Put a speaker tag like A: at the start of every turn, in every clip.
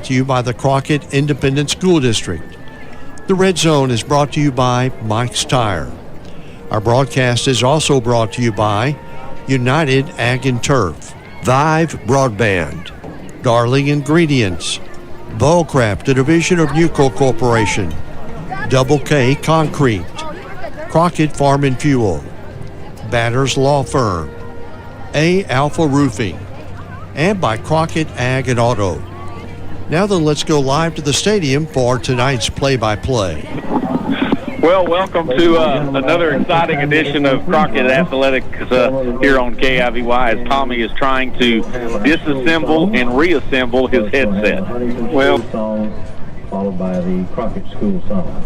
A: to you by the Crockett Independent School District. The Red Zone is brought to you by Mike's Tire. Our broadcast is also brought to you by United Ag and Turf, K.I.V.Y Broadband, Darling Ingredients, Volcraft, a division of Nucor Corporation, Double K Concrete, Crockett Farm and Fuel, Batters Law Firm, A Alpha Roofing, and by Crockett Ag and Auto. Now then, let's go live to the stadium for tonight's play-by-play.
B: Well, welcome to another exciting edition of Crockett Athletics here on K.I.V.Y. as Tommy is trying to disassemble and reassemble his headset.
C: Well, song followed by the Crockett School song.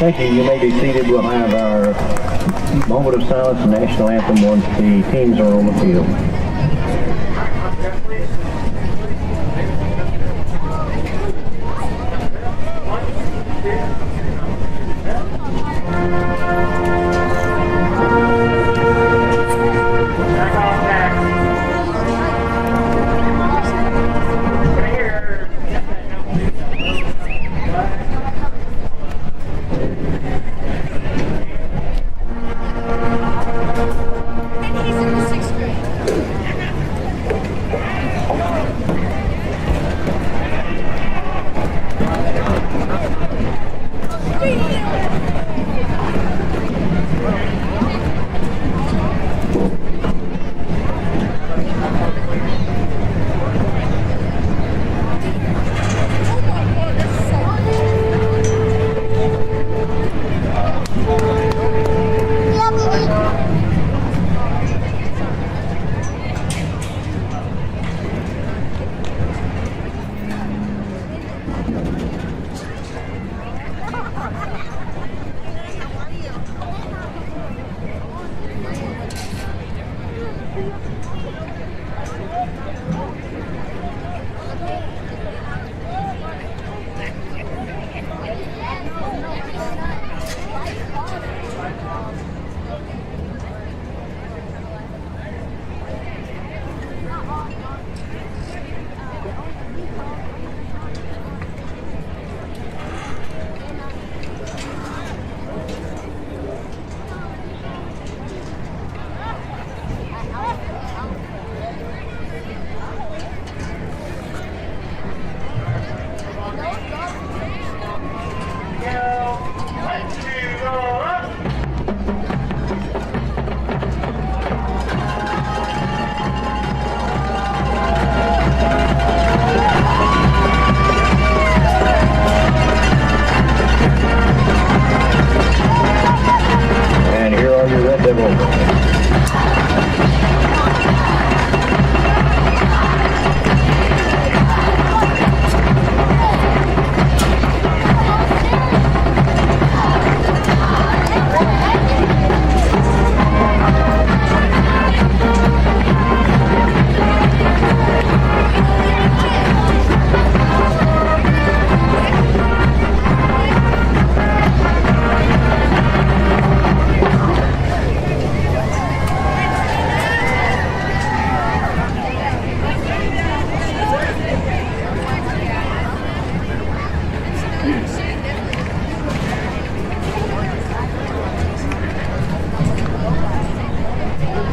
C: Thank you. You may be seated. We'll have our moment of silence and national anthem once the teams are on the field.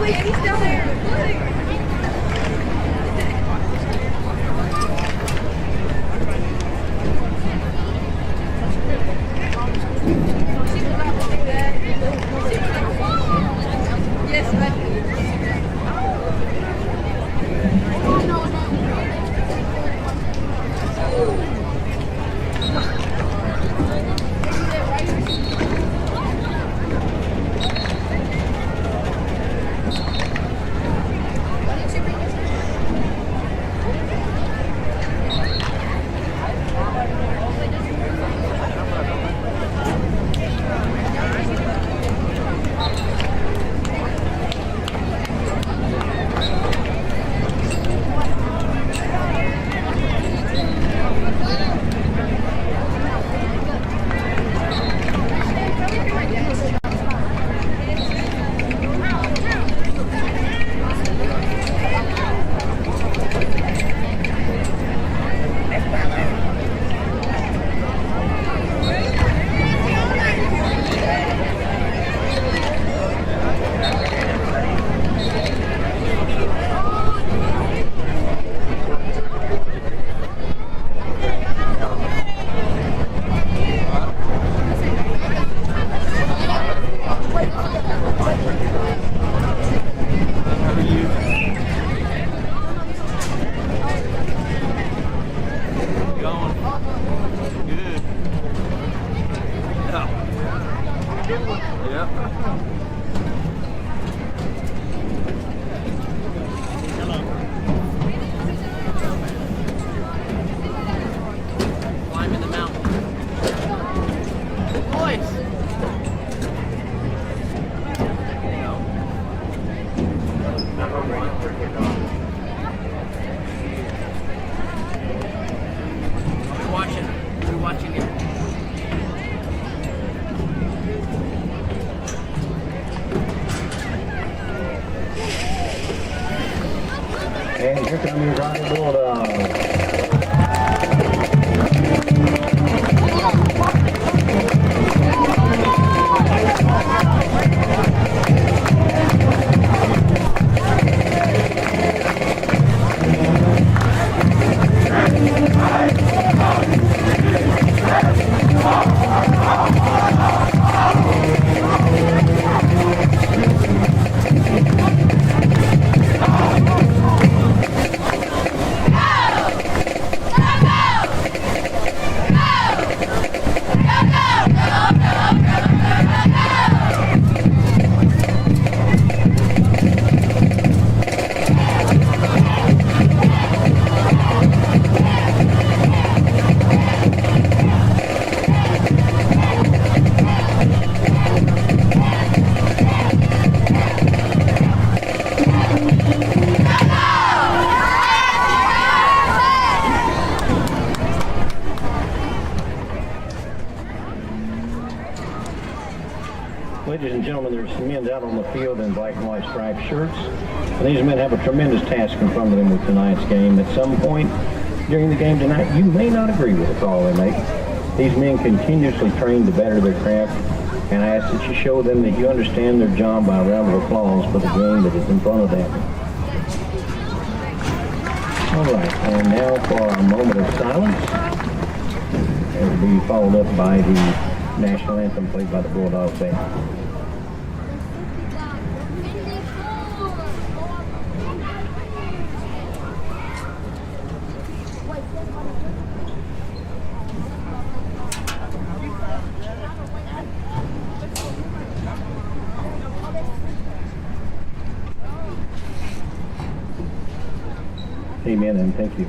D: Wait, he's down there. Yes, I do.
C: And here come your Crockett Bulldogs. Ladies and gentlemen, there's some men out on the field in black and white striped shirts. And these men have a tremendous task in front of them with tonight's game. At some point during the game tonight, you may not agree with the call they make. These men continuously train to better their craft, and I ask that you show them that you understand their job by a round of applause for the game that is in front of them. All right, and now for our moment of silence. It will be followed up by the national anthem played by the Bulldogs band. Amen, and thank you.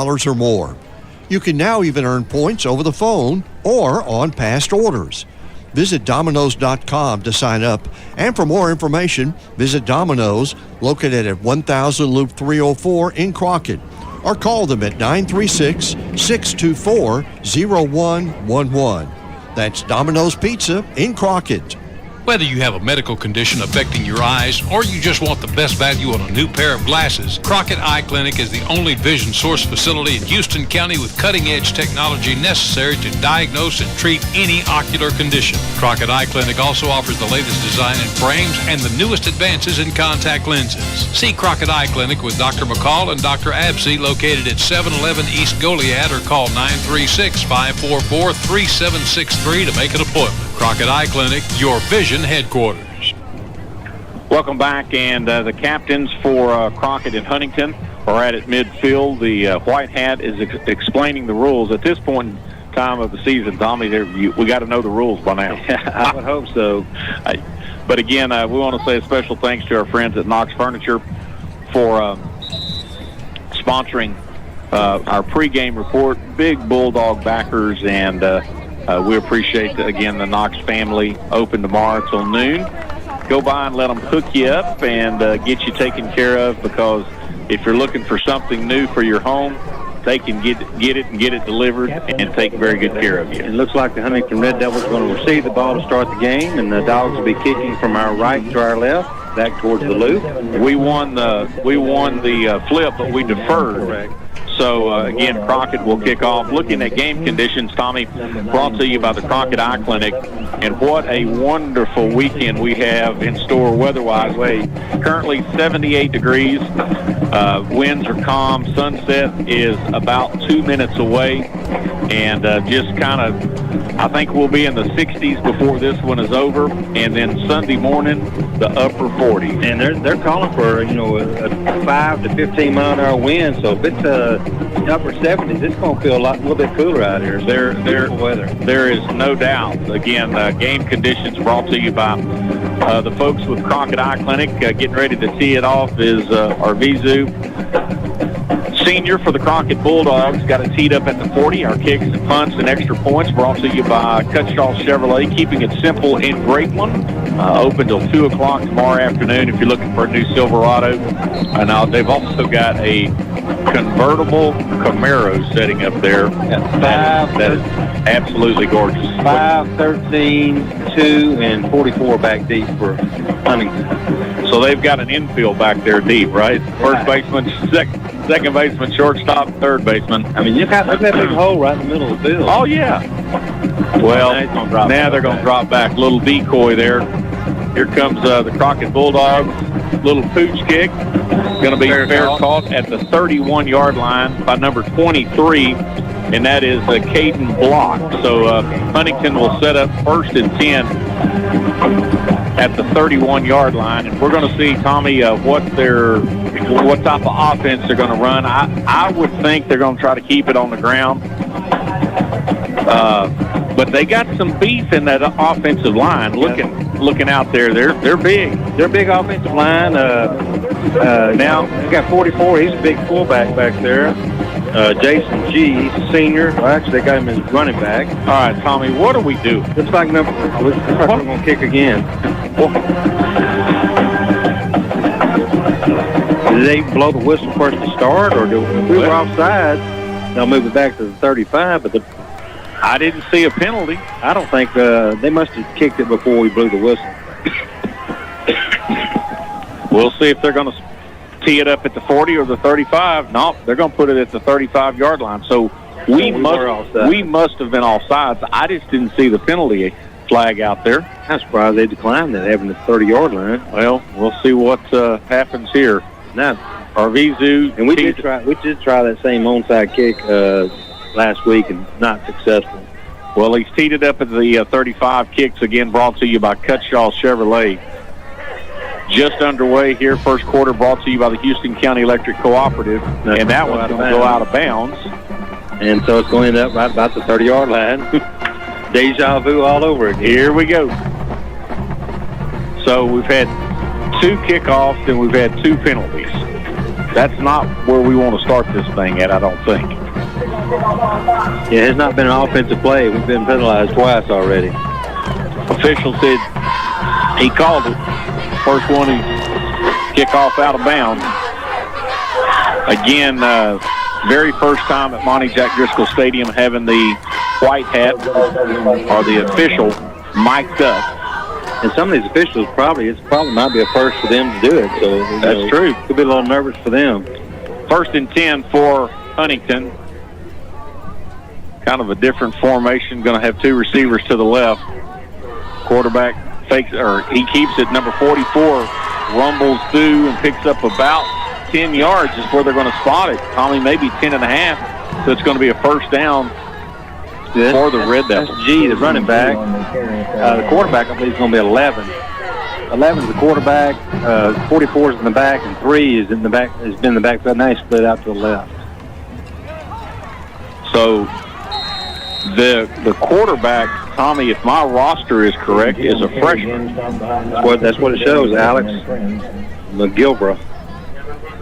A: $10 or more. You can now even earn points over the phone or on past orders. Visit Domino's.com to sign up, and for more information, visit Domino's, located at 1000 Loop 304 in Crockett, or call them at 936-624-0111. That's Domino's Pizza in Crockett.
E: Whether you have a medical condition affecting your eyes or you just want the best value on a new pair of glasses, Crockett Eye Clinic is the only vision source facility in Houston County with cutting-edge technology necessary to diagnose and treat any ocular condition. Crockett Eye Clinic also offers the latest design in frames and the newest advances in contact lenses. See Crockett Eye Clinic with Dr. McCall and Dr. Absey, located at 711 East Goliad, or call 936-544-3763 to make an appointment. Crockett Eye Clinic, your vision headquarters.
B: Welcome back, and the captains for Crockett and Huntington are at midfield. The white hat is explaining the rules. At this point in time of the season, Tommy, we got to know the rules by now.
F: I would hope so.
B: But again, we want to say a special thanks to our friends at Knox Furniture for sponsoring our pregame report. Big Bulldog backers, and we appreciate, again, the Knox family. Open tomorrow till noon. Go by and let them hook you up and get you taken care of, because if you're looking for something new for your home, they can get it and get it delivered and take very good care of you.
F: It looks like the Huntington Red Devils are going to receive the ball to start the game, and the Dogs will be kicking from our right to our left, back towards the loop.
B: We won the flip, but we deferred.
F: Correct.
B: So, again, Crockett will kick off. Looking at game conditions, Tommy, brought to you by the Crockett Eye Clinic. And what a wonderful weekend we have in store weather-wise. Currently 78 degrees. Winds are calm. Sunset is about 2 minutes away. And just kind of, I think we'll be in the 60s before this one is over. And then Sunday morning, the upper 40s.
F: And they're calling for, a 5 to 15 mile an hour wind. So if it's upper 70s, it's going to feel a little bit cooler out here.
B: There is no doubt. Again, game conditions brought to you by the folks with Crockett Eye Clinic. Getting ready to tee it off is our Vizu senior for the Crockett Bulldogs. Got it teed up at the 40. Our kicks and punts and extra points brought to you by Cutshall Chevrolet, keeping it simple in Grapeland. Open till 2 o'clock tomorrow afternoon if you're looking for a new Silverado. Now they've also got a convertible Camaro setting up there. That is absolutely gorgeous.
F: 5, 13, 2, and 44 back deep for Huntington.
B: So they've got an infield back there deep, right? First baseman, second baseman, shortstop, third baseman.
F: I mean, look at that big hole right in the middle of the field.
B: Oh, yeah. Well, now they're going to drop back. Little decoy there. Here comes the Crockett Bulldogs. Little pooch kick. Going to be fair caught at the 31-yard line by number 23, and that is Caden Block. So Huntington will set up 1st and 10 at the 31-yard line, and we're going to see, Tommy, what type of offense they're going to run. I would think they're going to try to keep it on the ground, but they got some beef in that offensive line. Looking out there, they're big.
F: They're big offensive line. Now we got 44. He's a big fullback back there. Jason G. He's a senior. Well, actually, they got him as running back.
B: All right, Tommy, what do we do?
F: Looks like we're going to kick again. Did they blow the whistle first to start, or if we were offside, they'll move it back to the 35? But
B: I didn't see a penalty.
F: I don't think they must have kicked it before we blew the whistle.
B: We'll see if they're going to tee it up at the 40 or the 35. No, they're going to put it at the 35-yard line. So we must have been offsides. I just didn't see the penalty flag out there.
F: I'm surprised they declined that, having the 30-yard line.
B: Well, we'll see what happens here.
F: Now,
B: Arvizu,
F: and we did try that same onside kick last week and not successful.
B: Well, he's teed it up at the 35. Kicks again brought to you by Cutshaw Chevrolet. Just underway here, first quarter, brought to you by the Houston County Electric Cooperative, and that one's going to go out of bounds.
F: And so it's going to end up right about the 30-yard line. Deja vu all over again.
B: Here we go. So we've had 2 kickoffs and we've had 2 penalties. That's not where we want to start this thing at, I don't think.
F: It has not been an offensive play. We've been penalized twice already.
B: Official said he called it. First one, he kickoff out of bounds. Again, very first time at Monte Jack Driskell Stadium having the white hat or the official mic'd up.
F: And some of these officials probably might be a first for them to do it. So
B: that's true.
F: Could be a little nervous for them.
B: First and 10 for Huntington. Kind of a different formation. Going to have 2 receivers to the left. Quarterback fakes, or he keeps it. Number 44 rumbles through and picks up about 10 yards is where they're going to spot it. Tommy, maybe 10 and a half. So it's going to be a first down for the Red Devils.
F: That's G, the running back. The quarterback, I believe, is going to be 11. 11 is the quarterback. 44 is in the back, and 3 is in the back. Has been in the back. But now he's split out to the left.
B: So the quarterback, Tommy, if my roster is correct, is a freshman.
F: That's what it shows. Alex McGilbra.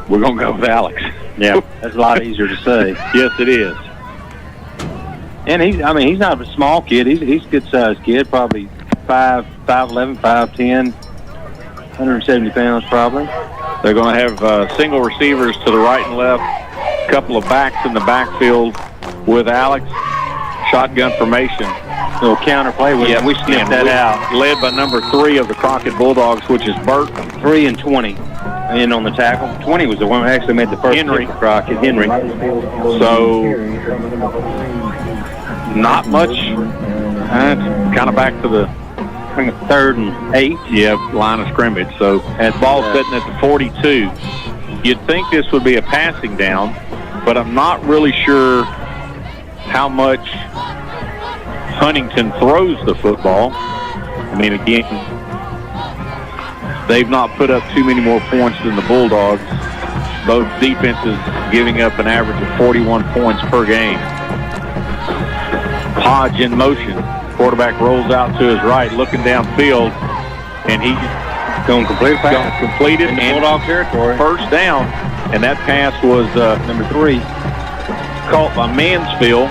B: We're going to go with Alex.
F: Yeah, that's a lot easier to say.
B: Yes, it is.
F: And he's not a small kid. He's a good-sized kid, probably 5'11", 5'10", 170 pounds probably.
B: They're going to have single receivers to the right and left, a couple of backs in the backfield with Alex. Shotgun formation.
F: Little counterplay. We sniffed that out.
B: Led by number 3 of the Crockett Bulldogs, which is Burt.
F: 3 and 20 in on the tackle. 20 was the one who actually made the first
B: Henry.
F: kick for Crockett. Henry.
B: So not much. Kind of back to the
F: 3rd and 8.
B: Yeah, line of scrimmage. So ball sitting at the 42. You'd think this would be a passing down, but I'm not really sure how much Huntington throws the football. I mean, again, they've not put up too many more points than the Bulldogs. Both defenses giving up an average of 41 points per game. Hodge in motion. Quarterback rolls out to his right, looking downfield, and he's
F: going to complete
B: it
F: in Bulldog territory.
B: First down, and that pass was
F: number 3.
B: Caught by Mansfield.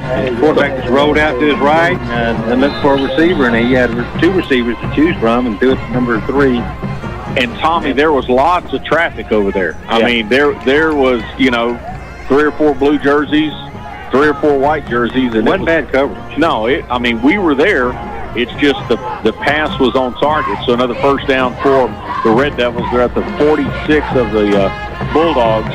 F: And the quarterback just rolled out to his right and looked for a receiver, and he had 2 receivers to choose from and threw it to number 3.
B: And Tommy, there was lots of traffic over there. I mean, there was, 3 or 4 blue jerseys, 3 or 4 white jerseys. And
F: wasn't bad coverage.
B: No, we were there. It's just the pass was on target. So another first down for the Red Devils. They're at the 46 of the Bulldogs.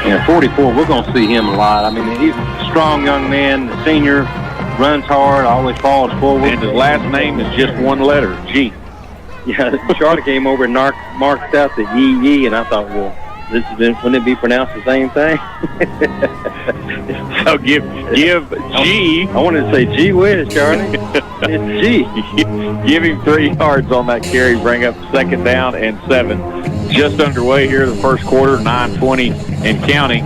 F: Yeah, 44, we're going to see him a lot. I mean, he's a strong young man, a senior, runs hard, always falls forward.
B: And his last name is just one letter, G.
F: Yeah, Charlotte came over and marked out the E, and I thought, well, wouldn't it be pronounced the same thing?
B: So give G.
F: I wanted to say gee whiz, Charlie. It's G.
B: Give him 3 yards on that carry, bring up 2nd down and 7. Just underway here the first quarter, 9:20 and counting.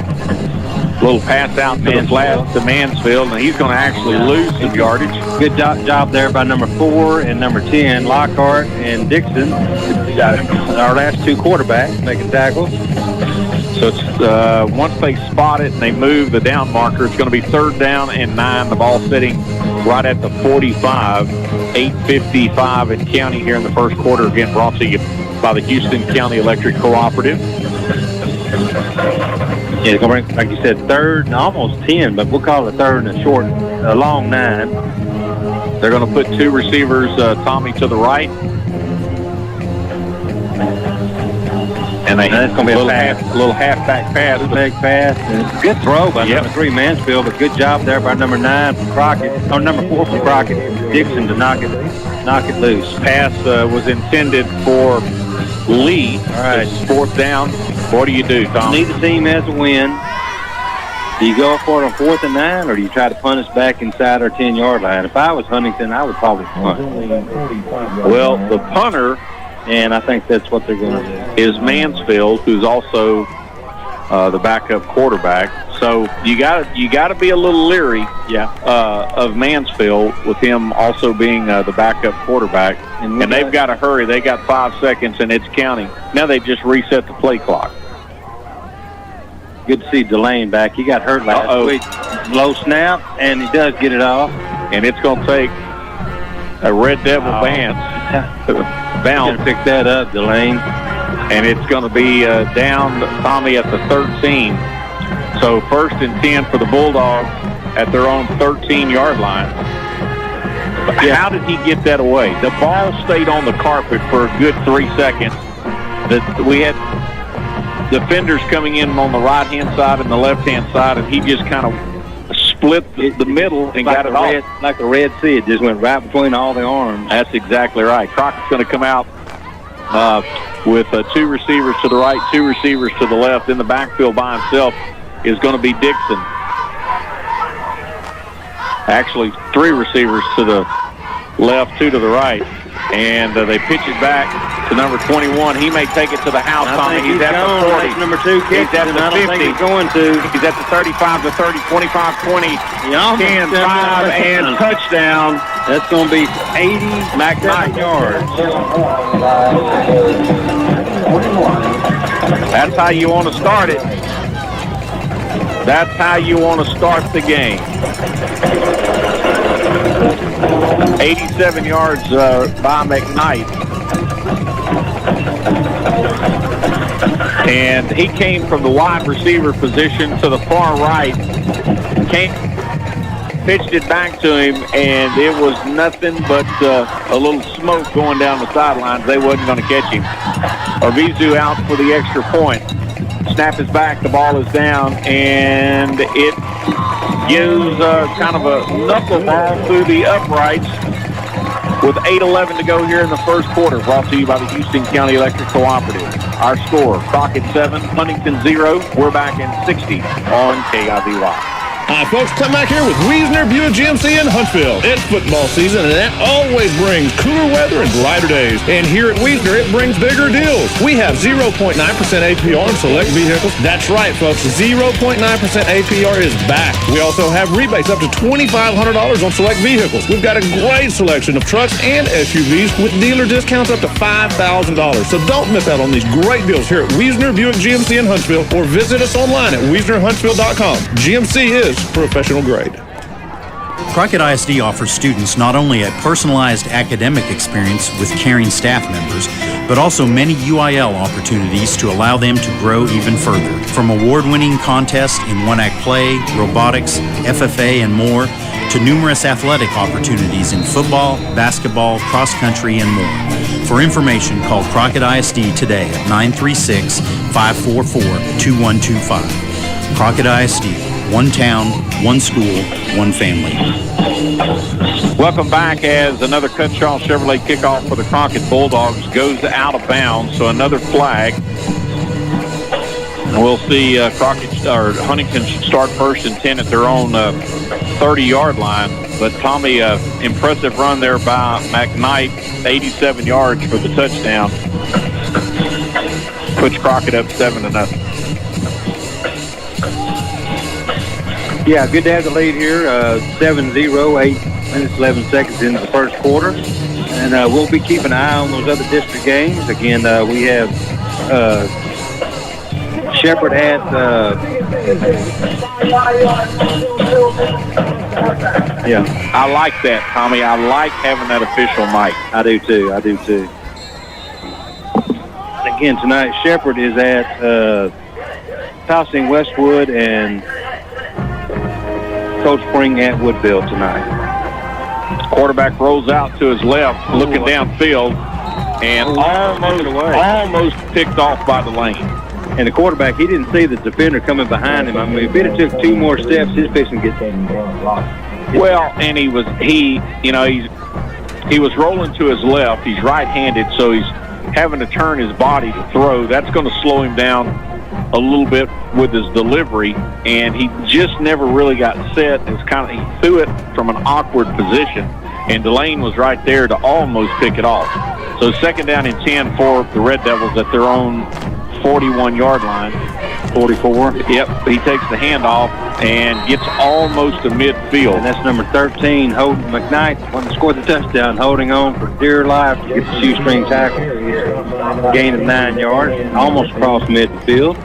B: Little pass out to the flat to Mansfield, and he's going to actually lose some yardage.
F: Good job there by number 4 and number 10, Lockhart and Dixon. Our last 2 quarterbacks making tackles.
B: So it's once they spot it and they move the down marker, it's going to be 3rd down and 9. The ball sitting right at the 45. 8:55 in county here in the first quarter. Again, brought to you by the Houston County Electric Cooperative.
F: Yeah, it's going to bring, like you said, 3rd and almost 10, but we'll call it 3rd and a long 9.
B: They're going to put 2 receivers, Tommy, to the right. And
F: that's going to be a
B: little halfback pass.
F: Big pass. And good throw by number 3 Mansfield, but good job there by number 9 from Crockett, or number 4 from Crockett, Dixon, to knock it loose.
B: Pass was intended for Lee.
F: All right.
B: It's 4th down. What do you do, Tom?
F: Neither team has a win. Do you go for it on 4th and 9, or do you try to punt us back inside our 10-yard line? If I was Huntington, I would probably punt.
B: Well, the punter,
F: and I think that's what they're going to do,
B: is Mansfield, who's also the backup quarterback. So you got to be a little leery, of Mansfield, with him also being the backup quarterback. And they've got to hurry. They got 5 seconds, and it's counting. Now they just reset the play clock.
F: Good to see Delane back. He got hurt last week. Low snap, and he does get it off.
B: And it's going to take a Red Devil bounce.
F: Pick that up, Delane.
B: And it's going to be down, Tommy, at the 13. So 1st and 10 for the Bulldogs at their own 13-yard line. How did he get that away? The ball stayed on the carpet for a good 3 seconds. We had defenders coming in on the right-hand side and the left-hand side, and he just kind of split the middle and got it off.
F: Like the Red Sea. It just went right between all the arms.
B: That's exactly right. Crockett's going to come out with 2 receivers to the right, 2 receivers to the left. In the backfield by himself is going to be Dixon. Actually, 3 receivers to the left, 2 to the right. And they pitch it back to number 21. He may take it to the house, Tommy. He's at the 40.
F: That's number 2 kicks,
B: he's at the 50.
F: I don't think he's going to.
B: He's at the 35 to 30, 25, 20, 10, 5, and touchdown.
F: That's going to be 87 yards.
B: That's how you want to start it. That's how you want to start the game. 87 yards by McKnight. And he came from the wide receiver position to the far right. Pitched it back to him, and it was nothing but a little smoke going down the sidelines. They wasn't going to catch him. Arvizu out for the extra point. Snap is back, the ball is down, and it gives kind of a knuckleball through the uprights with 8:11 to go here in the first quarter. Brought to you by the Houston County Electric Cooperative. Our score, Crockett 7, Huntington 0. We're back in 60 on K.I.V.Y.
G: Hi, folks. Come back here with Wiesner Buick GMC in Huntsville. It's football season, and that always brings cooler weather and brighter days. And here at Wiesner, it brings bigger deals. We have 0.9% APR on select vehicles. That's right, folks. 0.9% APR is back. We also have rebates up to $2,500 on select vehicles. We've got a great selection of trucks and SUVs with dealer discounts up to $5,000. So don't miss out on these great deals here at Wiesner Buick GMC in Huntsville, or visit us online at WiesnerHuntsville.com. GMC is professional grade.
H: Crockett ISD offers students not only a personalized academic experience with caring staff members, but also many UIL opportunities to allow them to grow even further. From award-winning contests in one-act play, robotics, FFA, and more, to numerous athletic opportunities in football, basketball, cross-country, and more. For information, call Crockett ISD today at 936-544-2125. Crockett ISD. One town, one school, one family.
B: Welcome back as another Cutshaw Chevrolet kickoff for the Crockett Bulldogs goes out of bounds, so another flag. And we'll see Huntington should start 1st and 10 at their own 30-yard line. But Tommy, impressive run there by McKnight, 87 yards for the touchdown. Puts Crockett up 7-0.
F: Yeah, good to have the lead here. 7-0, 8 minutes, 11 seconds into the first quarter. And we'll be keeping an eye on those other district games. Again, we have Shepherd at...
B: yeah, I like that, Tommy. I like having that official mic.
F: I do, too. Again, tonight, Shepherd is at Towson Westwood and Coach Spring at Woodville tonight.
B: Quarterback rolls out to his left, looking downfield. and almost picked off by Delane.
F: And the quarterback, he didn't see the defender coming behind him. I mean, if it had took 2 more steps, his fixing to get
B: Well, and he was rolling to his left. He's right-handed, so he's having to turn his body to throw. That's going to slow him down a little bit with his delivery, and he just never really got set. He threw it from an awkward position, and Delane was right there to almost pick it off. So 2nd down and 10 for the Red Devils at their own 41-yard line. 44. Yep, he takes the handoff and gets almost to midfield.
F: And that's number 13, Holden McKnight, one that scored the touchdown, holding on for dear life to get the shoestring tackle. Gain of 9 yards, almost across midfield.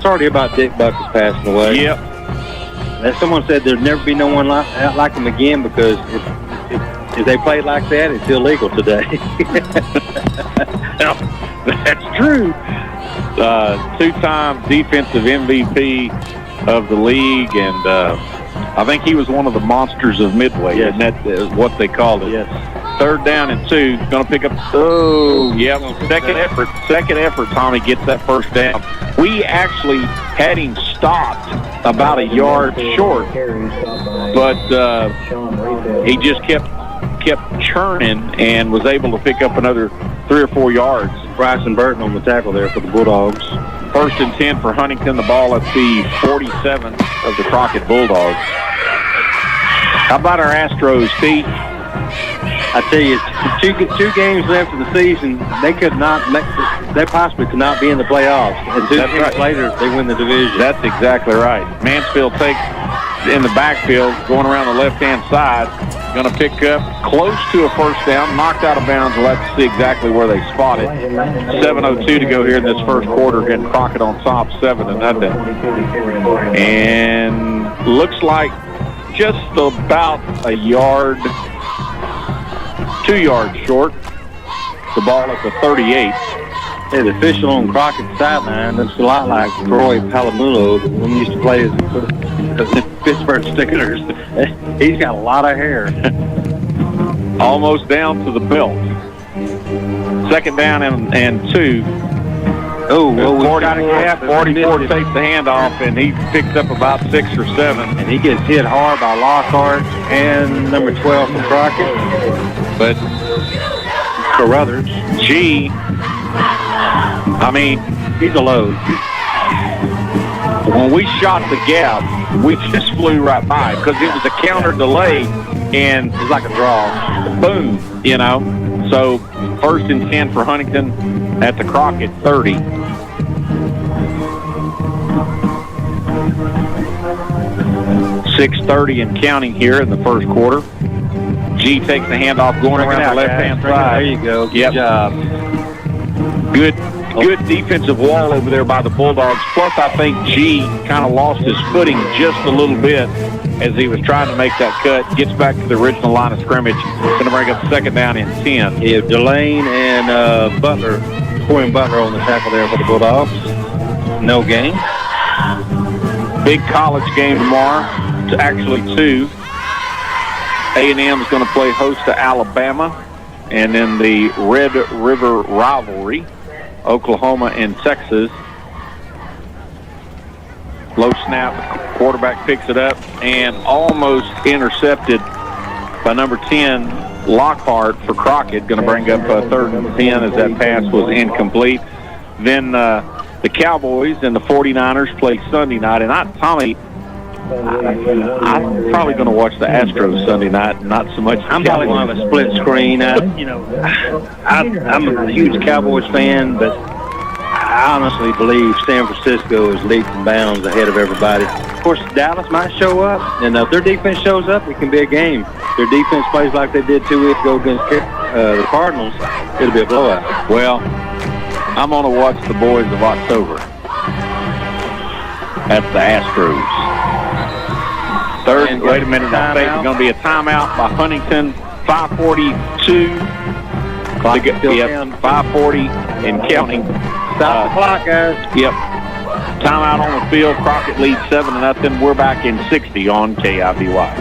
F: Sorry about Dick Buckles passing away.
B: Yep.
F: As someone said, there'd never be no one like him again, because if they played like that, it's illegal today.
B: That's true. 2-time defensive MVP of the league, and I think he was one of the monsters of Midway,
F: yes.
B: And that is what they called it.
F: Yes.
B: 3rd down and 2, going to pick up. Second effort. Tommy gets that 1st down. We actually had him stopped about a yard short, but he just kept churning and was able to pick up another 3 or 4 yards.
F: Bryson Burton on the tackle there for the Bulldogs.
B: 1st and 10 for Huntington. The ball at the 47 of the Crockett Bulldogs. How about our Astros, Steve?
F: I tell you, 2 games left of the season. They possibly could not be in the playoffs. And 2 games later, they win the division.
B: That's exactly right. Mansfield takes in the backfield, going around the left-hand side. Going to pick up close to a 1st down, knocked out of bounds. We'll have to see exactly where they spot it. 7:02 to go here in this 1st quarter. Getting Crockett on top, 7-0. And looks like just about a yard, 2 yards short. The ball at the 38.
F: Hey, the official on Crockett's sideline looks a lot like Troy Palamulo when he used to play as the Pittsburgh Steelers. He's got a lot of hair.
B: Almost down to the belt. 2nd down and 2.
F: Oh, well,
B: 44 takes the handoff, and he picks up about 6 or 7.
F: And he gets hit hard by Lockhart and number 12 from Crockett.
B: But
F: Carruthers.
B: G, I mean,
F: he's a load.
B: When we shot the gap, we just flew right by because it was a counter delay, and
F: it's like a draw.
B: Boom, So 1st and 10 for Huntington at the Crockett 30. .630 and counting here in the 1st quarter. G takes the handoff going around the left-hand side.
F: There you go. Good job.
B: Good defensive wall over there by the Bulldogs. Plus, I think G kind of lost his footing just a little bit as he was trying to make that cut. Gets back to the original line of scrimmage. Going to bring up 2nd down and 10.
F: Yeah, Delane and Corey Butler on the tackle there for the Bulldogs. No gain.
B: Big college game tomorrow. Actually 2. A&M is going to play host to Alabama. And then the Red River rivalry, Oklahoma and Texas. Low snap, quarterback picks it up and almost intercepted by number 10, Lockhart for Crockett. Going to bring up 3rd and 10 as that pass was incomplete. Then the Cowboys and the 49ers play Sunday night. And Tommy, I'm probably going to watch the Astros Sunday night, not so much.
F: I'm probably going to have a split screen. I'm a huge Cowboys fan, but I honestly believe San Francisco is leaps and bounds ahead of everybody. Of course, Dallas might show up, and if their defense shows up, it can be a game. If their defense plays like they did 2 weeks ago against the Cardinals, it'll be a blowout.
B: Well, I'm going to watch the boys of October. That's the Astros. Wait a minute, I think it's going to be a timeout by Huntington. 5:42. 5:40 and counting.
F: Stop the clock, guys.
B: Yep. Timeout on the field. Crockett leads 7-0. We're back in 60 on K.I.V.Y.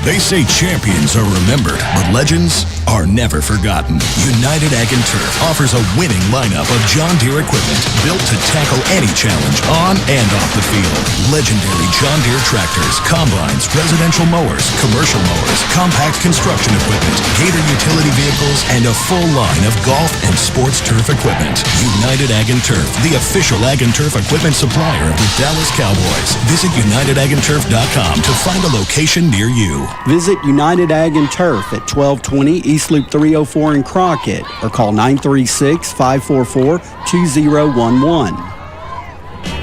I: They say champions are remembered, but legends are never forgotten. United Ag & Turf offers a winning lineup of John Deere equipment built to tackle any challenge on and off the field. Legendary John Deere tractors, combines, residential mowers, commercial mowers, compact construction equipment, Gator utility vehicles, and a full line of golf and sports turf equipment. United Ag & Turf, the official Ag & Turf equipment supplier of the Dallas Cowboys. Visit UnitedAgAndTurf.com to find a location near you. Visit United Ag & Turf at 1220 East Loop 304 in Crockett or call 936-544-2011.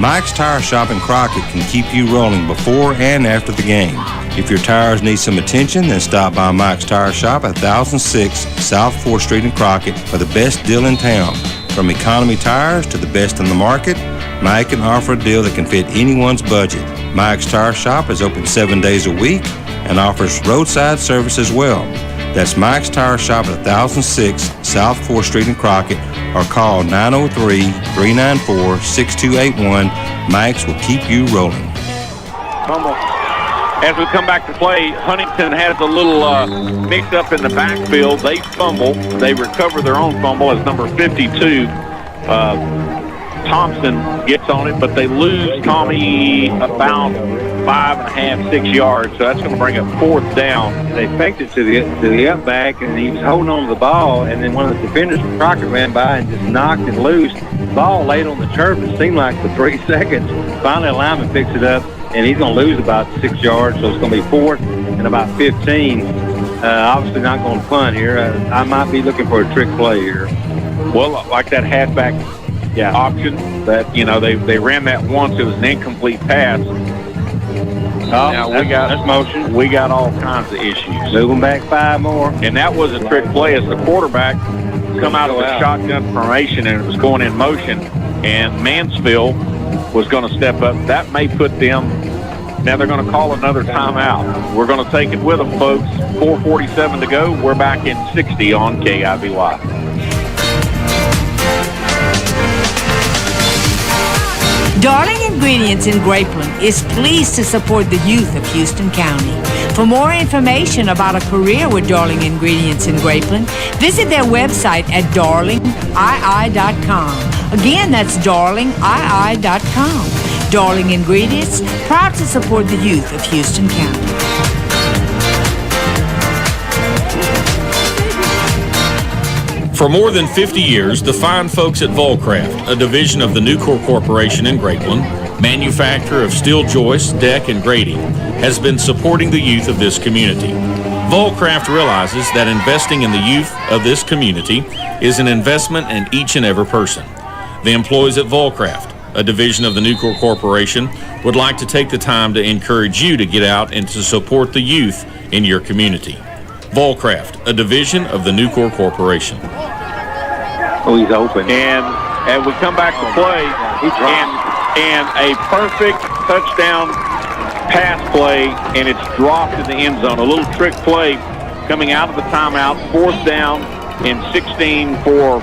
J: Mike's Tire Shop in Crockett can keep you rolling before and after the game. If your tires need some attention, then stop by Mike's Tire Shop at 1006 South 4th Street in Crockett for the best deal in town. From economy tires to the best in the market, Mike can offer a deal that can fit anyone's budget. Mike's Tire Shop is open 7 days a week and offers roadside service as well. That's Mike's Tire Shop at 1006 South 4th Street in Crockett or call 903-394-6281. Mike's will keep you rolling.
B: As we come back to play, Huntington has a little mix-up in the backfield. They fumble. They recover their own fumble as number 52, Thompson, gets on it, but they lose Tommy about 5.5, 6 yards, so that's going to bring up 4th down.
F: They faked it to the up back, and he was holding on to the ball, and then one of the defenders from Crockett ran by and just knocked it loose. The ball laid on the turf, it seemed like for 3 seconds. Finally, a lineman picks it up, and he's going to lose about 6 yards, so it's going to be 4th and about 15. Obviously not going to punt here. I might be looking for a trick play here.
B: Well, like that halfback option that, they ran that once. It was an incomplete pass. Now that's motion. We got all kinds of issues.
F: Moving back 5 more.
B: And that was a trick play as the quarterback come out of the shotgun formation and it was going in motion. And Mansfield was going to step up. That may put them, now they're going to call another timeout. We're going to take it with them, folks. 4:47 to go. We're back in 60 on K.I.V.Y.
K: Darling Ingredients in Grapeland is pleased to support the youth of Houston County. For more information about a career with Darling Ingredients in Grapeland, visit their website at darlingii.com. Again, that's darlingii.com. Darling Ingredients, proud to support the youth of Houston County.
L: For more than 50 years, the fine folks at Volcraft, a division of the Nucor Corporation in Grapeland, manufacturer of steel joists, deck, and grating, has been supporting the youth of this community. Volcraft realizes that investing in the youth of this community is an investment in each and every person. The employees at Volcraft, a division of the Nucor Corporation, would like to take the time to encourage you to get out and to support the youth in your community. Volcraft, a division of the Nucor Corporation.
F: Oh, he's open.
B: And we come back to play, and a perfect touchdown pass play, and it's dropped in the end zone. A little trick play coming out of the timeout. 4th down and 16 for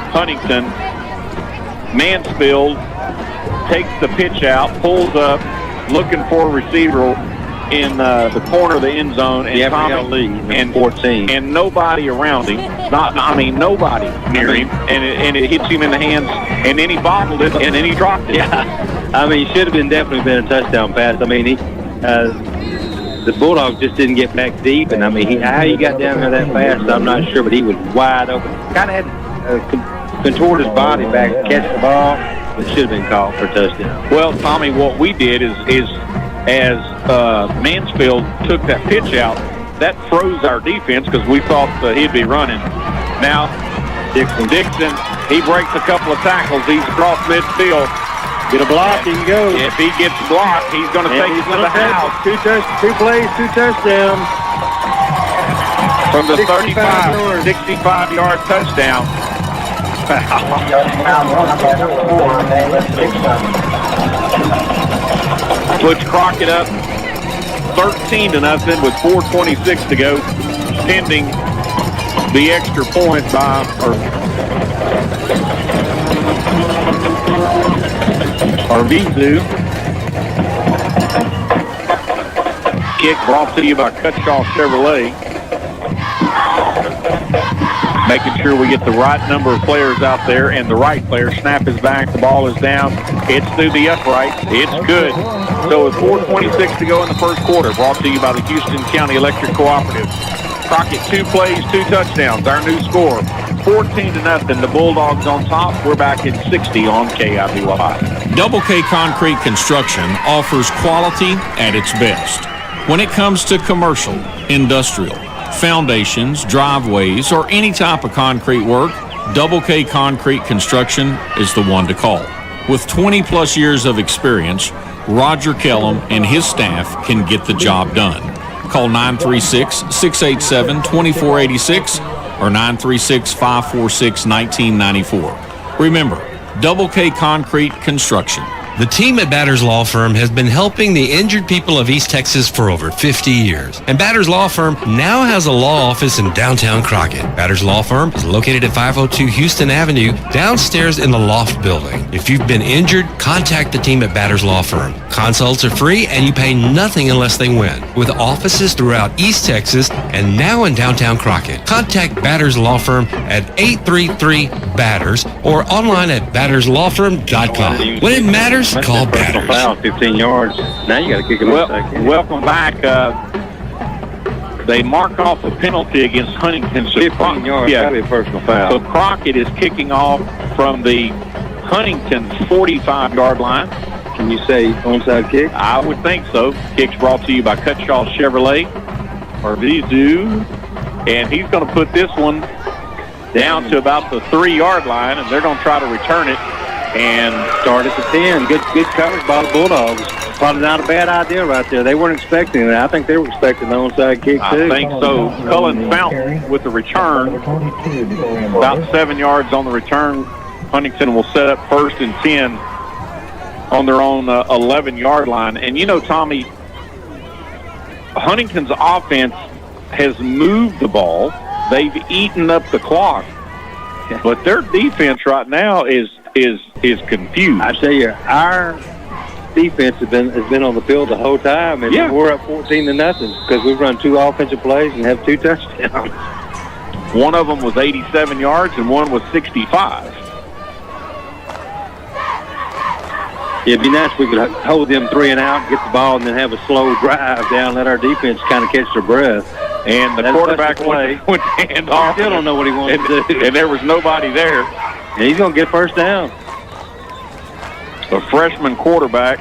B: Huntington. Mansfield takes the pitch out, pulls up, looking for a receiver in the corner of the end zone, and Tommy
F: and 14,
B: and nobody around him. Nobody near him, and it hits him in the hands, and then he bobbled it, and then he dropped it.
F: Yeah, he should have definitely been a touchdown pass. The Bulldogs just didn't get back deep, and how he got down there that fast, I'm not sure, but he was wide open. Kind of had to contort his body back to catch the ball. It should have been called for a touchdown.
B: Well, Tommy, what we did is as Mansfield took that pitch out, that froze our defense because we thought he'd be running. Now, Dixon, he breaks a couple of tackles. He's across midfield.
F: Get a block, he can go.
B: If he gets blocked, he's going to take it to the house.
F: 2 plays, 2 touchdowns.
B: From the 65-yard touchdown. Puts Crockett up 13-0 with 4:26 to go, pending the extra point by Arvizu. Kick brought to you by Cutshaw Chevrolet. making sure we get the right number of players out there and the right player. Snap is back. The ball is down. It's through the upright. It's good. So with 4:26 to go in the first quarter, brought to you by the Houston County Electric Cooperative. Crockett 2 plays, 2 touchdowns. Our new score, 14-0. The Bulldogs on top. We're back at 60 on K.I.V.Y.
L: Double K Concrete Construction offers quality at its best. When it comes to commercial, industrial, foundations, driveways, or any type of concrete work, Double K Concrete Construction is the one to call. With 20-plus years of experience, Roger Kellum and his staff can get the job done. Call 936-687-2486 or 936-546-1994. Remember, Double K Concrete Construction.
M: The team at Batters Law Firm has been helping the injured people of East Texas for over 50 years. And Batters Law Firm now has a law office in downtown Crockett. Batters Law Firm is located at 502 Houston Avenue, downstairs in the loft building. If you've been injured, contact the team at Batters Law Firm. Consults are free and you pay nothing unless they win. With offices throughout East Texas and now in downtown Crockett. Contact Batters Law Firm at 833-BATTERS or online at batterslawfirm.com. When it matters, call Batters.
F: Foul, 15 yards. Now you got to kick it onside.
B: Welcome back. They mark off a penalty against Huntington. So
F: 15 yards.
B: Yeah.
F: Got to be a personal foul.
B: So Crockett is kicking off from the Huntington 45-yard line.
F: Can you say onside kick?
B: I would think so. Kick's brought to you by Cutshaw Chevrolet, or Vizu, and he's going to put this one down to about the 3-yard line, and they're going to try to return it. And
F: start at the 10. Good coverage by the Bulldogs. Probably not a bad idea right there. They weren't expecting it. I think they were expecting the onside kick, too.
B: I think so. Cullen Fountain with the return. About 7 yards on the return. Huntington will set up 1st and 10 on their own 11-yard line. And, you know, Tommy, Huntington's offense has moved the ball. They've eaten up the clock. But their defense right now is confused.
F: I tell you, our defense has been on the field the whole time, and we're up 14-0 because we've run 2 offensive plays and have 2 touchdowns.
B: One of them was 87 yards and one was 65.
F: Yeah, it'd be nice if we could hold them 3 and out, get the ball, and then have a slow drive down, let our defense kind of catch their breath.
B: And the quarterback went to hand off.
F: Still don't know what he wants to do.
B: And there was nobody there.
F: And he's going to get 1st down.
B: A freshman quarterback.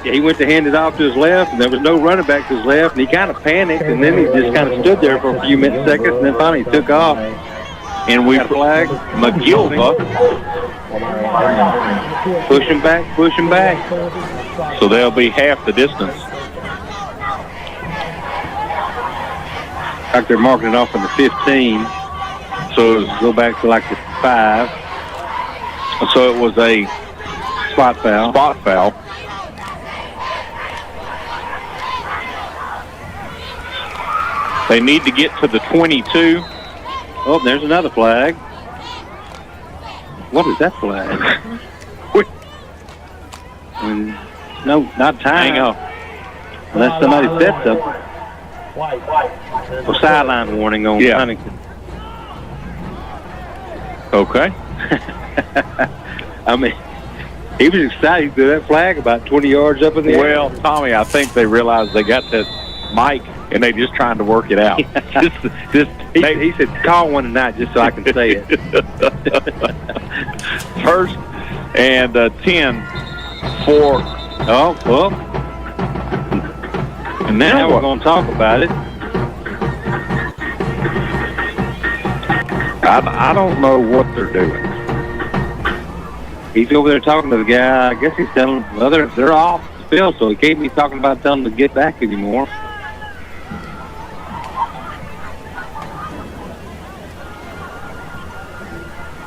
F: Yeah, he went to hand it off to his left, and there was no running back to his left, and he kind of panicked, and then he just kind of stood there for a few seconds, and then finally he took off.
B: And we flag McGilva.
F: Push him back.
B: So they'll be half the distance.
F: Like they're marking it off on the 15. So go back to like the 5.
B: So it was a
F: spot foul.
B: They need to get to the 22.
F: Oh, there's another flag. What is that flag? No, not time.
B: Hang on.
F: Unless somebody said something. Well, sideline warning on Huntington.
B: Okay.
F: I mean, he was excited. He threw that flag about 20 yards up in the air.
B: Well, Tommy, I think they realized they got that mic, and they just trying to work it out.
F: He said, call one tonight just so I can say it.
B: 1st and 10 for...
F: Oh, well.
B: And now
F: we're going to talk about it.
B: I don't know what they're doing.
F: He's over there talking to the guy. I guess he's telling them they're off the field, so he can't be talking about telling them to get back anymore.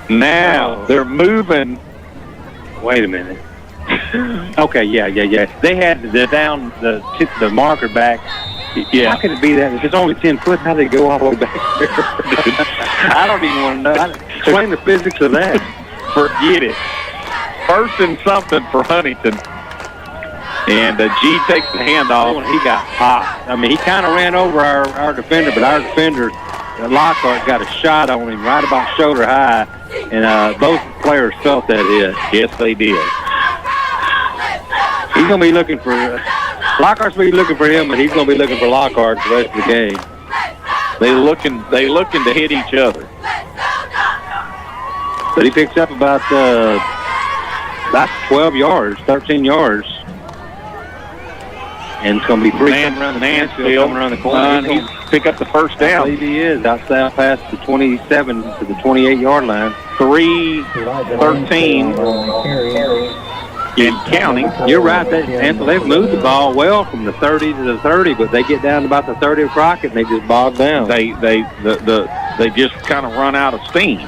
B: Now they're moving.
F: Wait a minute. Okay, yeah. They had the marker back.
B: Yeah.
F: How could it be that? If it's only 10 foot, how did it go all the way back there? I don't even want to know. Explain the physics of that.
B: Forget it. 1st and something for Huntington. And G takes the handoff.
F: He got hot. I mean, he kind of ran over our defender, but our defender Lockhart got a shot on him right about shoulder high, and both players felt that hit.
B: Yes, they did.
F: He's going to be looking for Lockhart's going to be looking for him, but he's going to be looking for Lockhart the rest of the game.
B: They looking to hit each other.
F: But he picks up about 12 yards, 13 yards. And it's going to be free coming around the Mansfield, coming around the corner.
B: He's pick up the first down.
F: I believe he is. Outside past the 27 to the 28-yard line.
B: 3-13 in counting.
F: You're right. Ansel, they've moved the ball well from the 30 to the 30, but they get down to about the 30 of Crockett and they just bog down.
B: They just kind of run out of steam.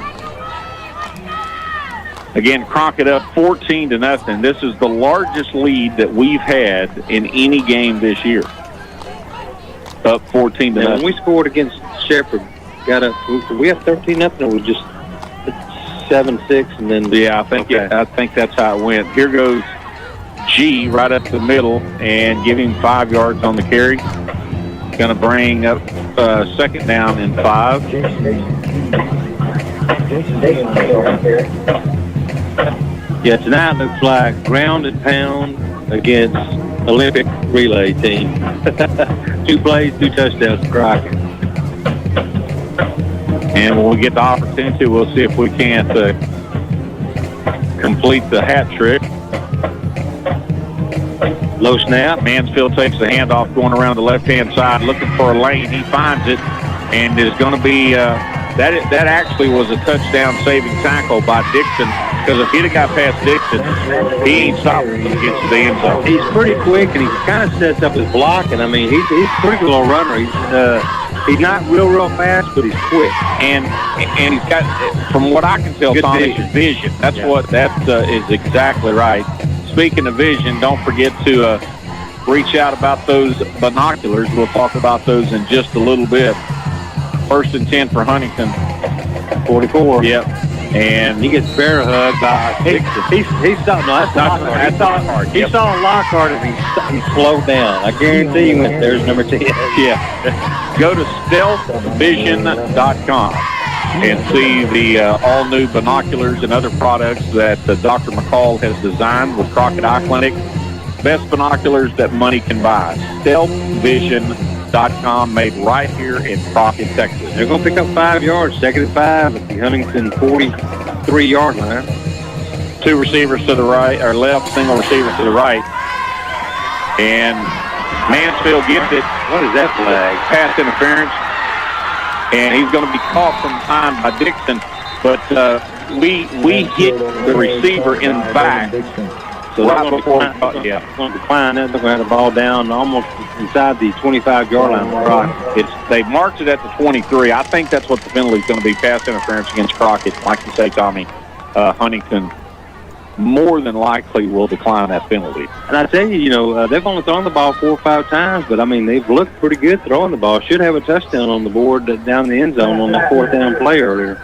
B: Again, Crockett up 14-0. This is the largest lead that we've had in any game this year. Up 14-0.
F: When we scored against Shepherd, we have 13-0, or we just 7-6, and then
B: I think that's how it went. Here goes G right up the middle and give him 5 yards on the carry. Going to bring up second down and 5.
F: Yeah, tonight looks like ground and pound against Olympic relay team. 2 plays, 2 touchdowns for Crockett.
B: And when we get the opportunity, we'll see if we can't complete the hat trick.
F: Low snap.
B: Mansfield takes the handoff going around the left-hand side, looking for a lane. He finds it, and is going to be that actually was a touchdown-saving tackle by Dixon, because if he'd have got past Dixon, he ain't stopping when he gets to the end zone.
F: He's pretty quick, and he kind of sets up his blocking. I mean, he's a pretty good little runner. He's not real fast, but he's quick.
B: And he's got, from what I can tell,
F: good
B: Tommy, vision. That's what is exactly right. Speaking of vision, don't forget to reach out about those binoculars. We'll talk about those in just a little bit. 1st and 10 for Huntington.
F: 44.
B: Yep. And
F: he gets bear hugged by Dixon. He saw Lockhart and he slowed down. I guarantee you there's number 10.
B: Yeah. Go to stealthvision.com and see the all-new binoculars and other products that Dr. McCall has designed with Crockett Eye Clinic. Best binoculars that money can buy. Stealthvision.com, made right here in Crockett, Texas.
F: They're going to pick up 5 yards, 2nd and 5 at the Huntington 43-yard line.
B: 2 receivers to the right, or left, single receiver to the right. And Mansfield gets it.
F: What is that flag?
B: Pass interference. And he's going to be caught from behind by Dixon. But we hit the receiver in the back. So right before
F: going to decline that. They're going to have the ball down almost inside the 25-yard line.
B: They marked it at the 23. I think that's what the penalty is going to be, pass interference against Crockett. Like you say, Tommy, Huntington more than likely will decline that penalty.
F: And I tell you, they've only thrown the ball 4 or 5 times, but, I mean, they've looked pretty good throwing the ball. Should have a touchdown on the board down the end zone on that 4th down play earlier.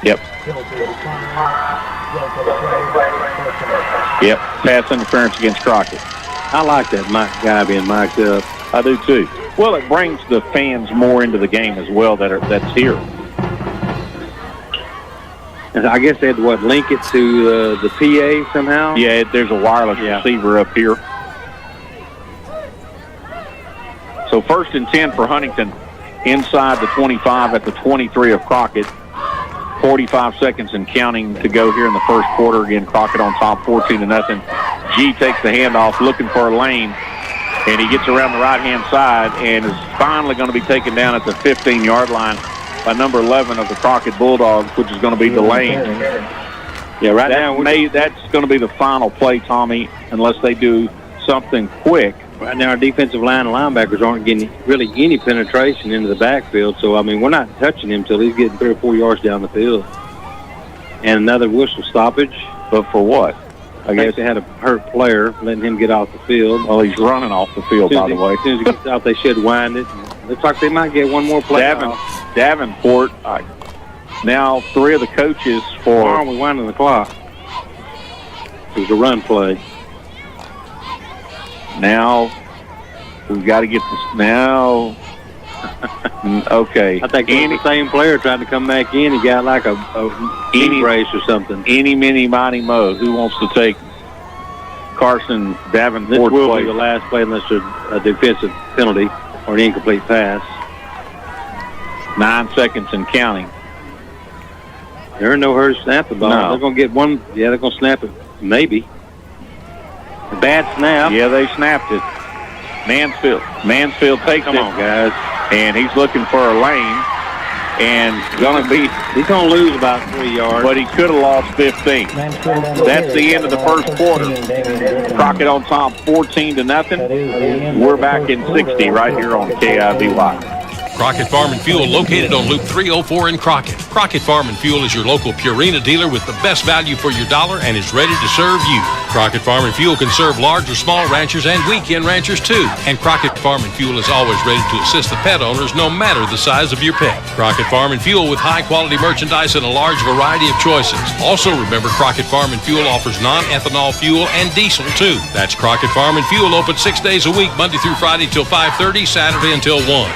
B: Yep. Yep, pass interference against Crockett.
F: I like that guy being mic'd up.
B: I do too. Well, it brings the fans more into the game as well that's here.
F: And I guess they had to, link it to the PA somehow?
B: Yeah, there's a wireless receiver up here. So 1st and 10 for Huntington inside the 25 at the 23 of Crockett. 45 seconds and counting to go here in the first quarter. Again, Crockett on top, 14-0. G takes the handoff, looking for a lane, and he gets around the right-hand side and is finally going to be taken down at the 15-yard line by number 11 of the Crockett Bulldogs, which is going to be Delane.
F: Yeah,
B: that's going to be the final play, Tommy, unless they do something quick.
F: Right now, our defensive line and linebackers aren't getting really any penetration into the backfield. So, I mean, we're not touching him until he's getting 3 or 4 yards down the field. And another whistle stoppage.
B: But for what?
F: I guess they had a hurt player, letting him get off the field.
B: Well, he's running off the field, by the way.
F: As soon as he gets out, they should wind it. Looks like they might get one more play.
B: Davenport, now 3 of the coaches for...
F: Why aren't we winding the clock? It was a run play.
B: Now, we've got to get this. Now, Okay.
F: I think the same player tried to come back in. He got like a knee brace or something.
B: Any, mini, mighty, mo. Who wants to take Carson Davenport?
F: This will be the last play unless there's a defensive penalty or an incomplete pass.
B: 9 seconds and counting.
F: They're in no hurry to snap the ball.
B: No.
F: They're going to get one. Yeah, they're going to snap it. Maybe. A bad snap.
B: Yeah, they snapped it. Mansfield takes it.
F: Come on, guys.
B: And he's looking for a lane. And
F: he's going to lose about 3 yards.
B: But he could have lost 15. That's the end of the first quarter. Crockett on top 14-0. We're back in 60 right here on K.I.V.Y.
E: Crockett Farm and Fuel, located on Loop 304 in Crockett. Crockett Farm and Fuel is your local Purina dealer with the best value for your dollar and is ready to serve you. Crockett Farm and Fuel can serve large or small ranchers and weekend ranchers too. And Crockett Farm and Fuel is always ready to assist the pet owners no matter the size of your pet. Crockett Farm and Fuel with high-quality merchandise and a large variety of choices. Also remember, Crockett Farm and Fuel offers non-ethanol fuel and diesel too. That's Crockett Farm and Fuel, open 6 days a week, Monday through Friday till 5:30, Saturday until 1.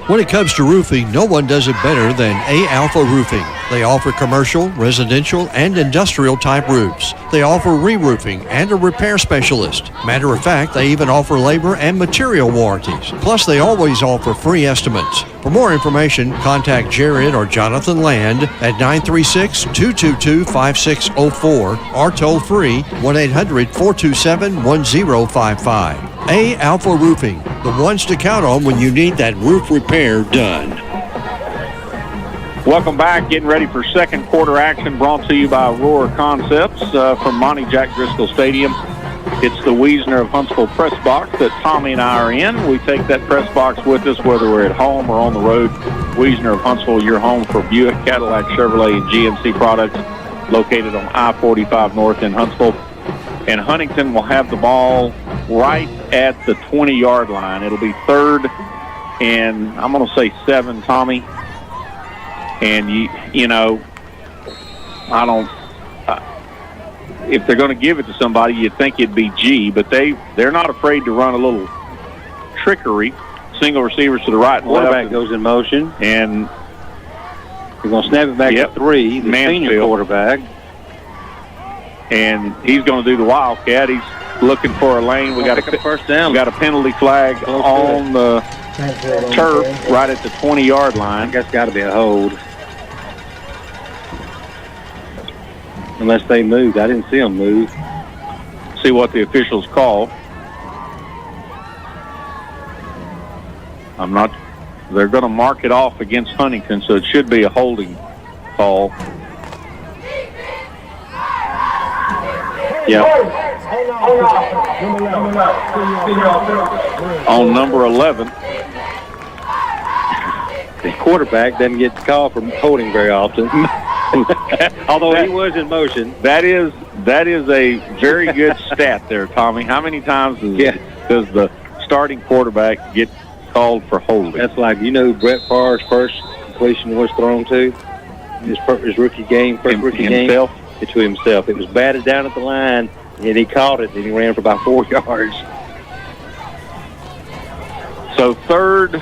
A: When it comes to roofing, no one does it better than A-Alpha Roofing. They offer commercial, residential, and industrial type roofs. They offer re-roofing and a repair specialist. Matter of fact, they even offer labor and material warranties. Plus, they always offer free estimates. For more information, contact Jared or Jonathan Land at 936-222-5604 or toll free 1-800-427-1055. A-Alpha Roofing, the ones to count on when you need that roof repair done.
B: Welcome back. Getting ready for second quarter action brought to you by Aurora Concepts from Monte Jack Driskell Stadium. It's the Wiesner of Huntsville press box that Tommy and I are in. We take that press box with us whether we're at home or on the road. Wiesner of Huntsville, your home for Buick, Cadillac, Chevrolet, and GMC products, located on I-45 North in Huntsville. And Huntington will have the ball right at the 20-yard line. It'll be 3rd and I'm going to say 7, Tommy. And you know, I don't. If they're going to give it to somebody, you'd think it'd be G, but they're not afraid to run a little trickery. Single receivers to the right and left.
F: Quarterback goes in motion,
B: and
F: he's going to snap it back to 3. The senior quarterback,
B: and he's going to do the Wildcat. He's looking for a lane. We got a
F: first down.
B: We got a penalty flag on the turf right at the 20-yard line.
F: I guess got to be a hold. Unless they moved. I didn't see them move.
B: See what the officials call. They're going to mark it off against Huntington, so it should be a holding call. Yep. On number 11.
F: The quarterback doesn't get the call for holding very often. Although he was in motion.
B: That is a very good stat there, Tommy. How many times does the starting quarterback get called for holding?
F: That's like, you know, Brett Favre's first completion was thrown to his rookie game, first rookie
B: himself?
F: Game. To himself. It was batted down at the line, and he caught it, and he ran for about 4 yards.
B: So 3rd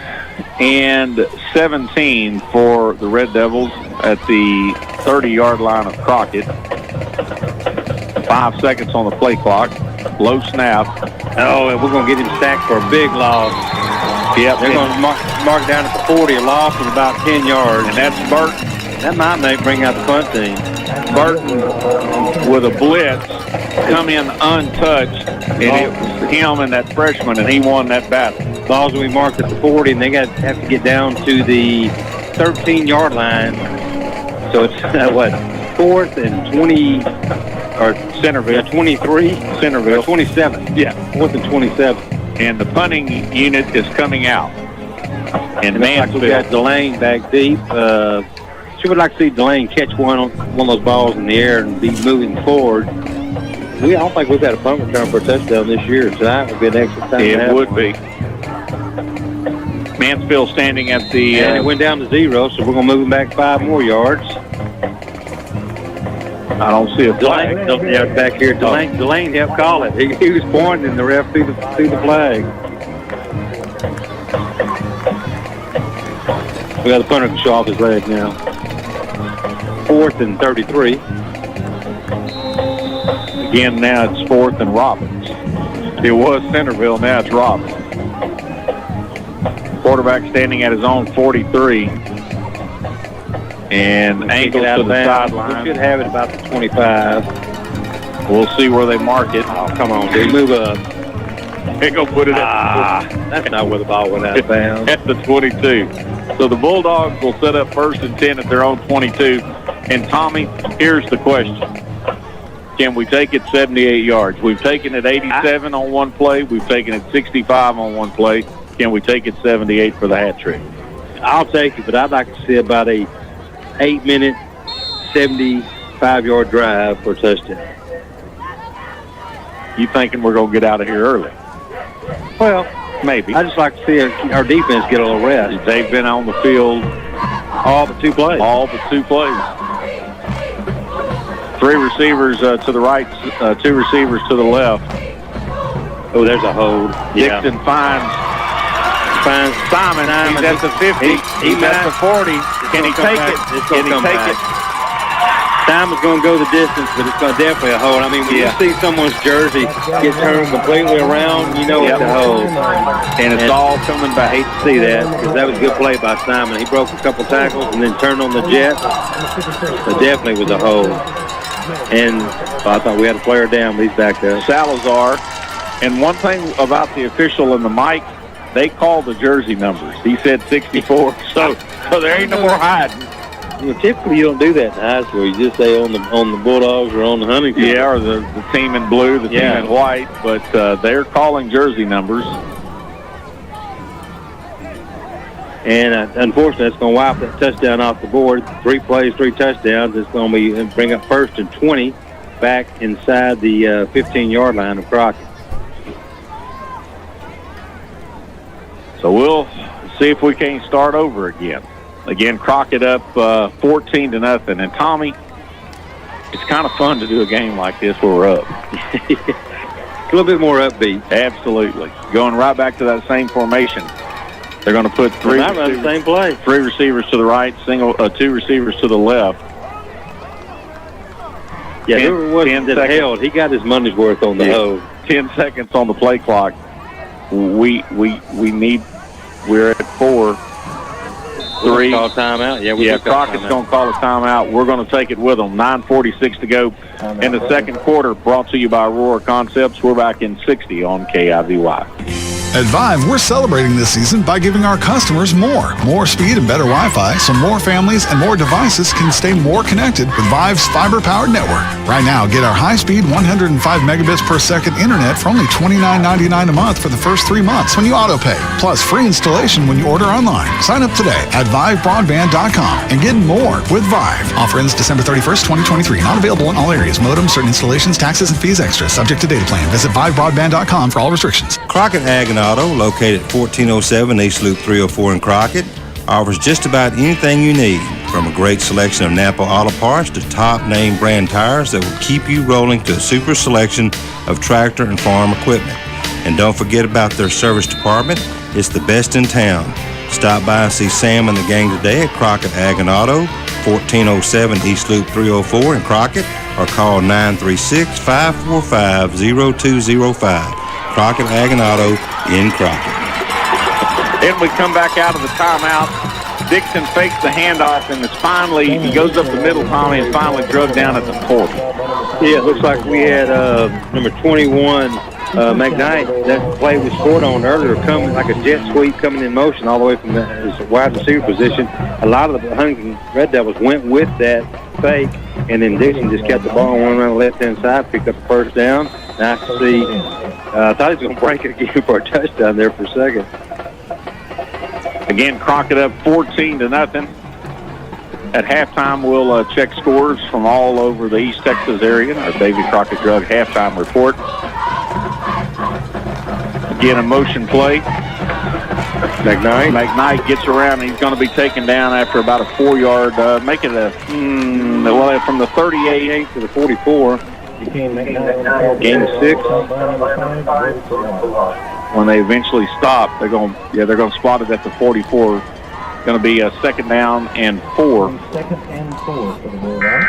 B: and 17 for the Red Devils at the 30-yard line of Crockett. 5 seconds on the play clock. Low snap.
F: Oh, and we're going to get him sacked for a big loss.
B: Yep.
F: They're going to mark down at the 40, a loss of about 10 yards.
B: And that's Burton.
F: That might bring out the punt team.
B: Burton with a blitz come in untouched, and it was him and that freshman, and he won that battle.
F: Balls will be marked at the 40, and they have to get down to the 13-yard line. So it's 4th and 20, or
B: Centerville.
F: 23,
B: Centerville.
F: 27.
B: Yeah,
F: 4th and 27.
B: And the punting unit is coming out. And
F: Mansfield. We got Delane back deep. She would like to see Delane catch one of those balls in the air and be moving forward. I don't think we've had a punt return for a touchdown this year, so that would be an excellent time.
B: It would be. Mansfield standing at the...
F: and it went down to 0, so we're going to move him back 5 more yards.
B: I don't see a flag.
F: Delane, back here. Delane helped call it. He was pointing, and the ref threw the flag. We got the punter can show off his leg now. 4th and 33.
B: Again, now it's 4th and Robbins. It was Centerville, now it's Robbins. Quarterback standing at his own 43. And ankles to the sideline.
F: We should have it about the 25.
B: We'll see where they mark it.
F: Oh, come on, dude. Move up.
B: They're going to put it
F: That's not where the ball went out of bounds.
B: At the 22. So the Bulldogs will set up 1st and 10 at their own 22. And, Tommy, here's the question. Can we take it 78 yards? We've taken it 87 on one play. We've taken it 65 on one play. Can we take it 78 for the hat trick?
F: I'll take it, but I'd like to see about a 8-minute, 75-yard drive for a touchdown.
B: You thinking we're going to get out of here early?
F: Well,
B: maybe.
F: I just like to see our defense get a little rest.
B: They've been on the field
F: all but 2 plays.
B: All but 2 plays. 3 receivers to the right, 2 receivers to the left.
F: Oh, there's a hold.
B: Dixon finds Simon. He's at the 50. He's at the 40. Can he take it? Can he take it?
F: Simon's going to go the distance, but it's going to definitely a hold. I mean, when you see someone's jersey get turned completely around, you know it's a hold.
B: And it's all coming back.
F: I hate to see that because that was a good play by Simon. He broke a couple tackles and then turned on the jet. But definitely was a hold. And I thought we had a player down, but he's back there.
B: Salazar. And one thing about the official in the mic, they call the jersey numbers. He said 64, so there ain't no more hiding.
F: You know, typically you don't do that in high school. You just say on the Bulldogs or on the Huntington.
B: Yeah, or the team in blue, the team in white, but they're calling jersey numbers.
F: And unfortunately, it's going to wipe that touchdown off the board. 3 plays, 3 touchdowns. It's going to bring up 1st and 20 back inside the 15-yard line of Crockett.
B: So we'll see if we can't start over again. Again, Crockett up 14-0. And Tommy, it's kind of fun to do a game like this where we're up.
F: A little bit more upbeat.
B: Absolutely. Going right back to that same formation. They're going to put 3 receivers,
F: the same play.
B: 3 receivers to the right, 2 receivers to the left.
F: Yeah, whoever was that held, he got his money's worth on the hold.
B: 10 seconds on the play clock. We're at 4. 3.
F: Call timeout.
B: Crockett's going to call a timeout. We're going to take it with them. 9:46 to go in the second quarter. Brought to you by Aurora Concepts. We're back in 60 on K.I.V.Y.
N: At V.I.V., we're celebrating this season by giving our customers more speed and better Wi-Fi, so more families and more devices can stay more connected with V.I.V.'s fiber-powered network. Right now, get our high-speed 105 megabits per second internet for only $29.99 a month for the first 3 months when you auto-pay, plus free installation when you order online. Sign up today at ViveBroadband.com and get more with V.I.V. Offer ends December 31st, 2023. Not available in all areas. Modem, certain installations, taxes, and fees extra. Subject to data plan. Visit ViveBroadband.com for all restrictions.
J: Crockett Ag and Auto, located at 1407 East Loop 304 in Crockett, offers just about anything you need, from a great selection of Napa auto parts to top name brand tires that will keep you rolling to a super selection of tractor and farm equipment. And don't forget about their service department. It's the best in town. Stop by and see Sam and the gang today at Crockett Ag and Auto, 1407 East Loop 304 in Crockett, or call 936-545-0205. Crockett Ag and Auto in Crockett.
B: Then we come back out of the timeout. Dixon fakes the handoff, and he goes up the middle, Tommy, and finally drug down at the 40.
F: Yeah, it looks like we had number 21, McKnight. That play we scored on earlier, coming like a jet sweep coming in motion all the way from his wide receiver position. A lot of the Huntington Red Devils went with that fake, and then Dixon just kept the ball on the left-hand side, picked up the first down. Nice to see. I thought he was going to break it again for a touchdown there for a second.
B: Again, Crockett up 14-0. At halftime, we'll check scores from all over the East Texas area. Our Davy Crockett Drug halftime report. Again, a motion play. McKnight gets around, and he's going to be taken down after about a 4-yard, make it from the 38 to the 44. Game 6. When they eventually stop, they're going to spot it at the 44. going to be a 2nd down and 4.
C: 2nd and 4 for the Bulldogs.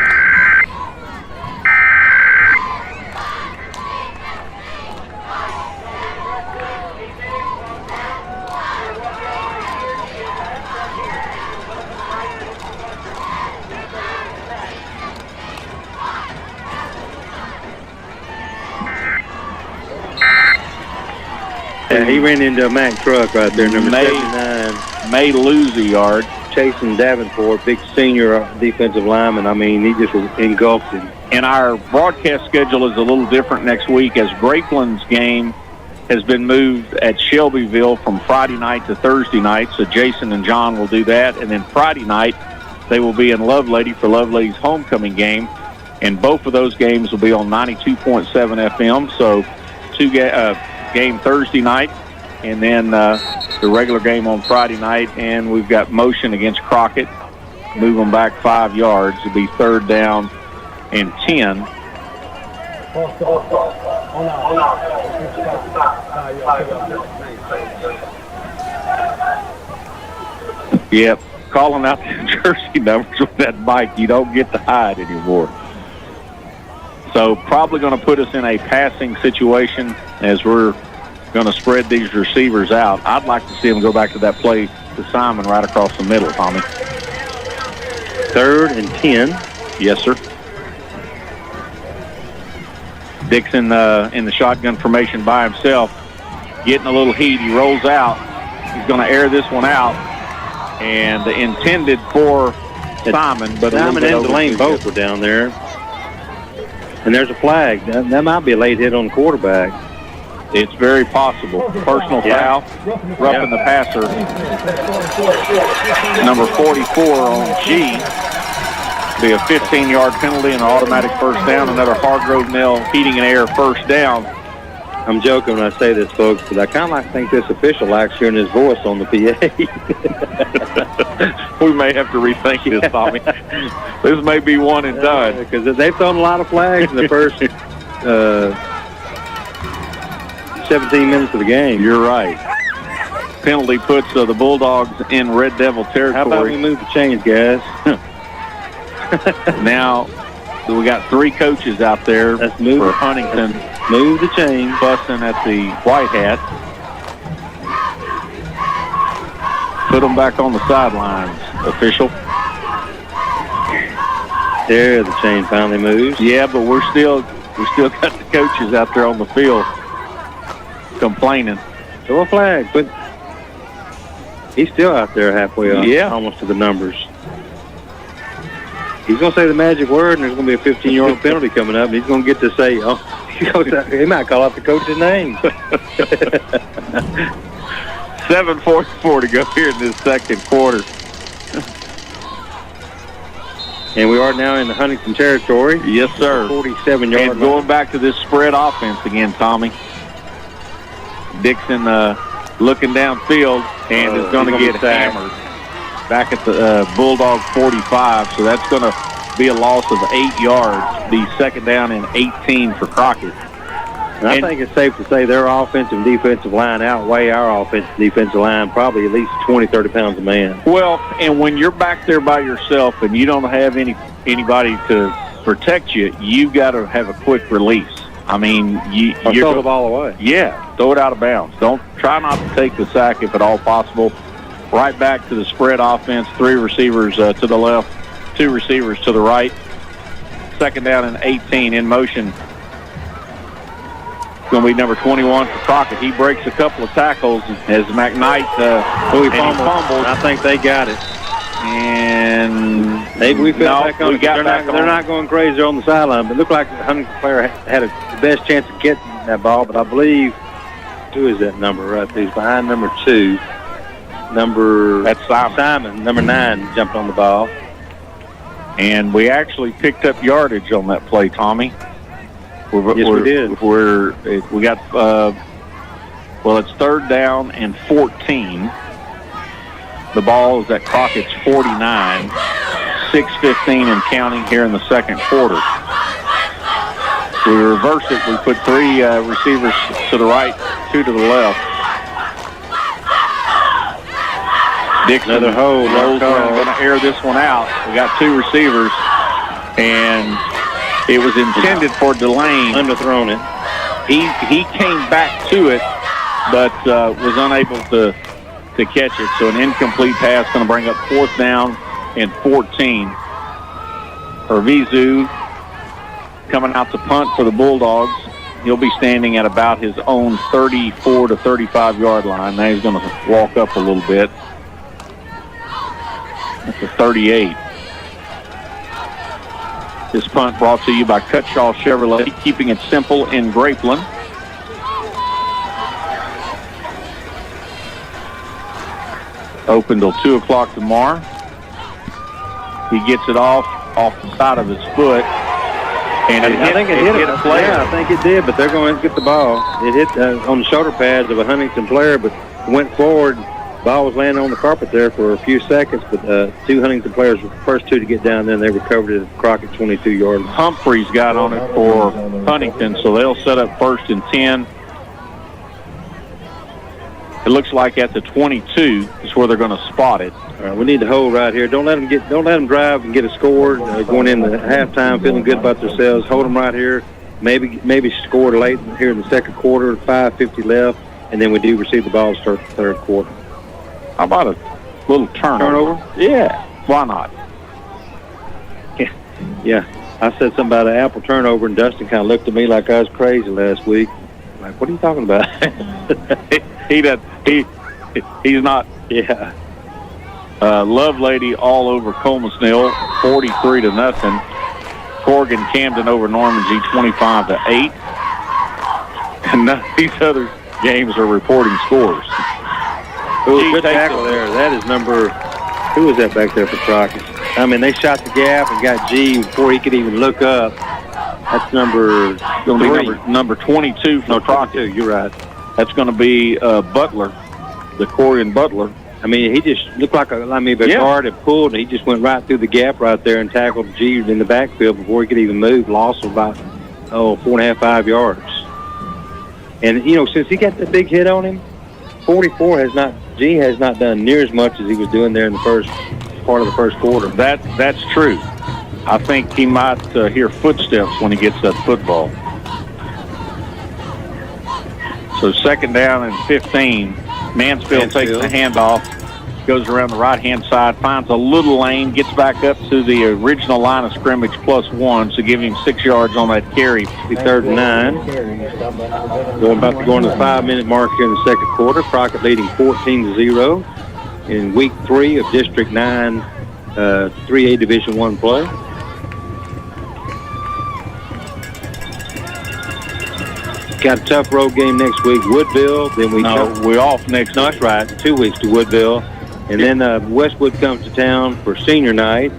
F: Yeah, he ran into a Mack truck right there, number 79.
B: May lose a yard.
F: Chasing Davenport, big senior defensive lineman. I mean, he just engulfed him.
B: And our broadcast schedule is a little different next week as Grapeland's game has been moved at Shelbyville from Friday night to Thursday night. So Jason and John will do that. And then Friday night, they will be in Lovelady for Lovelady's homecoming game. And both of those games will be on 92.7 FM. So game Thursday night, and then the regular game on Friday night. And we've got motion against Crockett. Move them back 5 yards. It'll be 3rd down and 10. Yep, calling out the jersey numbers with that bike, you don't get to hide anymore. So probably going to put us in a passing situation as we're going to spread these receivers out. I'd like to see them go back to that play to Simon right across the middle, Tommy.
F: 3rd and 10.
B: Yes, sir. Dixon in the shotgun formation by himself, getting a little heat. He rolls out. He's going to air this one out, and intended for Simon, but
F: Simon and Delane both were down there. And there's a flag. That might be a late hit on the quarterback.
B: It's very possible. Personal foul, roughing the passer. Number 44 on G. Be a 15-yard penalty and an automatic 1st down. Another Hargrove Nell heating and air 1st down.
F: I'm joking when I say this, folks, but I kind of think this official likes hearing his voice on the PA.
B: We may have to rethink this, Tommy. This may be one and done.
F: Because they've thrown a lot of flags in the first 17 minutes of the game.
B: You're right. Penalty puts the Bulldogs in Red Devil territory.
F: How about we move the chains, guys?
B: Now, we got 3 coaches out there for Huntington.
F: Move the chains.
B: Busting at the white hat. Put them back on the sidelines, official.
F: There, the chain finally moves.
B: Yeah, but we still got the coaches out there on the field complaining.
F: Throw a flag, but he's still out there halfway up, almost to the numbers. He's going to say the magic word, and there's going to be a 15-yard penalty coming up, and he's going to get to say, he might call out the coach's name.
B: 7:44 to go here in this 2nd quarter.
F: And we are now in the Huntington territory.
B: Yes, sir.
F: 47-yard line.
B: And going back to this spread offense again, Tommy. Dixon looking downfield and is going to get hammered back at the Bulldog 45. So that's going to be a loss of 8 yards. Be 2nd down and 18 for Crockett.
F: And I think it's safe to say their offensive and defensive line outweigh our offensive and defensive line probably at least 20, 30 pounds a man.
B: Well, and when you're back there by yourself and you don't have anybody to protect you, you've got to have a quick release. I mean, you
F: throw the ball away.
B: Yeah, throw it out of bounds. Try not to take the sack if at all possible. Right back to the spread offense. 3 receivers to the left, 2 receivers to the right. 2nd down and 18 in motion. Going to be number 21 for Crockett. He breaks a couple of tackles as McKnight fumbled.
F: I think they got it.
B: And
F: maybe we fell back on.
B: They're
F: not going crazy on the sideline, but it looked like the Huntington player had the best chance of getting that ball. But I believe, who is that number right there? He's behind number 2.
B: That's
F: Simon. Number 9 jumped on the ball.
B: And we actually picked up yardage on that play, Tommy.
F: We did.
B: We got, it's 3rd down and 14. The ball is at Crockett's 49. 6:15 and counting here in the 2nd quarter. We reverse it. We put 3 receivers to the right, 2 to the left. Dixon.
F: Another hold.
B: Rolls around, going to air this one out. We got two receivers, and it was intended for Delane.
F: Underthrown it.
B: He came back to it, but was unable to catch it. So an incomplete pass going to bring up 4th down and 14. Hervizu coming out to punt for the Bulldogs. He'll be standing at about his own 34 to 35 yard line. Now he's going to walk up a little bit. That's the 38. This punt brought to you by Cutshaw Chevrolet, keeping it simple in Grapeland. Open till 2 o'clock tomorrow. He gets it off the side of his foot. And
F: I think it hit a player. Yeah, I think it did, but they're going to get the ball. It hit on the shoulder pads of a Huntington player, but went forward. Ball was landing on the carpet there for a few seconds, but two Huntington players were the first two to get down there, and they recovered it at Crockett 22-yard.
B: Humphreys got on it for Huntington, so they'll set up 1st and 10. It looks like at the 22 is where they're going to spot it.
F: All right, we need to hold right here. Don't let them drive and get a score going into halftime, feeling good about themselves. Hold them right here. Maybe score late here in the second quarter. 5:50 left, and then we do receive the ball to start the third quarter.
B: How about a little turnover?
F: Yeah.
B: Why not?
F: Yeah. I said something about an apple turnover, and Dustin kind of looked at me like I was crazy last week. Like, what are you talking about?
B: He's not.
F: Yeah.
B: Lovelady all over Coleman-Snell, 43-0. Corrigan Camden over Norman G, 25-8. And none of these other games are reporting scores.
F: Good tackle there. That is who was that back there for Crockett? I mean, they shot the gap and got G before he could even look up. That's number
B: 22 for Crockett.
F: You're right.
B: That's going to be Butler, the Corian Butler.
F: I mean, he just looked like a guard had pulled, and he just went right through the gap right there and tackled G in the backfield before he could even move. Lost about 4.5, 5 yards. And since he got the big hit on him, 44 G has not done near as much as he was doing there in the first part of the first quarter.
B: That's true. I think he might hear footsteps when he gets that football. So 2nd down and 15. Mansfield takes the handoff, goes around the right-hand side, finds a little lane, gets back up to the original line of scrimmage +1, so give him 6 yards on that carry.
F: 3rd and 9. About to go into the 5-minute mark here in the second quarter. Crockett leading 14-0 in week 3 of District 9 3A Division I play. Got a tough road game next week. Woodville. Then
B: we're off next.
F: No, that's right. 2 weeks to Woodville, and then Westwood comes to town for senior night.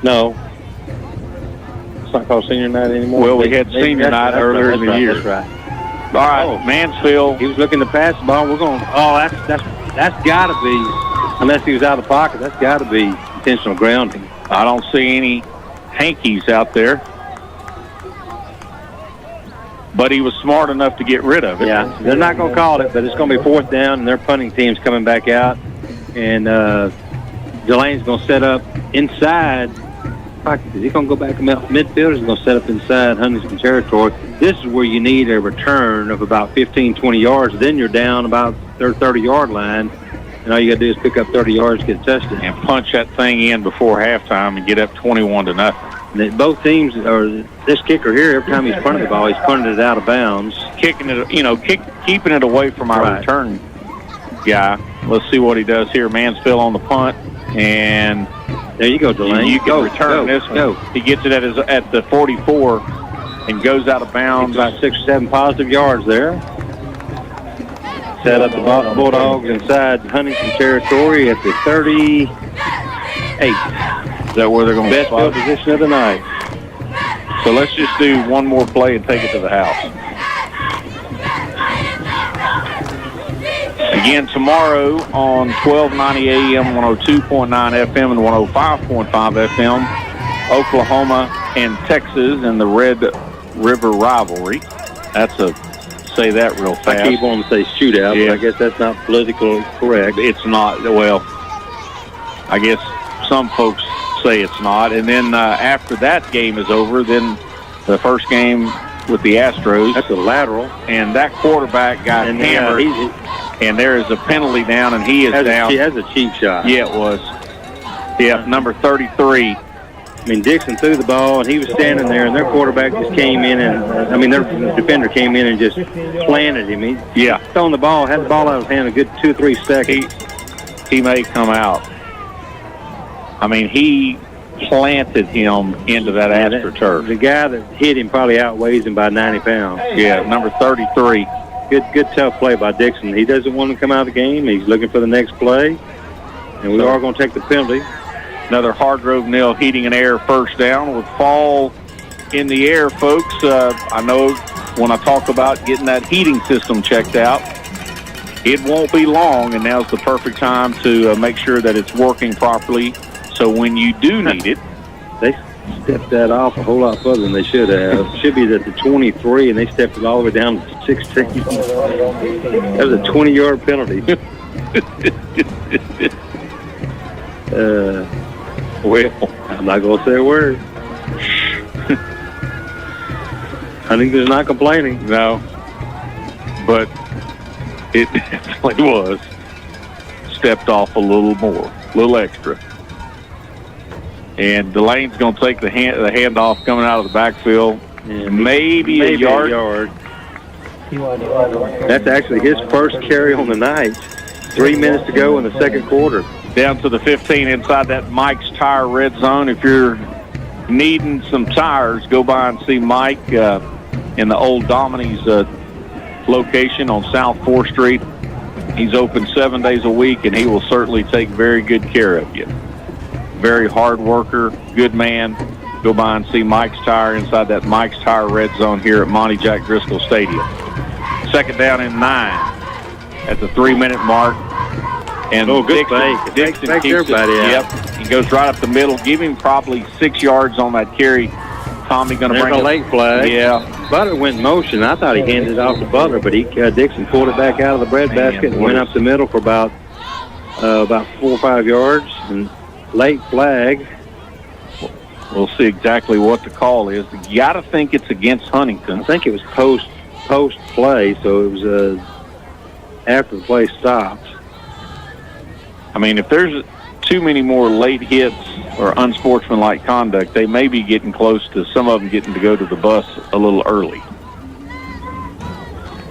F: No, it's not called senior night anymore.
B: Well, we had senior night earlier in the year.
F: That's right.
B: All right, Mansfield.
F: He was looking to pass the ball. We're going. Oh, that's got to be, unless he was out of the pocket. That's got to be intentional grounding.
B: I don't see any hankies out there. But he was smart enough to get rid of it.
F: Yeah, they're not going to call it, but it's going to be 4th down, and their punting team's coming back out. And Delane's going to set up inside. Is he going to go back midfield, or is he going to set up inside Huntington territory? This is where you need a return of about 15, 20 yards. Then you're down about their 30-yard line, and all you got to do is pick up 30 yards to get a touchdown.
B: And punch that thing in before halftime and get up 21-0.
F: Both teams, or this kicker here, every time he's punted the ball, he's punted it out of bounds.
B: Kicking it, keeping it away from our return guy. Let's see what he does here. Mansfield on the punt, and
F: there you go, Delane.
B: You can return this.
F: Go.
B: He gets it at the 44 and goes out of bounds.
F: About 6 or 7 positive yards there. Set up the Bulldogs inside Huntington territory at the 38.
B: Is that where they're going to
F: best field position of the night?
B: So let's just do one more play and take it to the house. Again, tomorrow on 1290 AM, 102.9 FM, and 105.5 FM, Oklahoma and Texas in the Red River rivalry. That's a say that real fast.
F: I keep wanting to say shootout, but I guess that's not politically correct.
B: It's not. Well, I guess some folks say it's not. And then after that game is over, then the first game with the Astros.
F: That's a lateral.
B: And that quarterback got hammered. And there is a penalty down, and he is down.
F: That's a cheap shot.
B: Yeah, it was. Yeah, number 33.
F: I mean, Dixon threw the ball, and he was standing there, and their quarterback just came in, and their defender came in and just planted him. He thrown the ball, had the ball out of his hand a good 2 or 3 seconds.
B: He may come out. I mean, he planted him into that AstroTurf.
F: The guy that hit him probably outweighs him by 90 pounds.
B: Yeah, number 33.
F: Good tough play by Dixon. He doesn't want to come out of the game. He's looking for the next play, and we are going to take the penalty.
B: Another Hargrove Nell heating and air first down with fall in the air, folks. I know when I talk about getting that heating system checked out, it won't be long, and now's the perfect time to make sure that it's working properly. So when you do need it,
F: they stepped that off a whole lot further than they should have. It should be at the 23, and they stepped it all the way down to 16. That was a 20-yard penalty. Well, I'm not going to say a word. Huntington's not complaining.
B: No. But it definitely was. Stepped off a little more, a little extra. And Delane's going to take the handoff coming out of the backfield. Maybe a yard.
F: That's actually his first carry on the night. 3 minutes to go in the second quarter.
B: Down to the 15 inside that Mike's Tire red zone. If you're needing some tires, go by and see Mike in the old Domini's location on South 4th Street. He's open 7 days a week, and he will certainly take very good care of you. Very hard worker, good man. Go by and see Mike's Tire inside that Mike's Tire red zone here at Monte Jack Driskell Stadium. Second down and 9 at the 3-minute mark. And
F: good
B: Dixon
F: keeps everybody out.
B: Yep, he goes right up the middle. Give him probably 6 yards on that carry. Tommy going to bring
F: a late flag.
B: Yeah.
F: Butler went in motion. I thought he handed it off to Butler, but Dixon pulled it back out of the breadbasket and went up the middle for about 4 or 5 yards. And late flag.
B: We'll see exactly what the call is. You got to think it's against Huntington.
F: I think it was post play, so it was after the play stopped.
B: I mean, if there's too many more late hits or unsportsmanlike conduct, they may be getting close to some of them getting to go to the bus a little early.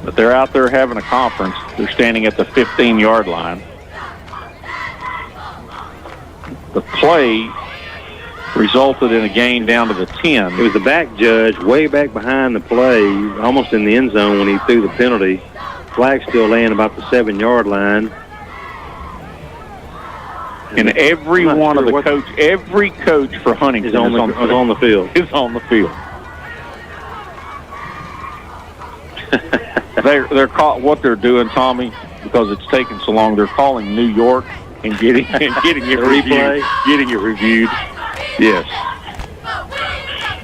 B: But they're out there having a conference. They're standing at the 15-yard line. The play resulted in a gain down to the 10.
F: It was the back judge way back behind the play, almost in the end zone when he threw the penalty. Flag still laying about the 7-yard line.
B: And every one of the every coach for Huntington is on
F: the field.
B: Is on the field. They're caught what they're doing, Tommy, because it's taken so long. They're calling New York and getting it reviewed. Getting it reviewed. Yes.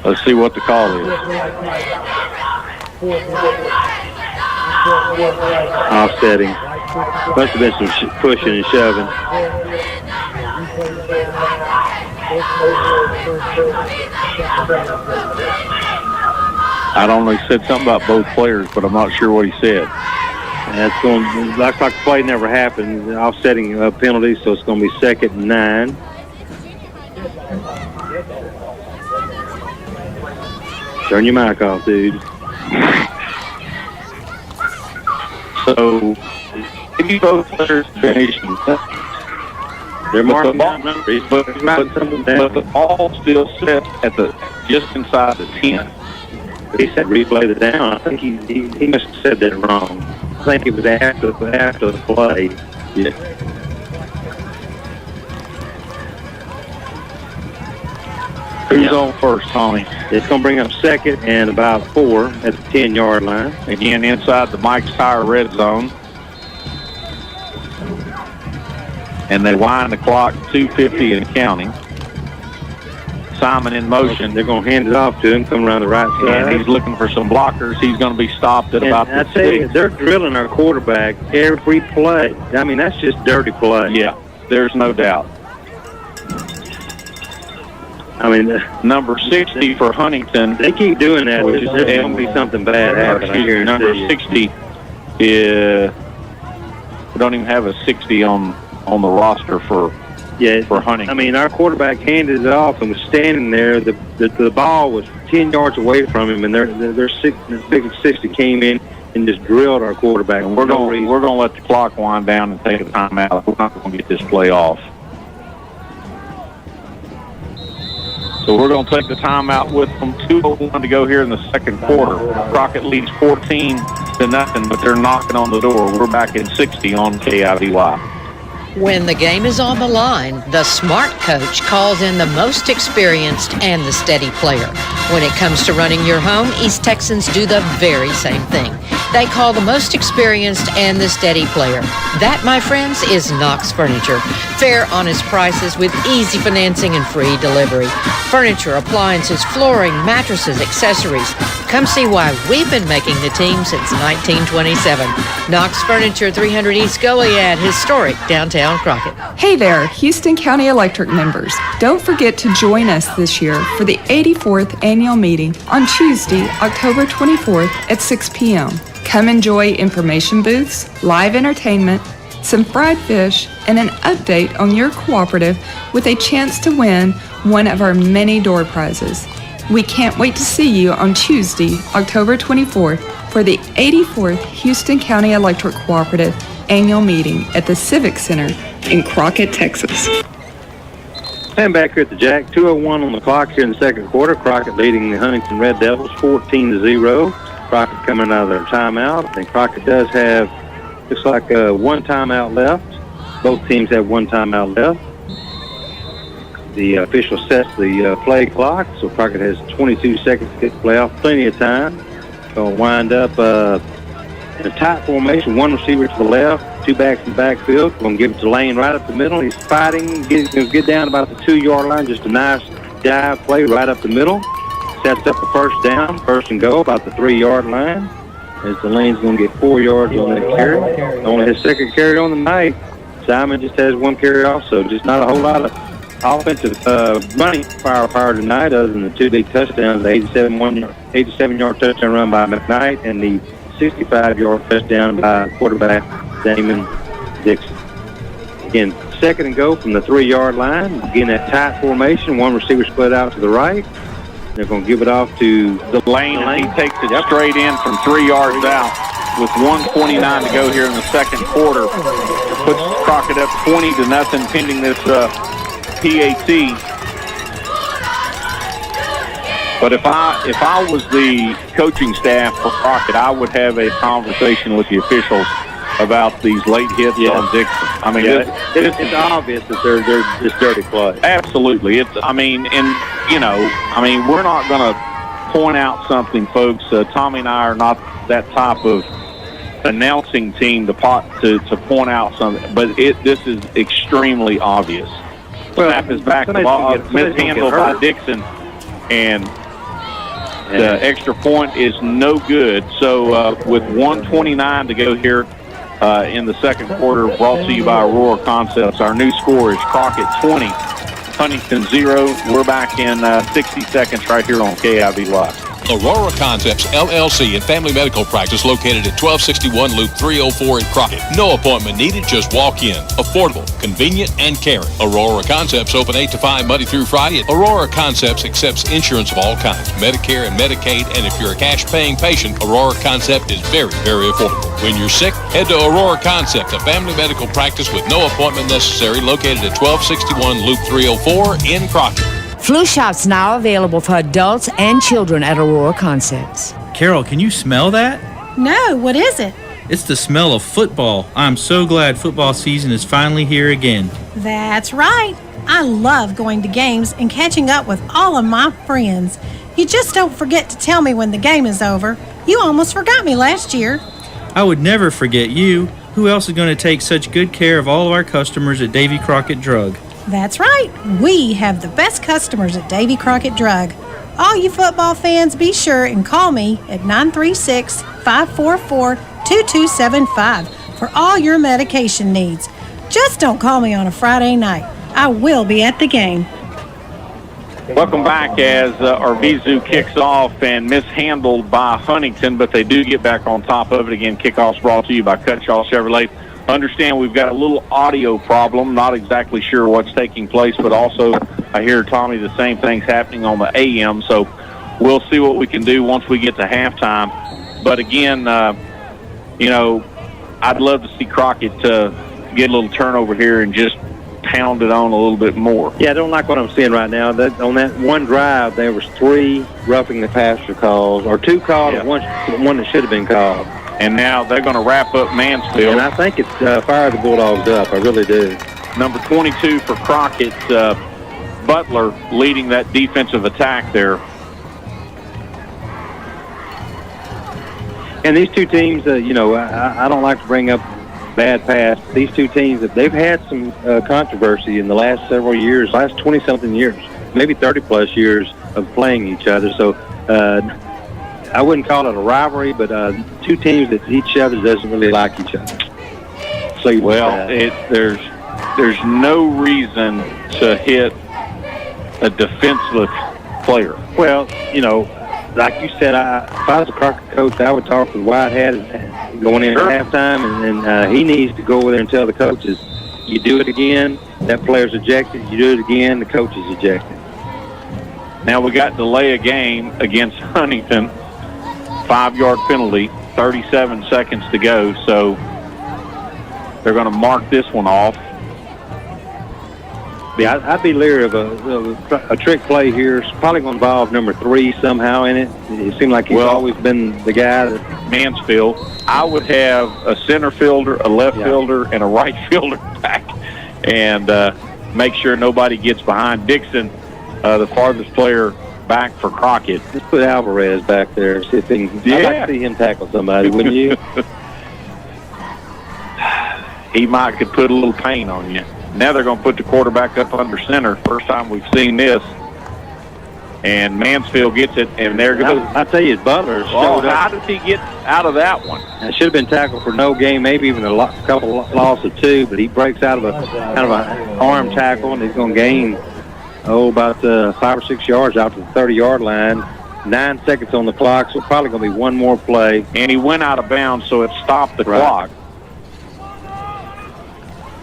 B: Let's see what the call is.
F: Offsetting. Must have been some pushing and shoving.
B: I don't know. He said something about both players, but I'm not sure what he said.
F: That's going to look like the play never happened. Offsetting penalties, so it's going to be 2nd and 9. Turn your mic off, dude.
B: So, maybe both players finished.
F: They're marking
B: but the ball still set at just inside the 10.
F: He said replay the down. I think he must have said that wrong. I think it was after the play. Yeah.
B: Who's on first, Tommy?
F: It's going to bring up 2nd and about 4 at the 10-yard line.
B: Again, inside the Mike's Tire red zone. And they wind the clock, 2:50 and counting. Simon in motion.
F: They're going to hand it off to him, come around the right side.
B: And he's looking for some blockers. He's going to be stopped at about the 6.
F: They're drilling our quarterback every play. I mean, that's just dirty play.
B: Yeah, there's no doubt.
F: I mean,
B: number 60 for Huntington.
F: They keep doing that. There's going to be something bad happening.
B: Number 60 is... We don't even have a 60 on the roster for Huntington.
F: I mean, our quarterback handed it off and was standing there. The ball was 10 yards away from him, and their 60 came in and just drilled our quarterback.
B: And we're going to let the clock wind down and take a timeout. We're not going to get this play off. So we're going to take the timeout with them. 2:01 to go here in the second quarter. Crockett leads 14-0, but they're knocking on the door. We're back in 60 on K.I.V.Y.
O: When the game is on the line, the smart coach calls in the most experienced and the steady player. When it comes to running your home, East Texans do the very same thing. They call the most experienced and the steady player. That, my friends, is Knox Furniture. Fair, honest prices with easy financing and free delivery. Furniture, appliances, flooring, mattresses, accessories. Come see why we've been making the team since 1927. Knox Furniture, 300 East Goliad, historic downtown Crockett.
P: Hey there, Houston County Electric members. Don't forget to join us this year for the 84th annual meeting on Tuesday, October 24th at 6 p.m. Come enjoy information booths, live entertainment, some fried fish, and an update on your cooperative with a chance to win one of our many door prizes. We can't wait to see you on Tuesday, October 24th for the 84th Houston County Electric Cooperative annual meeting at the Civic Center in Crockett, Texas.
F: And back here at the Jack, 2:01 on the clock here in the second quarter. Crockett leading the Huntington Red Devils 14-0. Crockett coming out of their timeout. And Crockett does have, looks like one timeout left. Both teams have one timeout left. The official sets the play clock, so Crockett has 22 seconds to get the play off. Plenty of time. Going to wind up in a tight formation, one receiver to the left, two backs in the backfield. Going to give it to Lane right up the middle. He's fighting, get down about the 2-yard line. Just a nice dive play right up the middle. Sets up a first down, first and go, about the 3-yard line. As the Lane's going to get 4 yards on that carry. Only his second carry on the night. Simon just has one carry also. Just not a whole lot of offensive running firepower tonight other than the 2 big touchdowns, the 87-yard touchdown run by McKnight and the 65-yard touchdown by quarterback Damon Dixon. Again, second and go from the 3-yard line. Again, that tight formation, one receiver split out to the right. They're going to give it off to
B: the Lane. He takes it straight in from 3 yards out with 1:29 to go here in the second quarter. Puts Crockett up 20-0 pending this PAT. But if I was the coaching staff for Crockett, I would have a conversation with the officials about these late hits on Dixon. I mean,
F: it's obvious that they're just dirty play.
B: Absolutely. We're not going to point out something, folks. Tommy and I are not that type of announcing team to point out something, but this is extremely obvious. Snap is back, the ball mishandled by Dixon, and the extra point is no good. So with 1:29 to go here in the second quarter, brought to you by Aurora Concepts. Our new score is Crockett 20, Huntington 0. We're back in 60 seconds right here on K.I.V.Y.
E: Aurora Concepts, LLC and Family Medical Practice located at 1261 Loop 304 in Crockett. No appointment needed, just walk in. Affordable, convenient, and caring. Aurora Concepts open 8 to 5 Monday through Friday. Aurora Concepts accepts insurance of all kinds, Medicare and Medicaid, and if you're a cash-paying patient, Aurora Concept is very, very affordable. When you're sick, head to Aurora Concept, a family medical practice with no appointment necessary, located at 1261 Loop 304 in Crockett.
K: Flu shots now available for adults and children at Aurora Concepts.
Q: Carol, can you smell that?
R: No, what is it?
Q: It's the smell of football. I'm so glad football season is finally here again.
R: That's right. I love going to games and catching up with all of my friends. You just don't forget to tell me when the game is over. You almost forgot me last year.
Q: I would never forget you. Who else is going to take such good care of all of our customers at Davy Crockett Drug?
R: That's right. We have the best customers at Davy Crockett Drug. All you football fans, be sure and call me at 936-544-2275 for all your medication needs. Just don't call me on a Friday night. I will be at the game.
B: Welcome back as Arvizu kicks off and mishandled by Huntington, but they do get back on top of it. Again, kickoff's brought to you by Cutshaw Chevrolet. Understand we've got a little audio problem. Not exactly sure what's taking place, but also I hear, Tommy, the same thing's happening on the AM. So we'll see what we can do once we get to halftime. But again, I'd love to see Crockett get a little turnover here and just pound it on a little bit more.
F: Yeah, I don't like what I'm seeing right now. On that one drive, there was 3 roughing the passer calls, or 2 called, and one that should have been called.
B: And now they're going to wrap up Mansfield.
F: And I think it's fired the Bulldogs up. I really do.
B: Number 22 for Crockett, Butler leading that defensive attack there.
F: And these two teams, I don't like to bring up bad pass. These two teams, they've had some controversy in the last several years, last 20-something years, maybe 30-plus years of playing each other. So I wouldn't call it a rivalry, but two teams that each other doesn't really like each other. So
B: there's no reason to hit a defenseless player.
F: Well, like you said, if I was a Crockett coach, I would talk with Whitehead going in at halftime, and he needs to go over there and tell the coaches, you do it again, that player's ejected. You do it again, the coach is ejected.
B: Now we got delay of game against Huntington. 5-yard penalty, 37 seconds to go, so they're going to mark this one off.
F: Yeah, I'd be leery of a trick play here. It's probably going to involve number 3 somehow in it. It seemed like he's always been the guy that...
B: Mansfield. I would have a center fielder, a left fielder, and a right fielder back, and make sure nobody gets behind Dixon, the farthest player back for Crockett.
F: Let's put Alvarez back there. See if he can, I'd like to see him tackle somebody, wouldn't you?
B: He could put a little pain on you. Now they're going to put the quarterback up under center. First time we've seen this. And Mansfield gets it, and there goes.
F: I tell you, Butler showed up.
B: How did he get out of that one?
F: It should have been tackled for no gain, maybe even a couple loss of 2, but he breaks out of an arm tackle, and he's going to gain, about 5 or 6 yards out to the 30-yard line. 9 seconds on the clock, so probably going to be one more play.
B: And he went out of bounds, so it stopped the clock.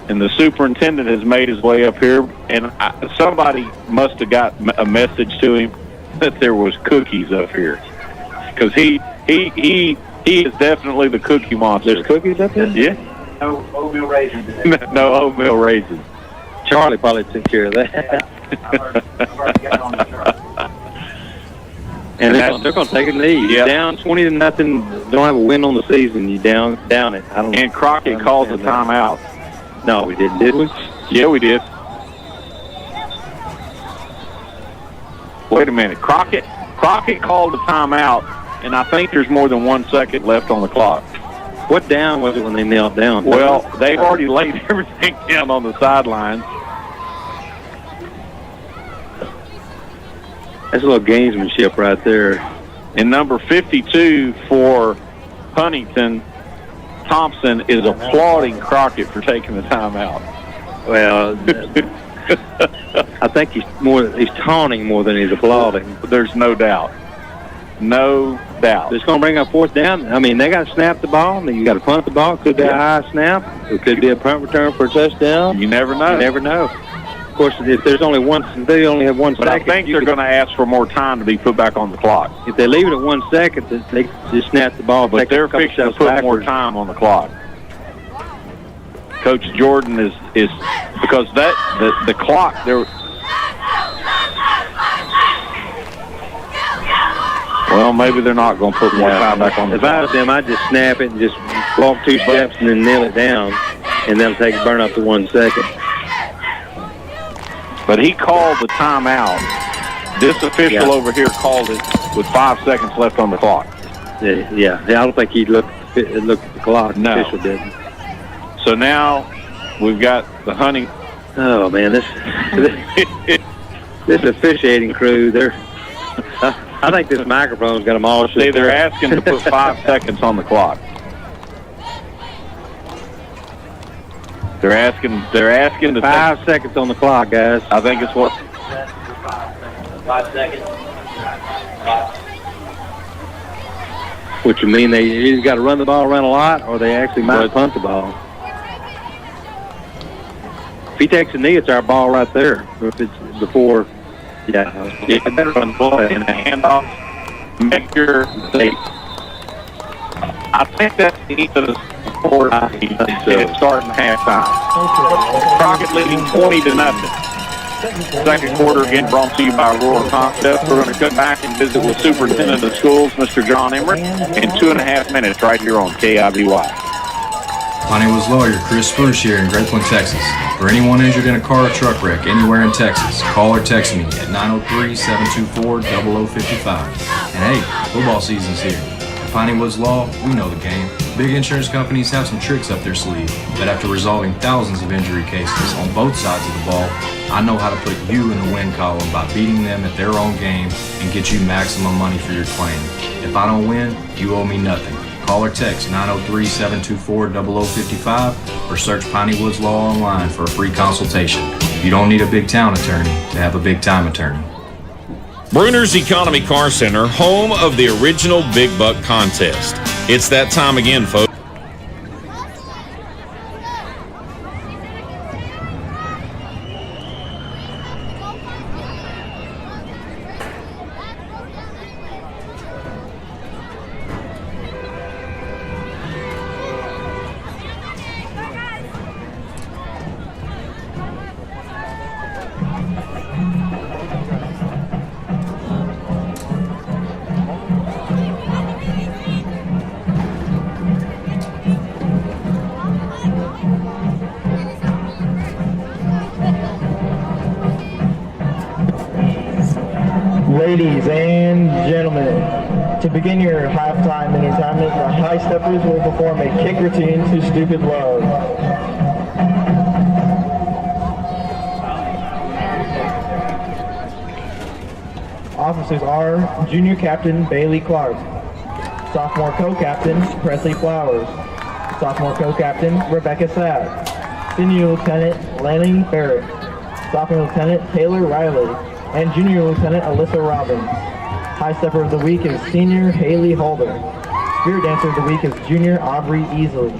B: And the superintendent has made his way up here, and somebody must have got a message to him that there was cookies up here, because he is definitely the cookie monster.
F: There's cookies up here?
B: Yeah.
F: No oatmeal raisins.
B: No oatmeal raisins.
F: Charlie probably took care of that. And they're going to take a lead.
B: Yep.
F: Down 20-0. Don't have a win on the season. You down it.
B: And Crockett calls a timeout.
F: No, we didn't, did we?
B: Yeah, we did. Wait a minute. Crockett called a timeout, and I think there's more than 1 second left on the clock.
F: What down was it when they knelt down?
B: Well, they've already laid everything down on the sidelines.
F: That's a little gamesmanship right there.
B: And number 52 for Huntington, Thompson, is applauding Crockett for taking the timeout.
F: Well, I think he's taunting more than he's applauding.
B: There's no doubt. No doubt.
F: It's going to bring up 4th down. I mean, they got to snap the ball. I mean, you got to punt the ball. Could be a high snap. It could be a punt return for a touchdown.
B: You never know.
F: You never know. Of course, if there's only they only have 1 second.
B: But I think they're going to ask for more time to be put back on the clock.
F: If they leave it at 1 second, they just snap the ball.
B: But they're fixing to put more time on the clock. Coach Jordan is because the clock there. Well, maybe they're not going to put more time back on the clock.
F: If I was them, I'd just snap it and just walk 2 steps and then nail it down, and then burn up to 1 second.
B: But he called the timeout. This official over here called it with 5 seconds left on the clock.
F: Yeah. I don't think he looked at the clock.
B: No.
F: The official didn't.
B: So now we've got the
F: Oh man, this officiating crew, I think this microphone's got them all.
B: See, they're asking to put 5 seconds on the clock. They're asking to
F: 5 seconds on the clock, guys.
B: I think it's what.
F: 5 seconds. Which would mean they either got to run the ball around a lot, or they actually might punt the ball. If he takes a knee, it's our ball right there. If it's before, yeah,
B: better run the ball in a handoff. Make your mistake. I think that's the need of the sport. It's starting halftime. Crockett leading 20-0. Second quarter again brought to you by Aurora Concepts. We're going to come back and visit with Superintendent of Schools, Mr. John Emmerich, in 2.5 minutes right here on K.I.V.Y.
S: My name is lawyer Chris Spruce here in Great Plains, Texas. For anyone injured in a car or truck wreck anywhere in Texas, call or text me at 903-724-0055. And hey, football season's here. At Piney Woods Law, we know the game. Big insurance companies have some tricks up their sleeve, but after resolving thousands of injury cases on both sides of the ball, I know how to put you in the win column by beating them at their own game and get you maximum money for your claim. If I don't win, you owe me nothing. Call or text 903-724-0055 or search Piney Woods Law online for a free consultation. You don't need a big town attorney to have a big time attorney.
L: Bruner's Economy Car Center, home of the original Big Buck contest. It's that time again, folks.
T: Ladies and gentlemen, to begin your halftime entertainment, the High Steppers will perform a kick routine to Stupid Love. Officers are Junior Captain Bailey Clark, Sophomore Co-Captains Presley Flowers, Sophomore Co-Captain Rebecca Sapp, Senior Lieutenant Lanny Barrett, Sophomore Lieutenant Taylor Riley, and Junior Lieutenant Alyssa Robbins. High Stepper of the Week is Senior Haley Holder. Spirit Dancer of the Week is Junior Aubrey Easley.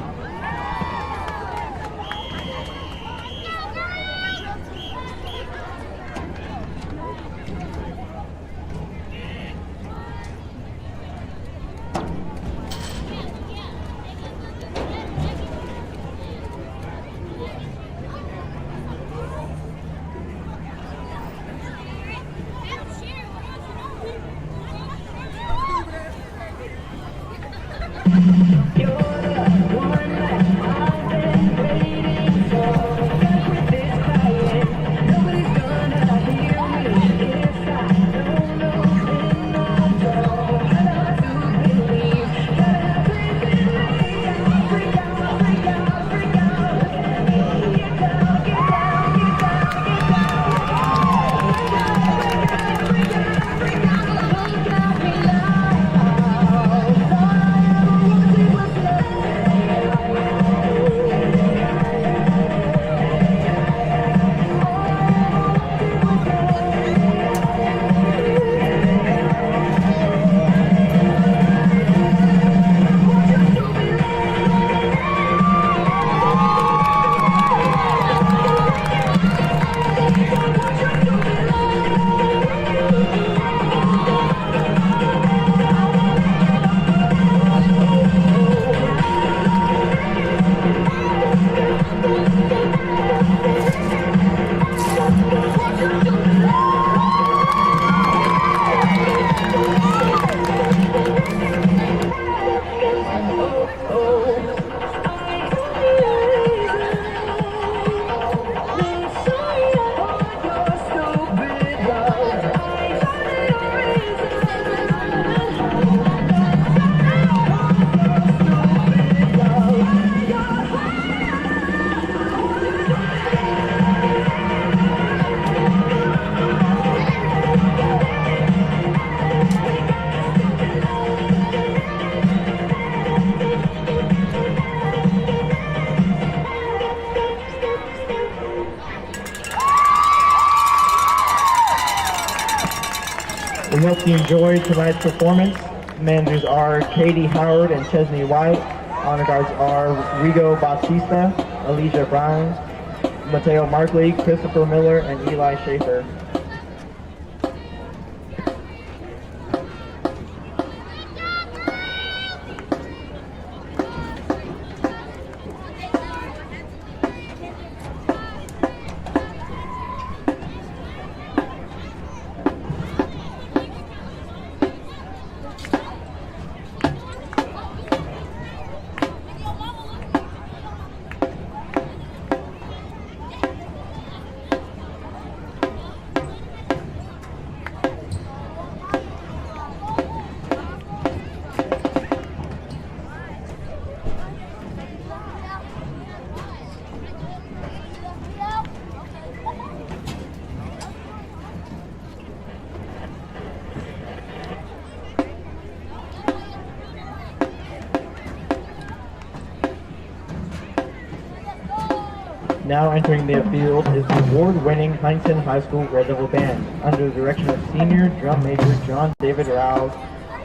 T: hope you enjoyed tonight's performance. Managers are Katie Howard and Chesney White. Honor guards are Rigo Bautista, Alicia Brown, Mateo Markley, Christopher Miller, and Eli Schaefer. Now entering the field is the award-winning Huntington High School Red Devil Band, under the direction of senior drum major John David Rouse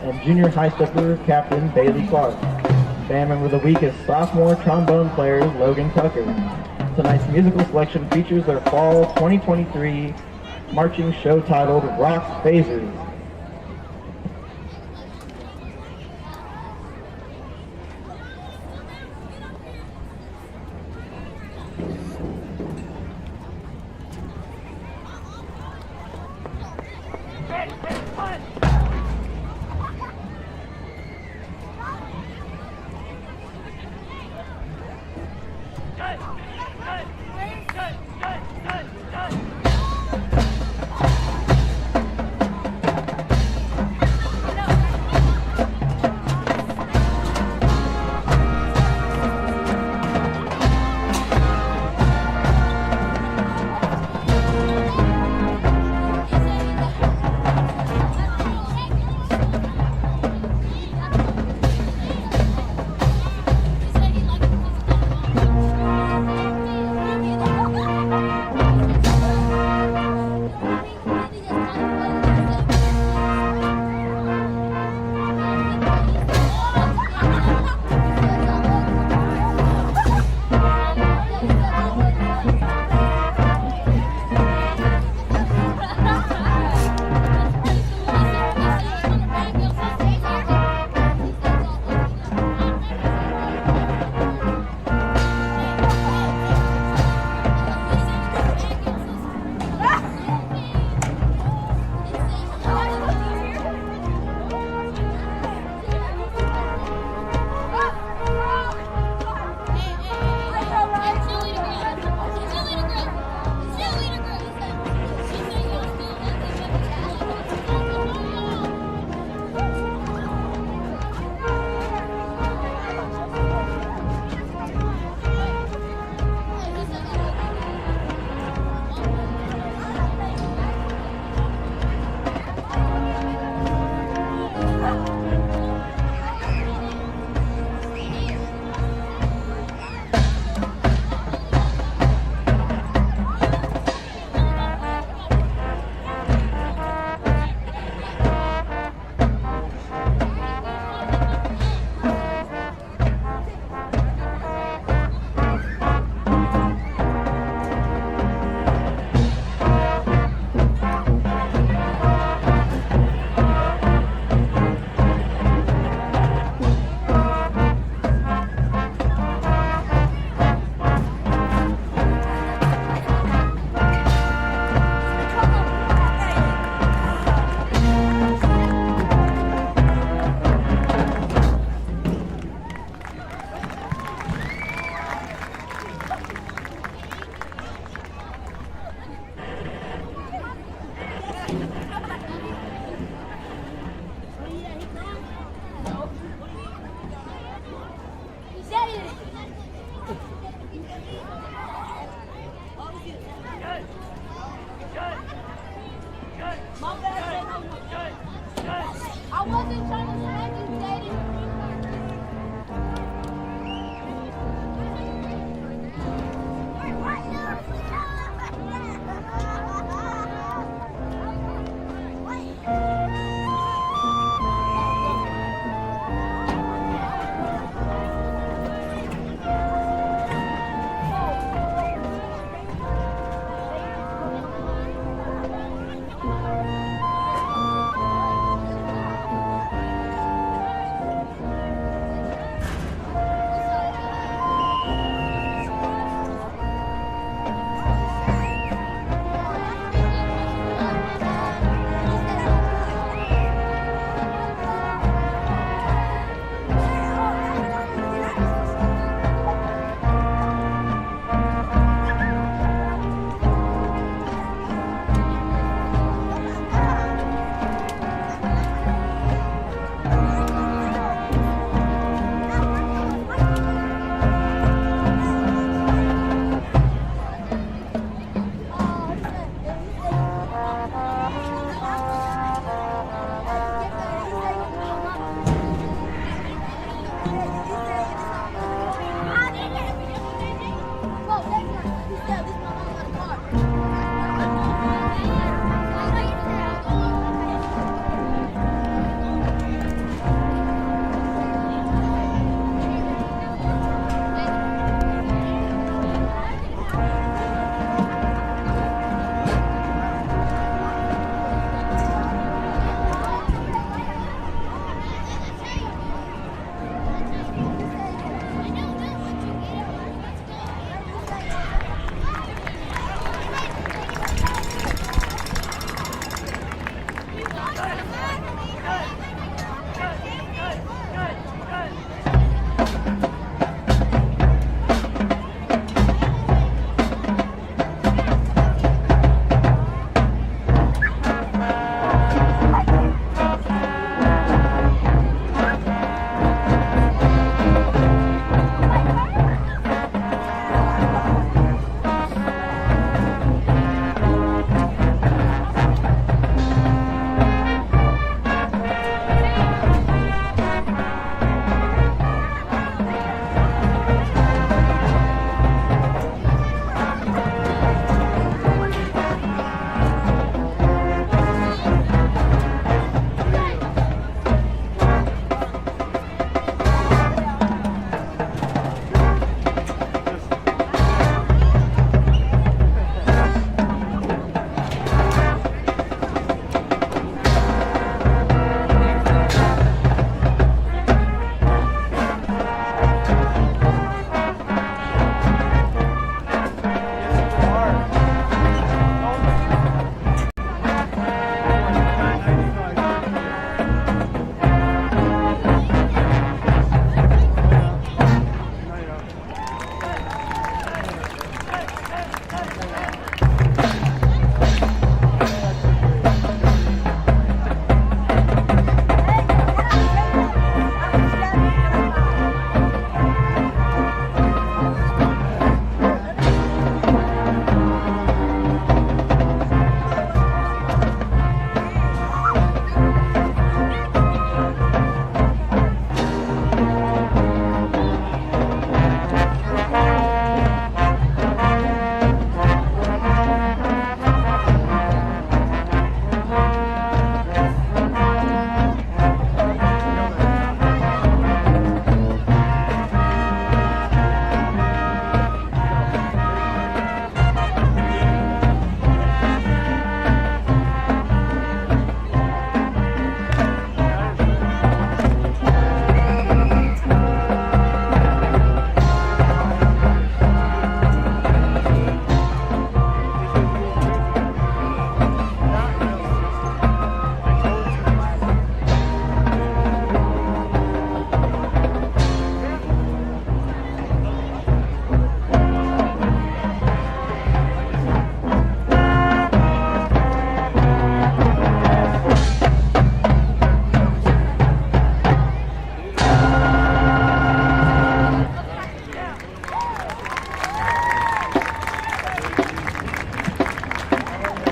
T: and junior high stepper Captain Bailey Clark. Band member of the week is sophomore trombone player Logan Tucker. Tonight's musical selection features their fall 2023 marching show titled Rock Phasers.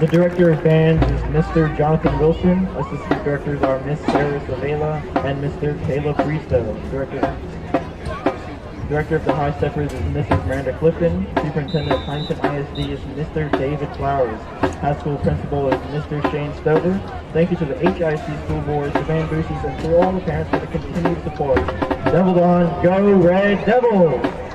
T: The director of bands is Mr. Jonathan Wilson. Assistant directors are Miss Sarah Savela and Mr. Caleb Bristow. Director of the High Steppers is Mrs. Miranda Clifton. Superintendent of Huntington ISD is Mr. David Flowers. High school principal is Mr. Shane Stover. Thank you to the HIC school board, the band boosters, and to all the parents for the continued support. Devil on, go Red Devils!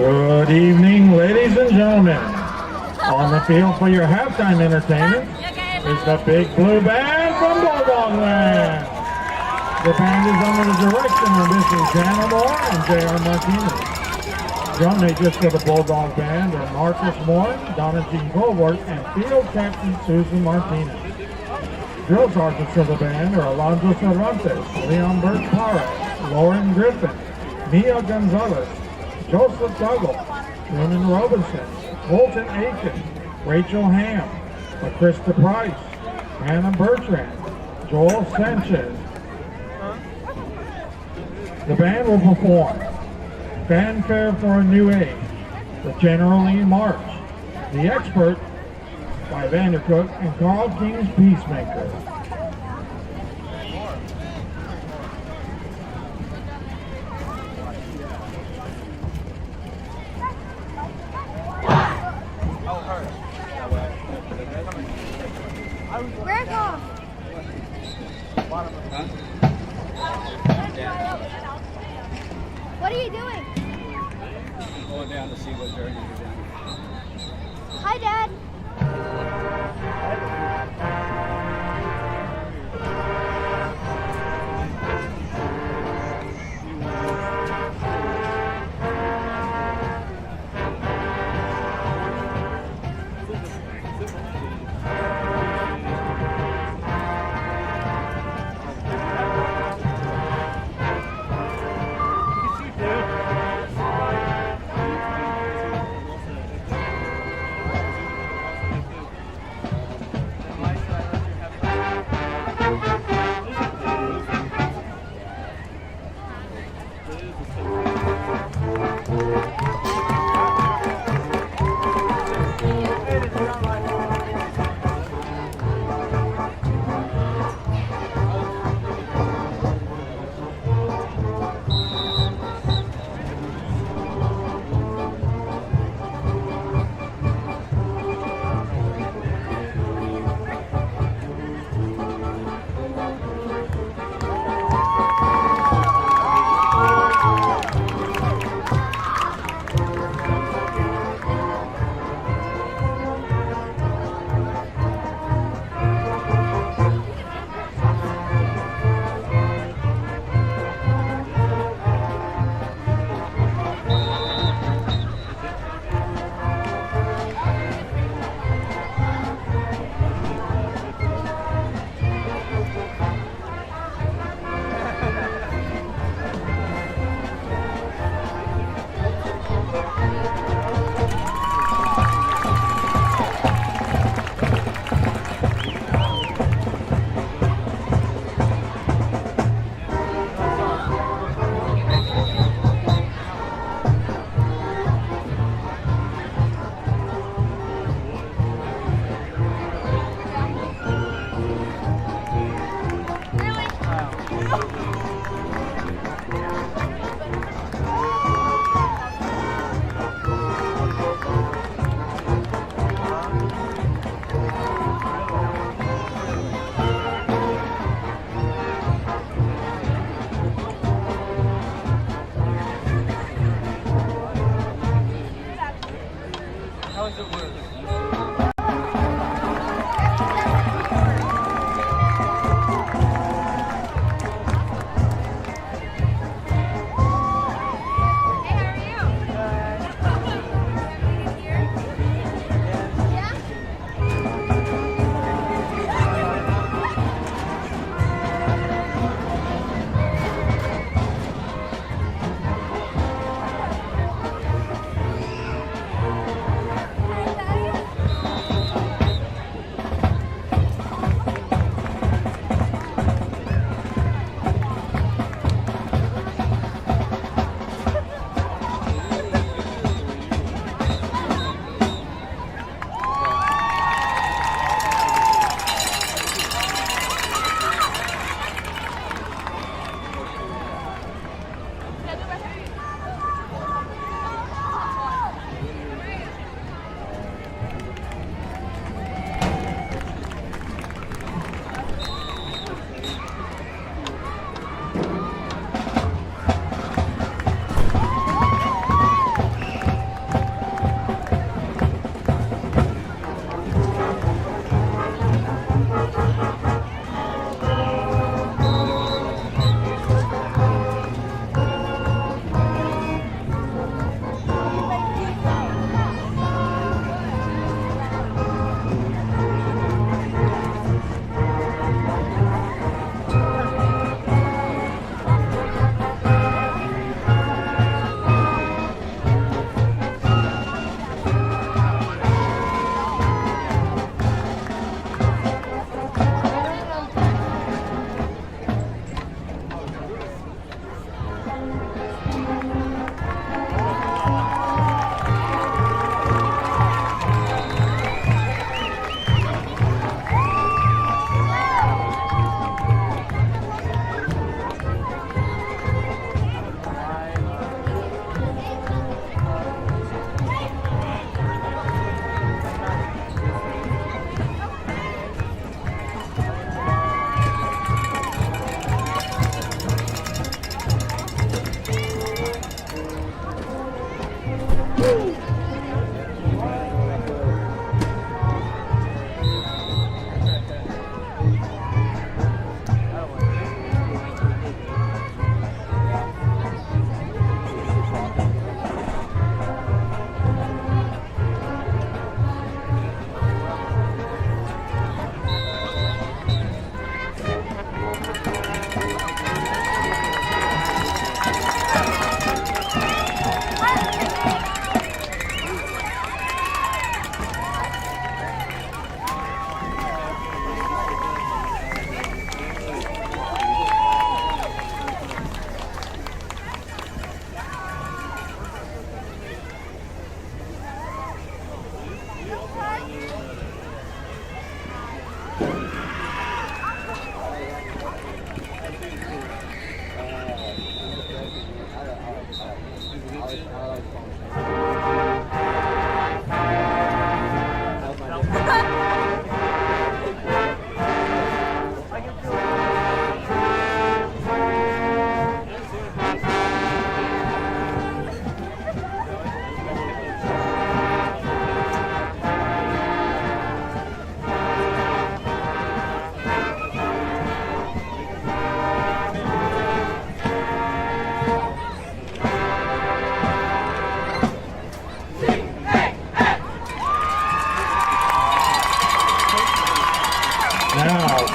T: Good evening, ladies and gentlemen. On the field for your halftime entertainment is the Big Blue Band from Bulldog Land. The band is under the direction of Mrs. Jana Moore and J.R. Martinez. Drum majors for the Bulldog Band are Marcus Moore, Donna Jean Goldworth, and Field Captain Susan Martinez. Drill sergeants for the band are Alonzo Cervantes, Leon Burt Parra, Lauren Griffin, Mia Gonzalez, Joseph Douglas, Truman Robinson, Colton Aiken, Rachel Ham, Krista Price, Hannah Bertrand, Joel Sanchez. The band will perform Fanfare for a New Age, the General Lee March, The Expert by Vandercook, and Carl King's Peacemaker.
D: Grandpa! What are you doing?
U: Going down to see what journey you're down.
D: Hi, Dad.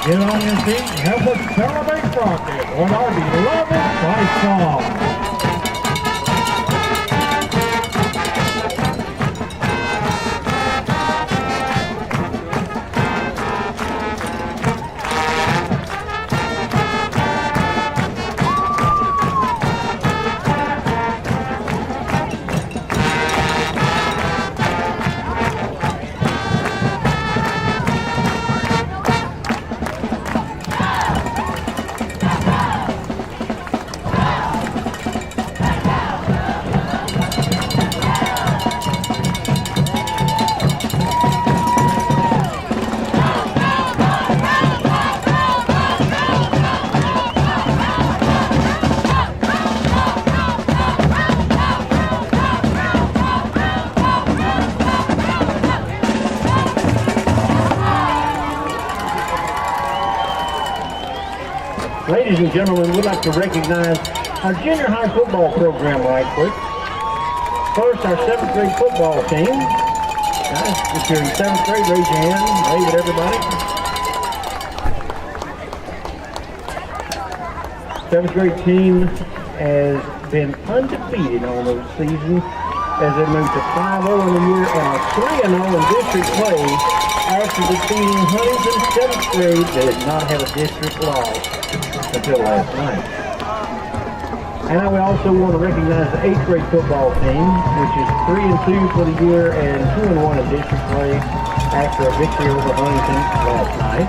C: Get on your feet and help us celebrate Crockett with our beloved fight song. Ladies and gentlemen, we'd like to recognize our junior high football program right quick. First, our 7th grade football team. Guys, if you're in 7th grade, raise your hand. Wave at everybody. 7th grade team has been undefeated on those seasons as they moved to 5-0 in the year and are 3-0 in district play after defeating Huntington 7th grade that did not have a district loss until last night. And we also want to recognize the 8th grade football team, which is 3-2 for the year and 2-1 in district play after a victory over Huntington last night.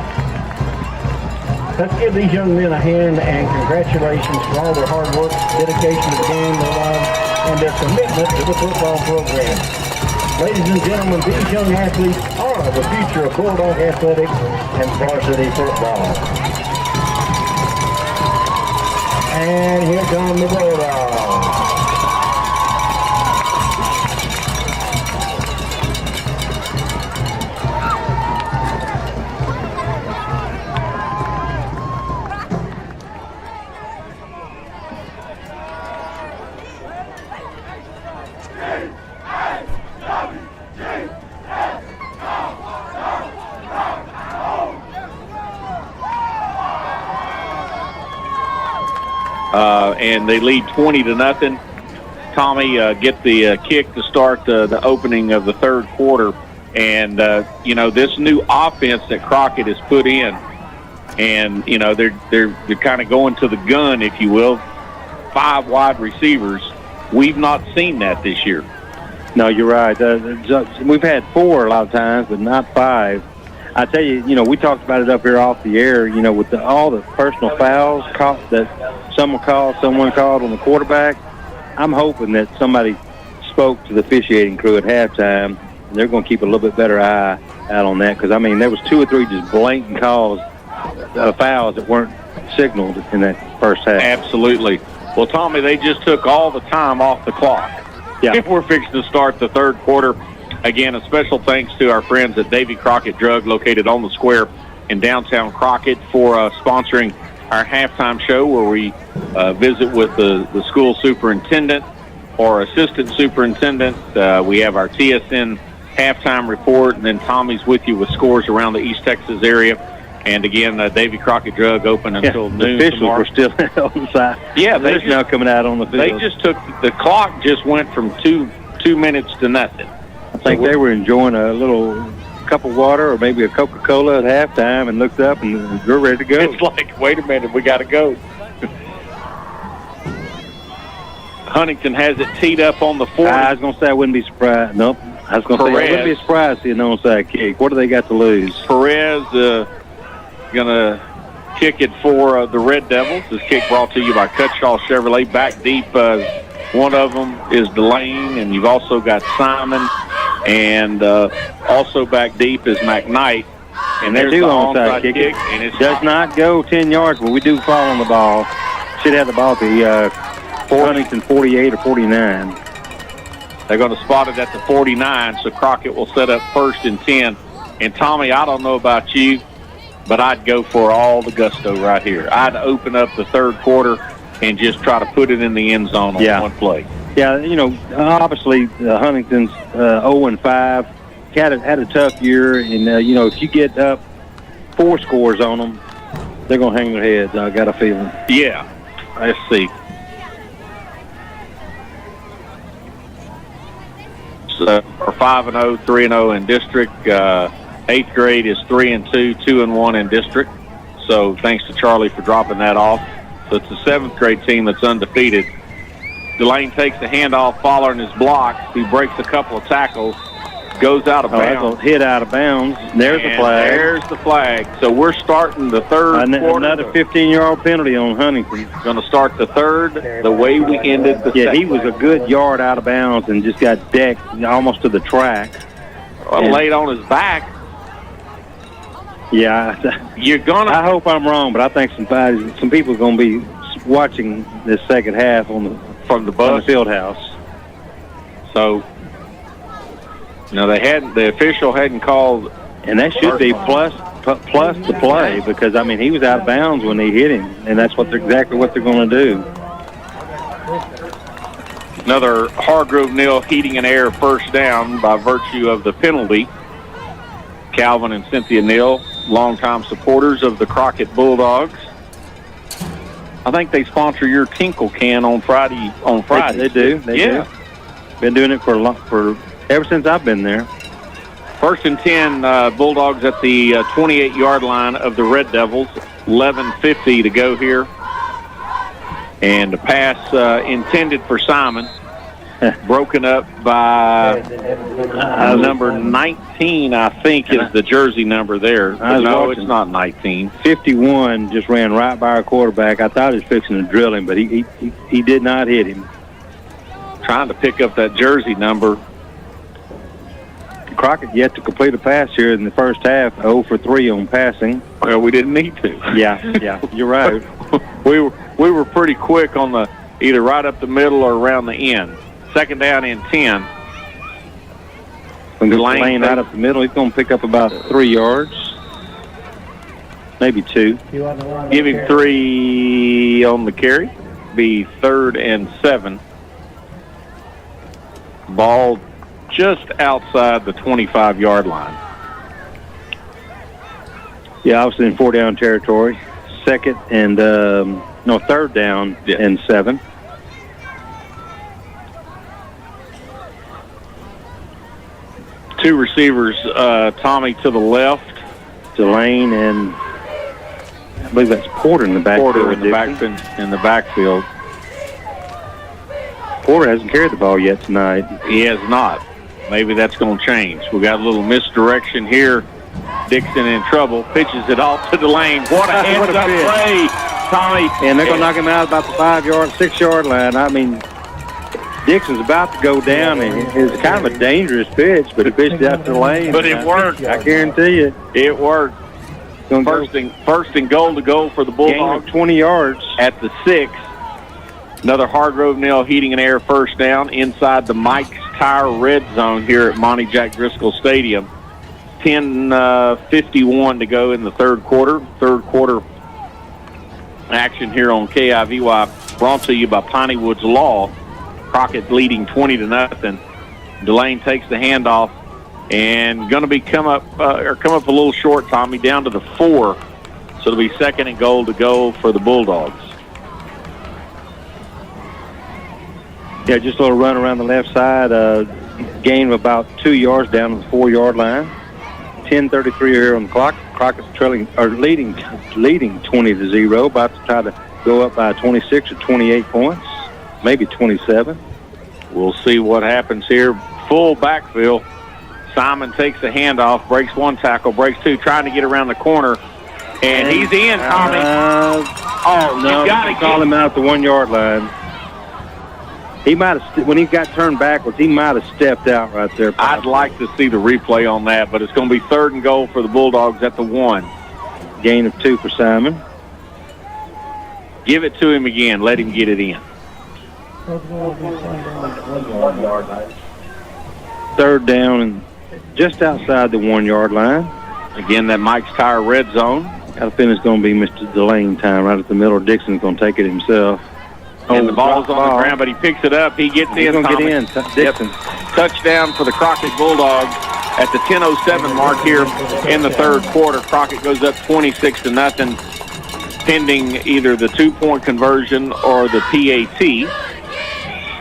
C: Let's give these young men a hand and congratulations for all their hard work, dedication to the game, their love, and their commitment to the football program. Ladies and gentlemen, these young athletes are the future of Bulldog athletics and varsity football. And here come the Bulldogs.
B: And they lead 20-0. Tommy get the kick to start the opening of the third quarter. And, this new offense that Crockett has put in, and, they're kind of going to the gun, if you will, 5 wide receivers. We've not seen that this year.
F: No, you're right. We've had 4 a lot of times, but not 5. I tell you, we talked about it up here off the air, with all the personal fouls that someone called on the quarterback. I'm hoping that somebody spoke to the officiating crew at halftime, and they're going to keep a little bit better eye out on that, because, there was 2 or 3 just blatant calls, fouls that weren't signaled in that first half.
B: Absolutely. Well, Tommy, they just took all the time off the clock.
F: Yeah.
B: We're fixing to start the third quarter. Again, a special thanks to our friends at Davy Crockett Drug, located on the square in downtown Crockett, for sponsoring our halftime show, where we visit with the school superintendent or assistant superintendent. We have our TSN halftime report, and then Tommy's with you with scores around the East Texas area. And again, Davy Crockett Drug open until noon.
F: The officials
B: tomorrow.
F: were still on the side.
B: Yeah,
F: they're now coming out on the field.
B: They just took the clock. Just went from two minutes to nothing.
F: I think they were enjoying a little cup of water or maybe a Coca-Cola at halftime, and looked up and we're ready to go.
B: It's like, wait a minute, we got to go. Huntington has it teed up on the 40.
F: I was going to say I wouldn't be surprised. Nope. I was going to say I wouldn't be surprised to see an onside kick. What do they got to lose?
B: Perez going to kick it for the Red Devils. This kick brought to you by Cutshaw Chevrolet. Back deep, one of them is Delane, and you've also got Simon, and also back deep is McKnight. And there's the onside kick. And it
F: does not go 10 yards, but we do fall on the ball. Should have the ball at the Huntington 48 or 49.
B: They're going to spot it at the 49, so Crockett will set up 1st and 10. And, Tommy, I don't know about you, but I'd go for all the gusto right here. I'd open up the third quarter and just try to put it in the end zone on one play.
F: Yeah, obviously Huntington's 0-5. Had a tough year, and, if you get up 4 scores on them, they're going to hang their heads, I got a feeling.
B: Yeah. Let's see. So, we're 5-0, 3-0 in district. 8th grade is 3-2, 2-1 in district. So thanks to Charlie for dropping that off. So it's the 7th grade team that's undefeated. Delane takes the handoff, following his block. He breaks a couple of tackles, goes out of bounds.
F: Hit out of bounds. There's the flag.
B: There's the flag. So we're starting the third quarter.
F: Another 15-yard penalty on Huntington.
B: Going to start the third the way we ended the second.
F: He was a good yard out of bounds and just got decked almost to the track.
B: Laid on his back.
F: Yeah,
B: you're gonna.
F: I hope I'm wrong, but I think some people are going to be watching this second half
B: from the bus,
F: on the field house.
B: So, the official hadn't called,
F: and that should be plus the play, because he was out of bounds when they hit him, and that's exactly what they're going to do.
B: Another Hargrove Neal Heating and Air first down by virtue of the penalty. Calvin and Cynthia Neal, longtime supporters of the Crockett Bulldogs. I think they sponsor your Tinkle Can on Friday.
F: They do. They do. Been doing it for ever since I've been there.
B: 1st and 10, Bulldogs at the 28-yard line of the Red Devils. 11:50 to go here. And a pass intended for Simon. Broken up by number 19, I think, is the jersey number there. No, it's not 19.
F: 51 just ran right by our quarterback. I thought he was fixing to drill him, but he did not hit him.
B: Trying to pick up that jersey number.
F: Crockett yet to complete a pass here in the first half, 0 for 3 on passing.
B: Well, we didn't need to.
F: Yeah, you're right.
B: We were pretty quick on the either right up the middle or around the end. 2nd down and 10.
F: When Delane right up the middle, he's going to pick up about 3 yards. Maybe 2.
B: Give him 3 on the carry. Be 3rd and 7. Ball just outside the 25-yard line.
F: Yeah, obviously in 4-down territory. 3rd down and 7.
B: Two receivers, Tommy to the left.
F: Delane and I believe that's Porter in the backfield.
B: In the backfield.
F: Porter hasn't carried the ball yet tonight.
B: He has not. Maybe that's going to change. We got a little misdirection here. Dixon in trouble. Pitches it off to Delane. What a heads-up play, Tommy.
F: And they're going to knock him out about the 5-yard, 6-yard line. Dixon's about to go down, and it's kind of a dangerous pitch, but he pitched out to the lane.
B: But it worked.
F: I guarantee you.
B: It worked. First and goal to go for the Bulldogs.
F: Gain of 20 yards.
B: At the 6. Another Hardgrove Nail Heating and Air first down inside the Mike's Tire red zone here at Monte Jack Driskell Stadium. 10:51 to go in the third quarter. Third quarter action here on K.I.V.Y. brought to you by Piney Woods Law. Crockett leading 20-0. Delane takes the handoff and going to be come up a little short, Tommy, down to the 4. So it'll be second and goal to go for the Bulldogs.
F: Yeah, just a little run around the left side. Gain of about 2 yards down to the 4-yard line. 10:33 here on the clock. Crockett's leading 20-0. About to try to go up by 26 or 28 points, maybe 27.
B: We'll see what happens here. Full backfield. Simon takes the handoff, breaks one tackle, breaks two, trying to get around the corner, and he's in, Tommy.
F: No, you got to call him out at the 1-yard line. He might have, when he got turned backwards, he might have stepped out right there.
B: I'd like to see the replay on that, but it's going to be third and goal for the Bulldogs at the 1.
F: Gain of 2 for Simon.
B: Give it to him again. Let him get it in.
F: Third down and just outside the 1-yard line.
B: Again, that Mike's Tire red zone.
F: Got a feeling it's going to be Mr. Delane time right at the middle. Dixon's going to take it himself.
B: And the ball's on the ground, but he picks it up. He gets in.
F: He's going to get in. Dixon.
B: Yep. Touchdown for the Crockett Bulldogs at the 10:07 mark here in the third quarter. Crockett goes up 26-0, pending either the 2-point conversion or the PAT.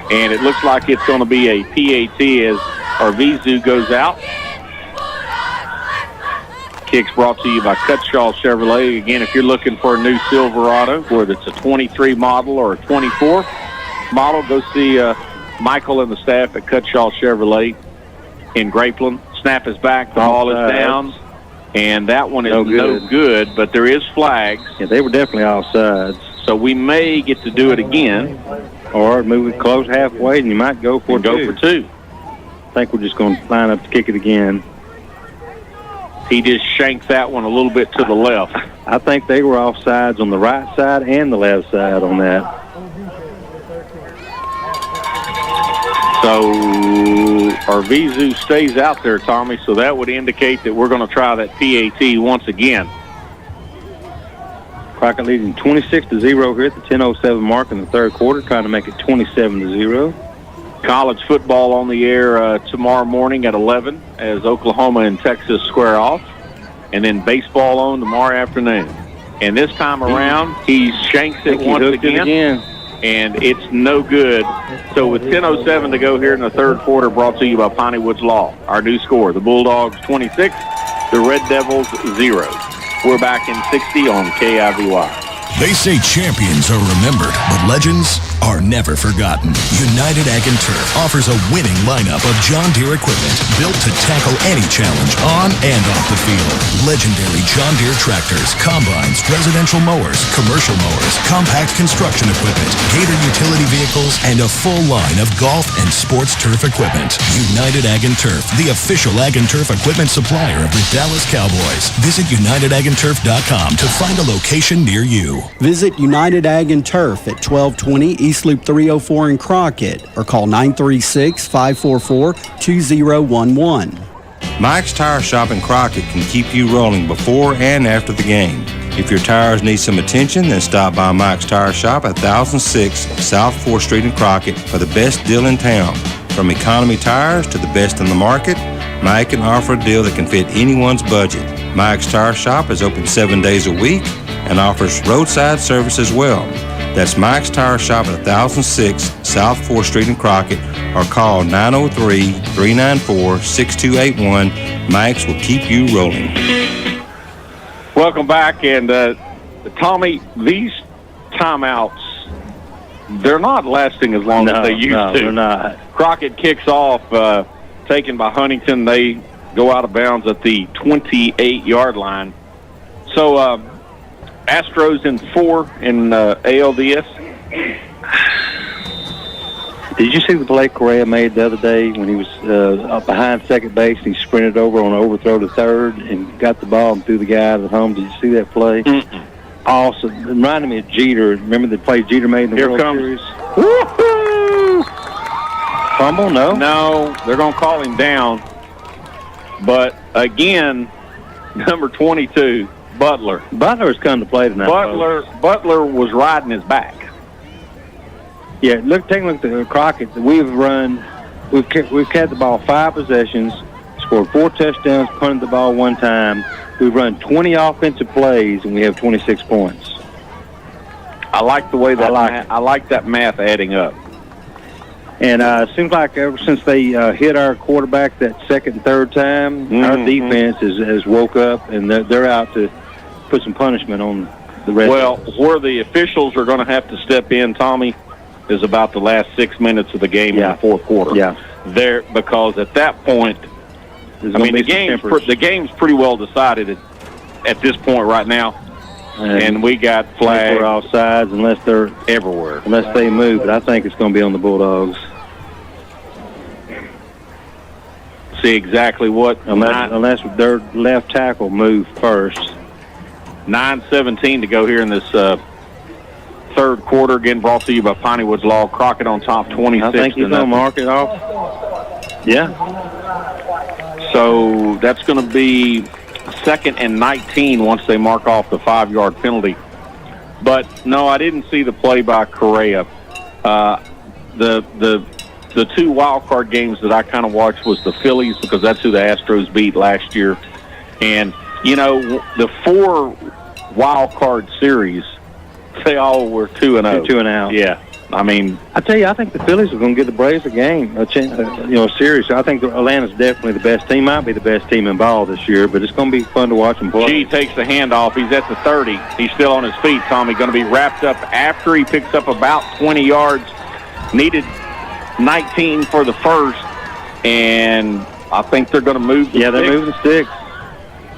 B: And it looks like it's going to be a PAT as Arvizu goes out. Kicks brought to you by Cutshaw Chevrolet. Again, if you're looking for a new Silverado, whether it's a 23 model or a 24 model, go see Michael and the staff at Cutshaw Chevrolet in Grapeland. Snap is back. The ball is down. And that one is no good, but there is flags.
F: Yeah, they were definitely offsides.
B: So we may get to do it again.
F: Or move it close halfway, and you might go for
B: two.
F: I think we're just going to line up to kick it again.
B: He just shanked that one a little bit to the left.
F: I think they were offsides on the right side and the left side on that.
B: So Arvizu stays out there, Tommy, so that would indicate that we're going to try that PAT once again.
F: Crockett leading 26-0 here at the 10:07 mark in the third quarter, trying to make it 27-0.
B: College football on the air tomorrow morning at 11 as Oklahoma and Texas square off. And then baseball on tomorrow afternoon. And this time around, he shanks it once again. And it's no good. So with 10:07 to go here in the third quarter, brought to you by Piney Woods Law. Our new score, the Bulldogs 26, the Red Devils 0. We're back in 60 on K.I.V.Y.
I: They say champions are remembered, but legends are never forgotten. United Ag & Turf offers a winning lineup of John Deere equipment built to tackle any challenge on and off the field. Legendary John Deere tractors, combines, residential mowers, commercial mowers, compact construction equipment, Gator utility vehicles, and a full line of golf and sports turf equipment. United Ag & Turf, the official Ag & Turf equipment supplier of the Dallas Cowboys. Visit UnitedAgAndTurf.com to find a location near you.
G: Visit United Ag & Turf at 1220 East Loop 304 in Crockett or call 936-544-2011.
J: Mike's Tire Shop in Crockett can keep you rolling before and after the game. If your tires need some attention, then stop by Mike's Tire Shop at 1006 South 4th Street in Crockett for the best deal in town. From economy tires to the best in the market, Mike can offer a deal that can fit anyone's budget. Mike's Tire Shop is open 7 days a week and offers roadside service as well. That's Mike's Tire Shop at 1006 South 4th Street in Crockett or call 903-394-6281. Mike's will keep you rolling.
B: Welcome back, and Tommy, these timeouts, they're not lasting as long as they used to.
F: They're not.
B: Crockett kicks off, taken by Huntington. They go out of bounds at the 28-yard line. So, Astros in 4 in ALDS.
F: Did you see the play Correa made the other day when he was up behind second base and he sprinted over on an overthrow to third and got the ball and threw the guy out of home? Did you see that play? Awesome. It reminded me of Jeter. Remember the play Jeter made in the World Series?
B: Woo-hoo!
F: Fumble, no?
B: No, they're going to call him down. But, again, number 22, Butler.
F: Butler has come to play tonight.
B: Butler was riding his back.
F: Yeah, take a look at Crockett. We've had the ball 5 possessions, scored 4 touchdowns, punted the ball 1 time. We've run 20 offensive plays, and we have 26 points.
B: I like the way that I like that math adding up.
F: And it seems like ever since they hit our quarterback that second and third time, our defense has woke up, and they're out to put some punishment on the rest.
B: Well, where the officials are going to have to step in, Tommy, is about the last 6 minutes of the game in the fourth quarter.
F: Yeah.
B: Because at that point, the game's pretty well decided at this point right now. And we got flags.
F: We're offsides unless they're
B: everywhere.
F: Unless they move, but I think it's going to be on the Bulldogs.
B: See exactly what.
F: Unless their left tackle move first.
B: 9:17 to go here in this third quarter. Again, brought to you by Piney Woods Law. Crockett on top, 26.
F: I think he's going to mark it off. Yeah.
B: So that's going to be 2nd and 19 once they mark off the 5-yard penalty. But no, I didn't see the play by Correa. The 2 wild card games that I kind of watched was the Phillies, because that's who the Astros beat last year. And the 4 wild card series, they all were 2-0.
F: 2-0.
B: Yeah. I mean,
F: I tell you, I think the Phillies are going to give the Braves a game, a series. I think Atlanta's definitely the best team. Might be the best team in ball this year, but it's going to be fun to watch them play.
B: G takes the handoff. He's at the 30. He's still on his feet, Tommy. Going to be wrapped up after he picks up about 20 yards. Needed 19 for the first, and I think they're going to move the
F: sticks. They're moving the sticks.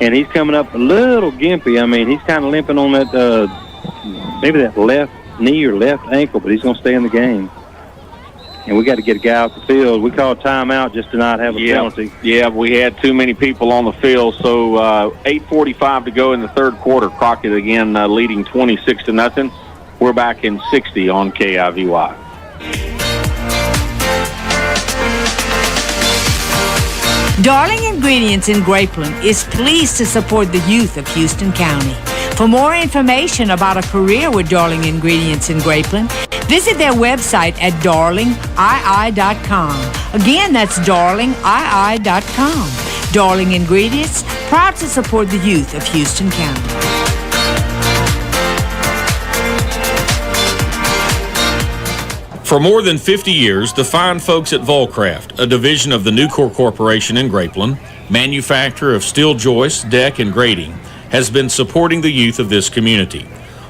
F: And he's coming up a little gimpy. I mean, he's kind of limping on that, maybe that left knee or left ankle, but he's going to stay in the game. And we got to get a guy off the field. We called timeout just to not have a penalty.
B: Yeah, we had too many people on the field. So 8:45 to go in the third quarter. Crockett again leading 26-0. We're back in 60 on K.I.V.Y.
K: Darling Ingredients in Grapeland is pleased to support the youth of Houston County. For more information about a career with Darling Ingredients in Grapeland, visit their website at darlingii.com. Again, that's darlingii.com. Darling Ingredients, proud to support the youth of Houston County.
L: For more than 50 years, the fine folks at Volcraft, a division of the Nucor Corporation in Grapeland, manufacturer of steel joists, deck, and grating, has been supporting the youth of this community.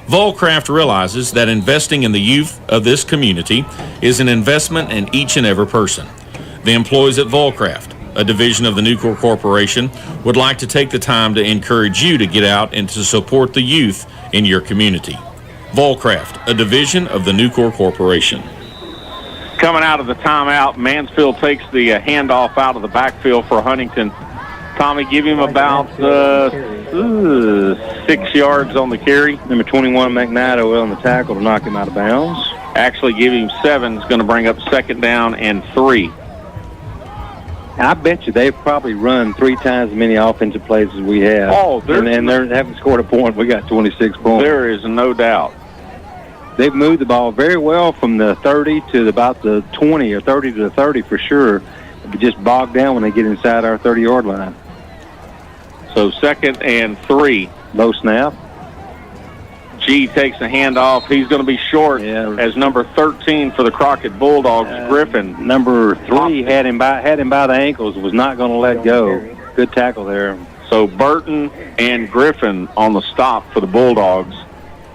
L: Volcraft realizes that investing in the youth of this community is an investment in each and every person. The employees at Volcraft, a division of the Nucor Corporation, would like to take the time to encourage you to get out and to support the youth in your community. Volcraft, a division of the Nucor Corporation.
B: Coming out of the timeout, Mansfield takes the handoff out of the backfield for Huntington. Tommy, give him about 6 yards on the carry.
F: Number 21, McKnight, on the tackle to knock him out of bounds.
B: Actually, give him 7. It's going to bring up 2nd down and 3.
F: I bet you they've probably run 3 times as many offensive plays as we have.
B: Oh,
F: and they haven't scored a point. We got 26 points.
B: There is no doubt.
F: They've moved the ball very well from the 30 to about the 20 or 30 to the 30 for sure. But just bogged down when they get inside our 30-yard line.
B: So 2nd and 3.
F: Low snap.
B: G takes the handoff. He's going to be short as number 13 for the Crockett Bulldogs, Griffin.
F: Number 3 had him by the ankles, was not going to let go. Good tackle there.
B: So Burton and Griffin on the stop for the Bulldogs.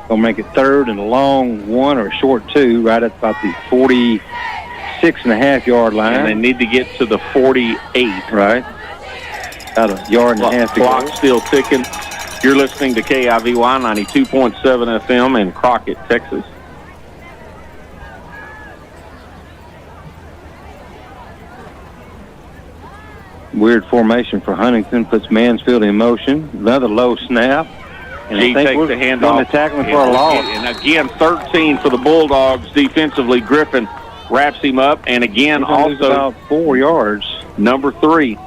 F: Going to make it 3rd and a long 1 or a short 2 right at about the 46.5-yard line.
B: And they need to get to the 48.
F: Right. About a yard and a half to go.
B: Clock still ticking. You're listening to K.I.V.Y. 92.7 FM in Crockett, Texas.
F: Weird formation for Huntington, puts Mansfield in motion. Another low snap. And
B: G
F: I think
B: takes the handoff.
F: Tackling for a loss.
B: And again, 13 for the Bulldogs defensively. Griffin wraps him up. And again, also
F: about 4 yards.
B: Number 3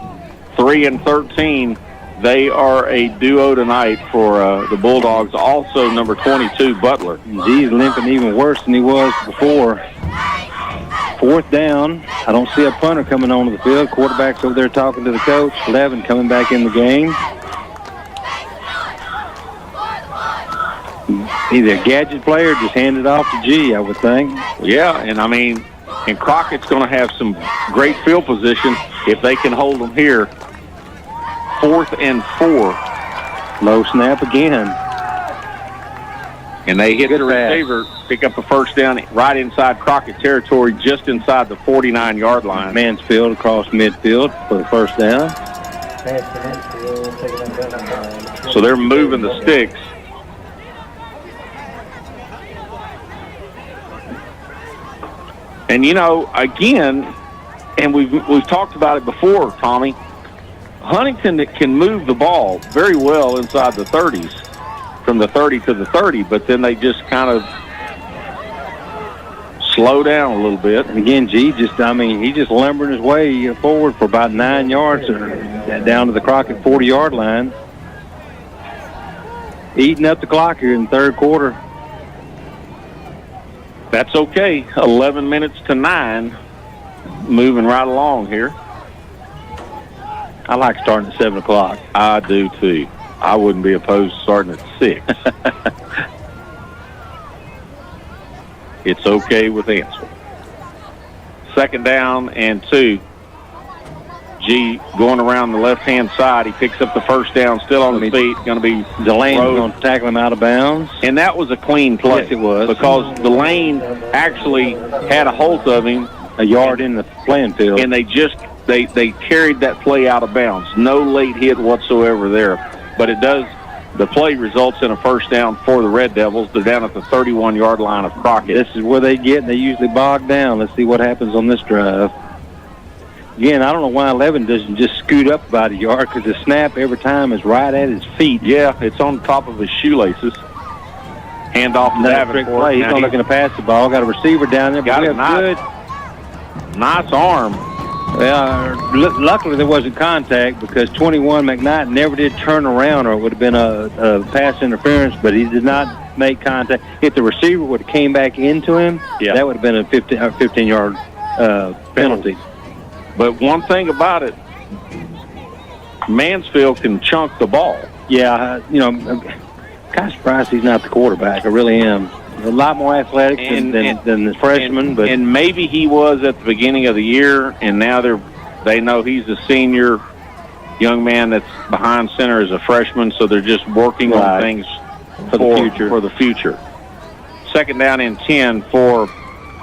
B: and 13. They are a duo tonight for the Bulldogs. Also, number 22, Butler.
F: G's limping even worse than he was before. 4th down. I don't see a punter coming onto the field. Quarterback's over there talking to the coach. Levin coming back in the game. Either a gadget player or just hand it off to G, I would think.
B: Yeah, and Crockett's going to have some great field position if they can hold them here. 4th and 4.
F: Low snap again.
B: And they hit the receiver, pick up a first down right inside Crockett territory, just inside the 49-yard line.
F: Mansfield across midfield for the first down.
B: So they're moving the sticks. And, again, and we've talked about it before, Tommy, Huntington can move the ball very well inside the 30s, from the 30 to the 30, but then they just kind of slow down a little bit.
F: And again, G he's just lumbering his way forward for about 9 yards down to the Crockett 40-yard line. Eating up the clock here in the third quarter.
B: That's okay. 11 minutes to 9. Moving right along here.
F: I like starting at 7 o'clock.
B: I do, too. I wouldn't be opposed to starting at 6. It's okay with Ansel. 2nd down and 2. G going around the left-hand side. He picks up the first down, still on his feet. Going to be
F: Delane going to tackle him out of bounds.
B: And that was a clean play.
F: Yes, it was.
B: Because Delane actually had a hold of him.
F: A yard in the playing field.
B: And they carried that play out of bounds. No late hit whatsoever there. But the play results in a first down for the Red Devils. They're down at the 31-yard line of Crockett.
F: This is where they get, and they usually bog down. Let's see what happens on this drive. Again, I don't know why 11 doesn't just scoot up about a yard, because the snap every time is right at his feet.
B: Yeah, it's on top of his shoelaces. Hand off to Davenport.
F: He's not looking to pass the ball. Got a receiver down there.
B: Got a nice arm.
F: Well, luckily there wasn't contact, because 21 McKnight never did turn around, or it would have been a pass interference, but he did not make contact. If the receiver would have came back into him, that would have been a 15-yard penalty.
B: But one thing about it, Mansfield can chunk the ball.
F: Yeah, kind of surprised he's not the quarterback. I really am. A lot more athletic than the freshman. But
B: maybe he was at the beginning of the year, and now they know he's a senior young man that's behind center as a freshman, so they're just working on things for the future. 2nd down and 10 for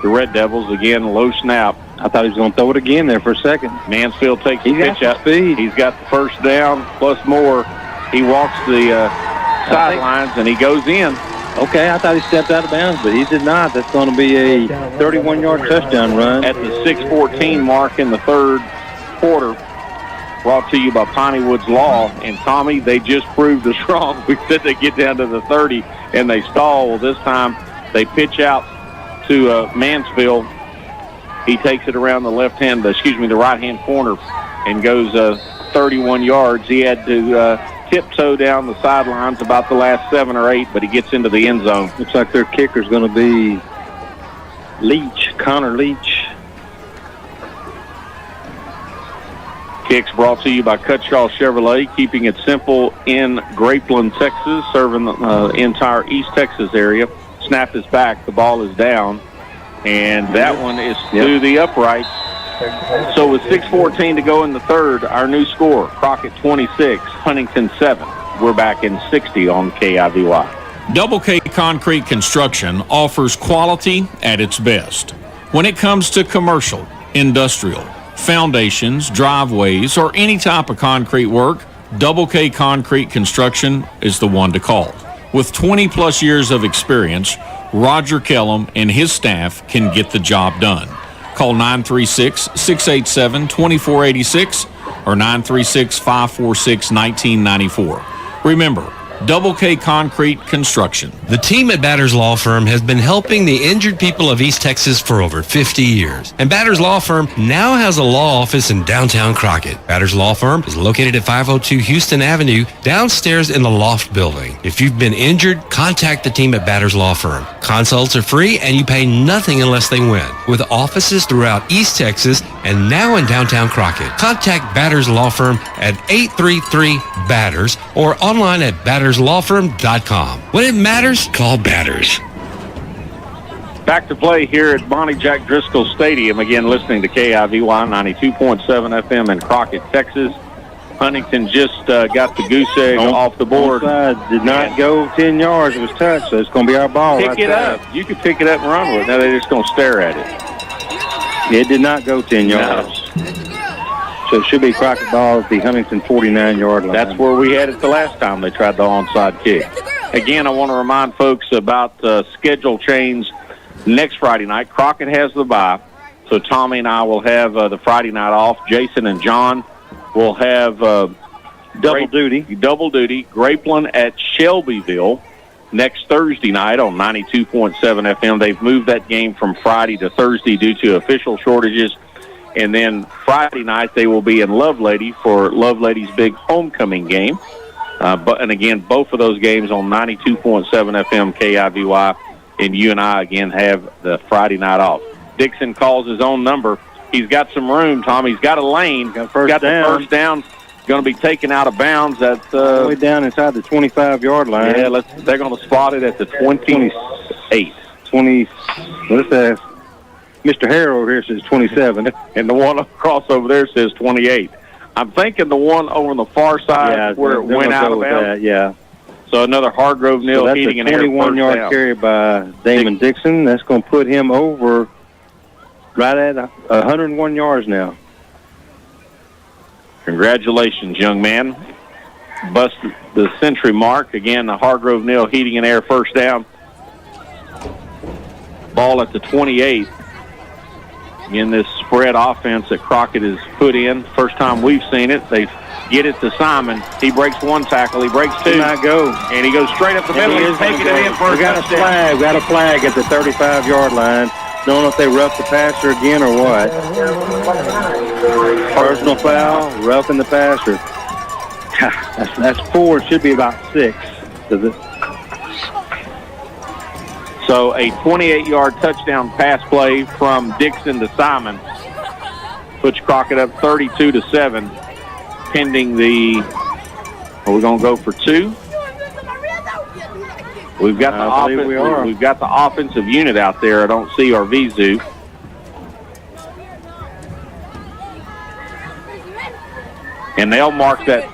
B: the Red Devils. Again, low snap.
F: I thought he was going to throw it again there for a second.
B: Mansfield takes the pitch out. Speed. He's got the first down plus more. He walks the sidelines and he goes in.
F: Okay, I thought he stepped out of bounds, but he did not. That's going to be a 31-yard touchdown run.
B: At the 6:14 mark in the third quarter, brought to you by Piney Woods Law. And Tommy, they just proved us wrong. We said they get down to the 30 and they stall. Well, this time they pitch out to Mansfield. He takes it around the the right-hand corner and goes 31 yards. He had to tiptoe down the sidelines about the last 7 or 8, but he gets into the end zone.
F: Looks like their kicker's going to be Connor Leach.
B: Kicks brought to you by Cutshaw Chevrolet, keeping it simple in Grapeland, Texas, serving the entire East Texas area. Snap is back. The ball is down. And that one is to the uprights. So with 6:14 to go in the third, our new score, Crockett 26, Huntington 7. We're back in 60 on K.I.V.Y.
L: Double K Concrete Construction offers quality at its best. When it comes to commercial, industrial, foundations, driveways, or any type of concrete work, Double K Concrete Construction is the one to call. With 20-plus years of experience, Roger Kellum and his staff can get the job done. Call 936-687-2486 or 936-546-1994. Remember, Double K Concrete Construction.
M: The team at Batters Law Firm has been helping the injured people of East Texas for over 50 years. And Batters Law Firm now has a law office in downtown Crockett. Batters Law Firm is located at 502 Houston Avenue, downstairs in the Loft building. If you've been injured, contact the team at Batters Law Firm. Consults are free and you pay nothing unless they win. With offices throughout East Texas and now in downtown Crockett. Contact Batters Law Firm at 833-BATTERS or online at batterslawfirm.com. When it matters, call Batters.
B: Back to play here at Monte Jack Driskell Stadium. Again, listening to K.I.V.Y. 92.7 FM in Crockett, Texas. Huntington just got the goose egg off the board.
F: Did not go 10 yards. It was touched, so it's going to be our ball.
B: Pick it up. You can pick it up and run with it. Now they're just going to stare at it.
F: It did not go 10 yards. So it should be Crockett ball at the Huntington 49-yard line.
B: That's where we had it the last time they tried the onside kick. Again, I want to remind folks about schedule change next Friday night. Crockett has the bye, so Tommy and I will have the Friday night off. Jason and John will have double duty. Grapeland at Shelbyville next Thursday night on 92.7 FM. They've moved that game from Friday to Thursday due to official shortages. And then Friday night they will be in Lovelady for Lovelady's big homecoming game. And again, both of those games on 92.7 FM KIVY. And you and I, again, have the Friday night off. Dixon calls his own number. He's got some room, Tom. He's got a lane. Got the first down. Going to be taken out of bounds at
F: way down inside the 25-yard line.
B: Yeah, they're going to spot it at the 28.
F: What's that? Mr. Harrow over here says 27.
B: And the one across over there says 28. I'm thinking the one over on the far side where it went out of bounds.
F: Yeah.
B: So another Hargrove Neal heating and air.
F: 21-yard carry by Damon Dixon. That's going to put him over right at 101 yards now.
B: Congratulations, young man. Bust the century mark. Again, the Hargrove Neal heating and air first down. Ball at the 28. In this spread offense that Crockett has put in. First time we've seen it. They get it to Simon. He breaks one tackle. He breaks two.
F: He might go.
B: And he goes straight up the middle. He's taking it in for a touchdown.
F: We got a flag at the 35-yard line. Don't know if they roughed the passer again or what. Personal foul, roughing the passer. That's 4. It should be about 6.
B: So a 28-yard touchdown pass play from Dixon to Simon puts Crockett up 32-7. Pending the, are we going to go for 2? We've got we've got the offensive unit out there. I don't see Arvizu. And they'll mark that.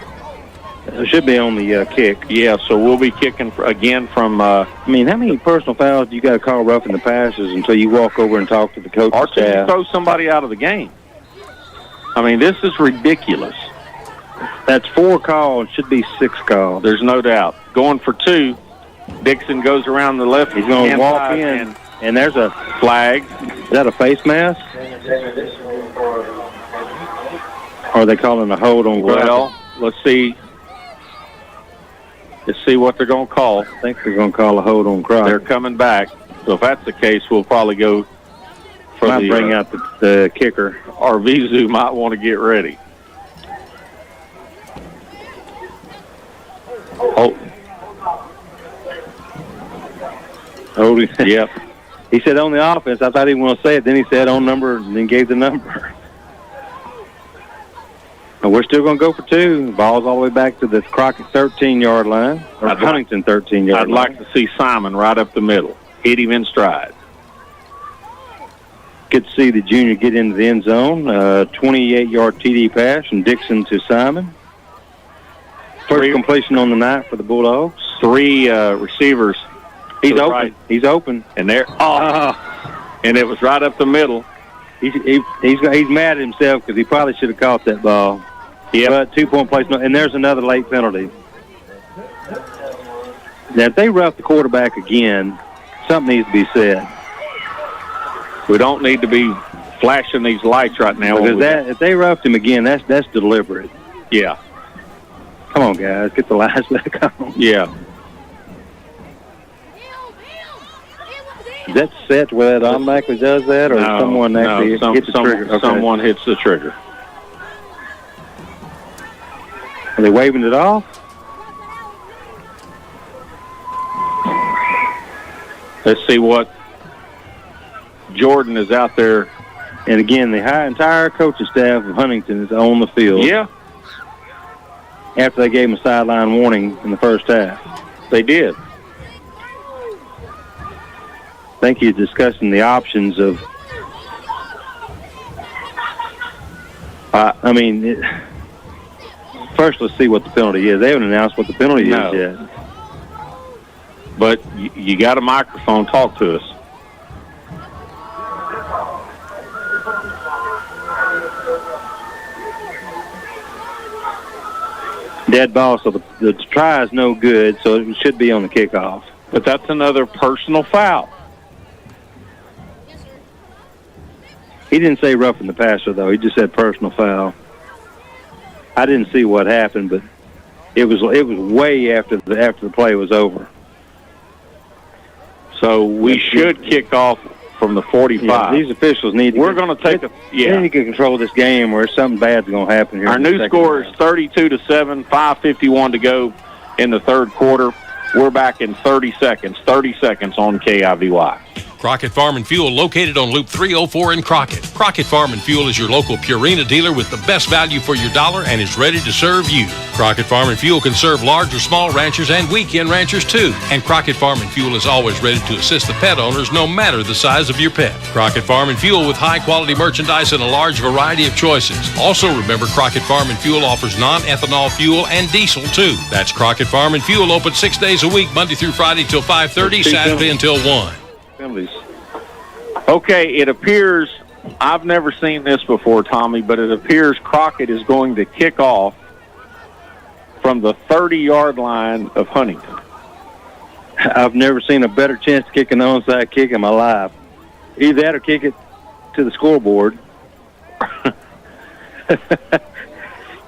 F: It should be on the kick.
B: Yeah, so we'll be kicking again from...
F: I mean, how many personal fouls do you got to call roughing the passes until you walk over and talk to the coach
B: or till you throw somebody out of the game? I mean, this is ridiculous.
F: That's 4 calls. Should be 6 calls.
B: There's no doubt. Going for 2. Dixon goes around the left.
F: He's going to walk in, and there's a
B: flag.
F: Is that a face mask? Or are they calling a hold on Crockett?
B: Well, let's see. Let's see what they're going to call.
F: I think they're going to call a hold on Crockett.
B: They're coming back. So if that's the case, we'll probably go for
F: bring out the kicker.
B: Arvizu might want to get ready. Yep.
F: He said on the offense. I thought he didn't want to say it. Then he said on number and then gave the number. And we're still going to go for 2. The ball's all the way back to the Crockett 13-yard line, or Huntington 13-yard line.
B: I'd like to see Simon right up the middle. Hit him in stride.
F: Good to see the junior get into the end zone. 28-yard TD pass from Dixon to Simon. First completion on the night for the Bulldogs.
B: 3 receivers.
F: He's open.
B: Right.
F: He's open.
B: And there. And it was right up the middle.
F: He's mad at himself because he probably should have caught that ball.
B: Yeah.
F: But 2-point placement, and there's another late penalty. Now, if they rough the quarterback again, something needs to be said.
B: We don't need to be flashing these lights right now.
F: Because if they roughed him again, that's deliberate.
B: Yeah.
F: Come on, guys, get the lights back on.
B: Yeah.
F: Is that set where that automatically does that, or someone actually hits the trigger? Okay.
B: Someone hits the trigger.
F: Are they waving it off?
B: Let's see what Jordan is out there.
F: And again, the entire coaching staff of Huntington is on the field.
B: Yeah.
F: After they gave him a sideline warning in the first half.
B: They did.
F: I think he's discussing the options of, first let's see what the penalty is. They haven't announced what the penalty is yet.
B: But you got a microphone. Talk to us.
F: Dead ball, so the try is no good, so it should be on the kickoff.
B: But that's another personal foul.
F: He didn't say roughing the passer, though. He just said personal foul. I didn't see what happened, but it was way after the play was over.
B: So we should kick off from the 45.
F: Yeah, these officials need to.
B: We're going to take
F: They need to control this game, or something bad's going to happen here.
B: Our new score is 32-7. 5:51 to go in the third quarter. We're back in 30 seconds. 30 seconds on K.I.V.Y.
E: Crockett Farm and Fuel, located on Loop 304 in Crockett. Crockett Farm and Fuel is your local Purina dealer with the best value for your dollar and is ready to serve you. Crockett Farm and Fuel can serve large or small ranchers and weekend ranchers too. And Crockett Farm and Fuel is always ready to assist the pet owners no matter the size of your pet. Crockett Farm and Fuel with high-quality merchandise and a large variety of choices. Also remember, Crockett Farm and Fuel offers non-ethanol fuel and diesel too. That's Crockett Farm and Fuel, open 6 days a week, Monday through Friday till 5:30, Saturday until 1.
F: Penalties.
B: Okay, it appears, I've never seen this before, Tommy, but it appears Crockett is going to kick off from the 30-yard line of Huntington.
F: I've never seen a better chance to kick an onside kick in my life. Either that or kick it to the scoreboard.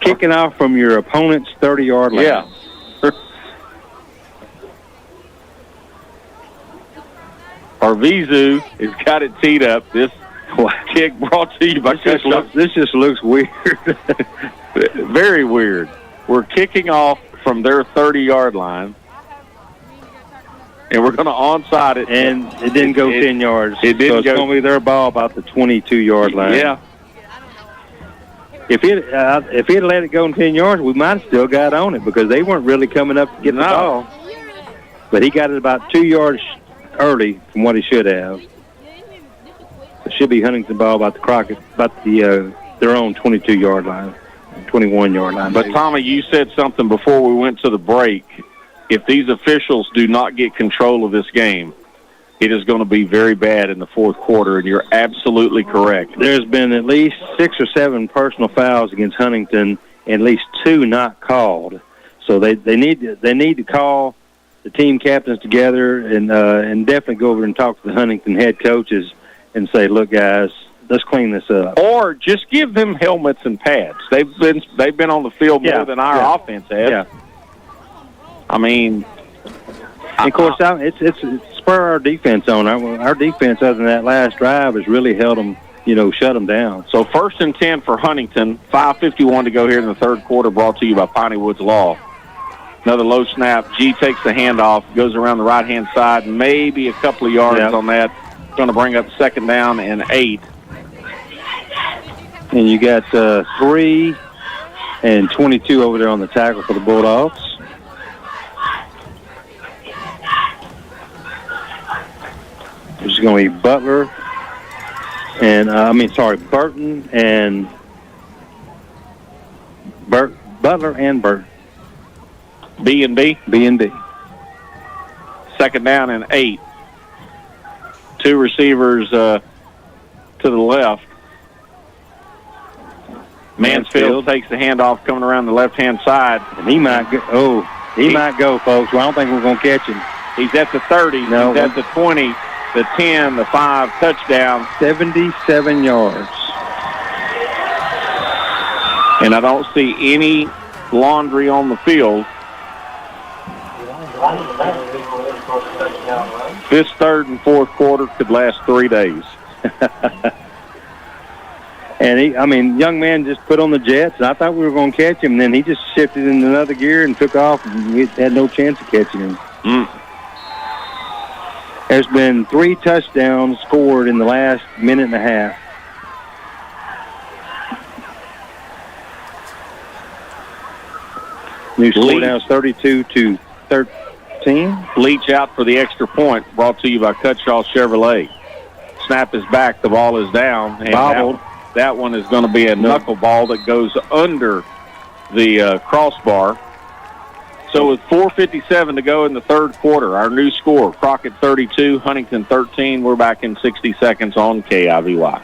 F: Kicking off from your opponent's 30-yard line.
B: Yeah. Arvizu has got it teed up. This kick brought to you by
F: This just looks weird.
B: Very weird. We're kicking off from their 30-yard line, and we're going to onside it.
F: And it didn't go 10 yards.
B: It didn't
F: it's going to be their ball about the 22-yard line.
B: Yeah.
F: If he'd let it go 10 yards, we might have still got on it because they weren't really coming up to get the ball. But he got it about 2 yards early from what he should have. It should be Huntington ball about their own 22-yard line, 21-yard line.
B: But, Tommy, you said something before we went to the break. If these officials do not get control of this game, it is going to be very bad in the fourth quarter, and you're absolutely correct.
F: There's been at least 6 or 7 personal fouls against Huntington, and at least 2 not called. So they need to call the team captains together and definitely go over and talk to the Huntington head coaches and say, look, guys, let's clean this up.
B: Or just give them helmets and pads. They've been on the field more than our offense has.
F: Yeah.
B: I mean,
F: and of course, it's spur our defense on. Our defense, other than that last drive, has really held them, shut them down.
B: So 1st and 10 for Huntington. 5:51 to go here in the third quarter, brought to you by Piney Woods Law. Another low snap. G takes the handoff, goes around the right-hand side, maybe a couple of yards on that. Going to bring up 2nd down and 8.
F: And you got 3 and 22 over there on the tackle for the Bulldogs. This is going to be Butler and Burton and Butler and Burton.
B: B&B?
F: B&B.
B: 2nd down and 8. 2 receivers to the left. Mansfield takes the handoff coming around the left-hand side.
F: And he might go. Might go, folks. Well, I don't think we're going to catch him.
B: He's at the 30.
F: No.
B: He's at the 20, the 10, the 5, touchdown.
F: 77 yards.
B: And I don't see any laundry on the field. This third and fourth quarter could last 3 days.
F: And young man just put on the jets, and I thought we were going to catch him, and then he just shifted in another gear and took off, and we had no chance of catching him. There's been 3 touchdowns scored in the last minute and a half. New score now is 32-13.
B: Leach out for the extra point, brought to you by Cutshaw Chevrolet. Snap is back, the ball is down, and
F: bobbled.
B: That one is going to be a knuckleball that goes under the crossbar. So with 4:57 to go in the third quarter, our new score, Crockett 32, Huntington 13. We're back in 60 seconds on K.I.V.Y.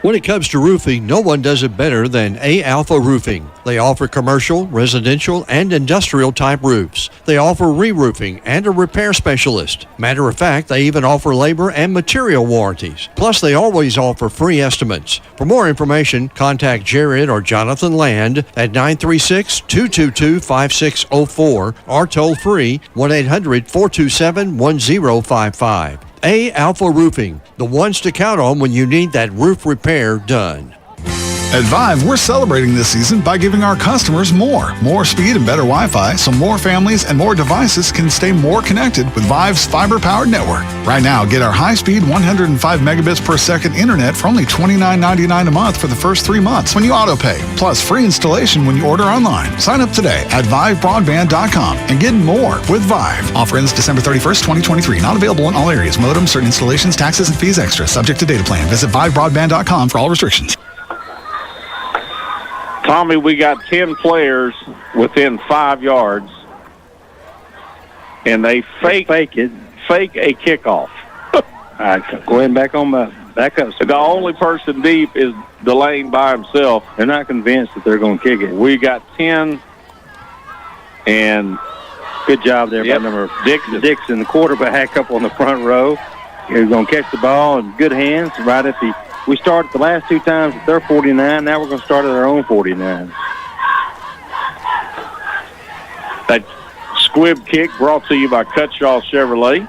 A: When it comes to roofing, no one does it better than A-Alpha Roofing. They offer commercial, residential, and industrial type roofs. They offer re-roofing and a repair specialist. Matter of fact, they even offer labor and material warranties. Plus, they always offer free estimates. For more information, contact Jared or Jonathan Land at 936-222-5604 or toll free 1-800-427-1055. A-Alpha Roofing, the ones to count on when you need that roof repair done.
N: At V.I.V., we're celebrating this season by giving our customers more. More speed and better Wi-Fi, so more families and more devices can stay more connected with V.I.V.'s fiber-powered network. Right now, get our high-speed 105 megabits per second internet for only $29.99 a month for the first 3 months when you auto-pay, plus free installation when you order online. Sign up today at ViveBroadband.com and get more with V.I.V. Offer ends December 31st, 2023. Not available in all areas. Modem, certain installations, taxes, and fees extra. Subject to data plan. Visit ViveBroadband.com for all restrictions.
B: Tommy, we got 10 players within 5 yards, and they fake a kickoff.
F: All right, go ahead and back up.
B: The only person deep is Delane by himself.
F: They're not convinced that they're going to kick it.
B: We got 10, and
F: good job there by number Dixon, the quarterback up on the front row. He's going to catch the ball in good hands right at the. We started the last 2 times at their 49. Now we're going to start at our own 49.
B: That squib kick brought to you by Cutshaw Chevrolet.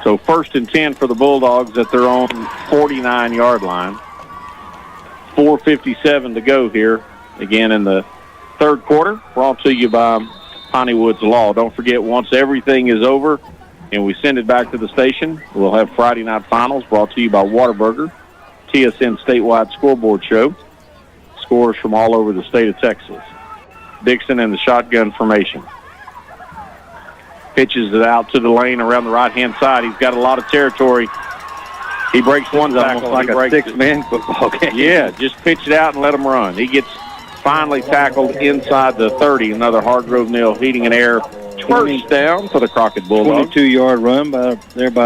B: So 1st and 10 for the Bulldogs at their own 49-yard line. 4:57 to go here, again in the third quarter. Brought to you by Piney Woods Law. Don't forget, once everything is over and we send it back to the station, we'll have Friday Night Finals brought to you by Whataburger, TSN Statewide Scoreboard Show. Scores from all over the state of Texas. Dixon in the shotgun formation. Pitches it out to the lane around the right-hand side. He's got a lot of territory. He breaks one tackle.
F: Almost like a six-man football game.
B: Yeah, just pitch it out and let him run. He gets finally tackled inside the 30. Another Hargrove Neal heating and air first down for the Crockett Bulldogs.
F: 22-yard run by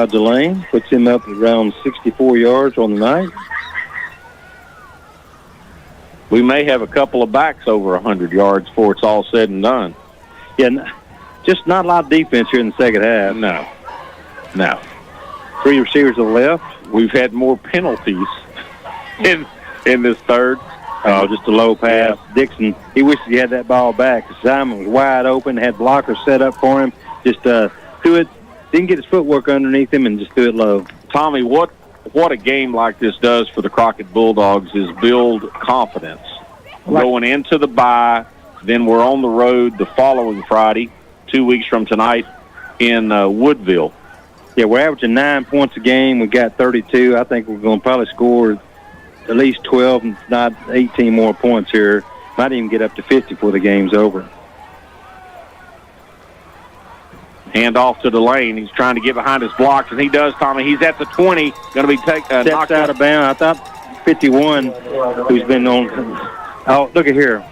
F: Delane. Puts him up at around 64 yards on the night.
B: We may have a couple of backs over 100 yards before it's all said and done.
F: Yeah, just not a lot of defense here in the second half.
B: No.
F: 3 receivers to the left.
B: We've had more penalties in this third.
F: Just a low pass. Yeah. Dixon, he wishes he had that ball back. Simon was wide open, had blockers set up for him. Just threw it, didn't get his footwork underneath him, and just threw it low.
B: Tommy, what a game like this does for the Crockett Bulldogs is build confidence. Going into the bye, then we're on the road the following Friday, 2 weeks from tonight, in Woodville.
F: Yeah, we're averaging 9 points a game. We got 32. I think we're going to probably score at least 12, if not 18 more points here. Might even get up to 50 before the game's over.
B: Hand off to Delane. He's trying to get behind his blocks, and he does, Tommy. He's at the 20. Going to be knocked
F: out of bounds. I thought 51, who's been on. Oh, look at here.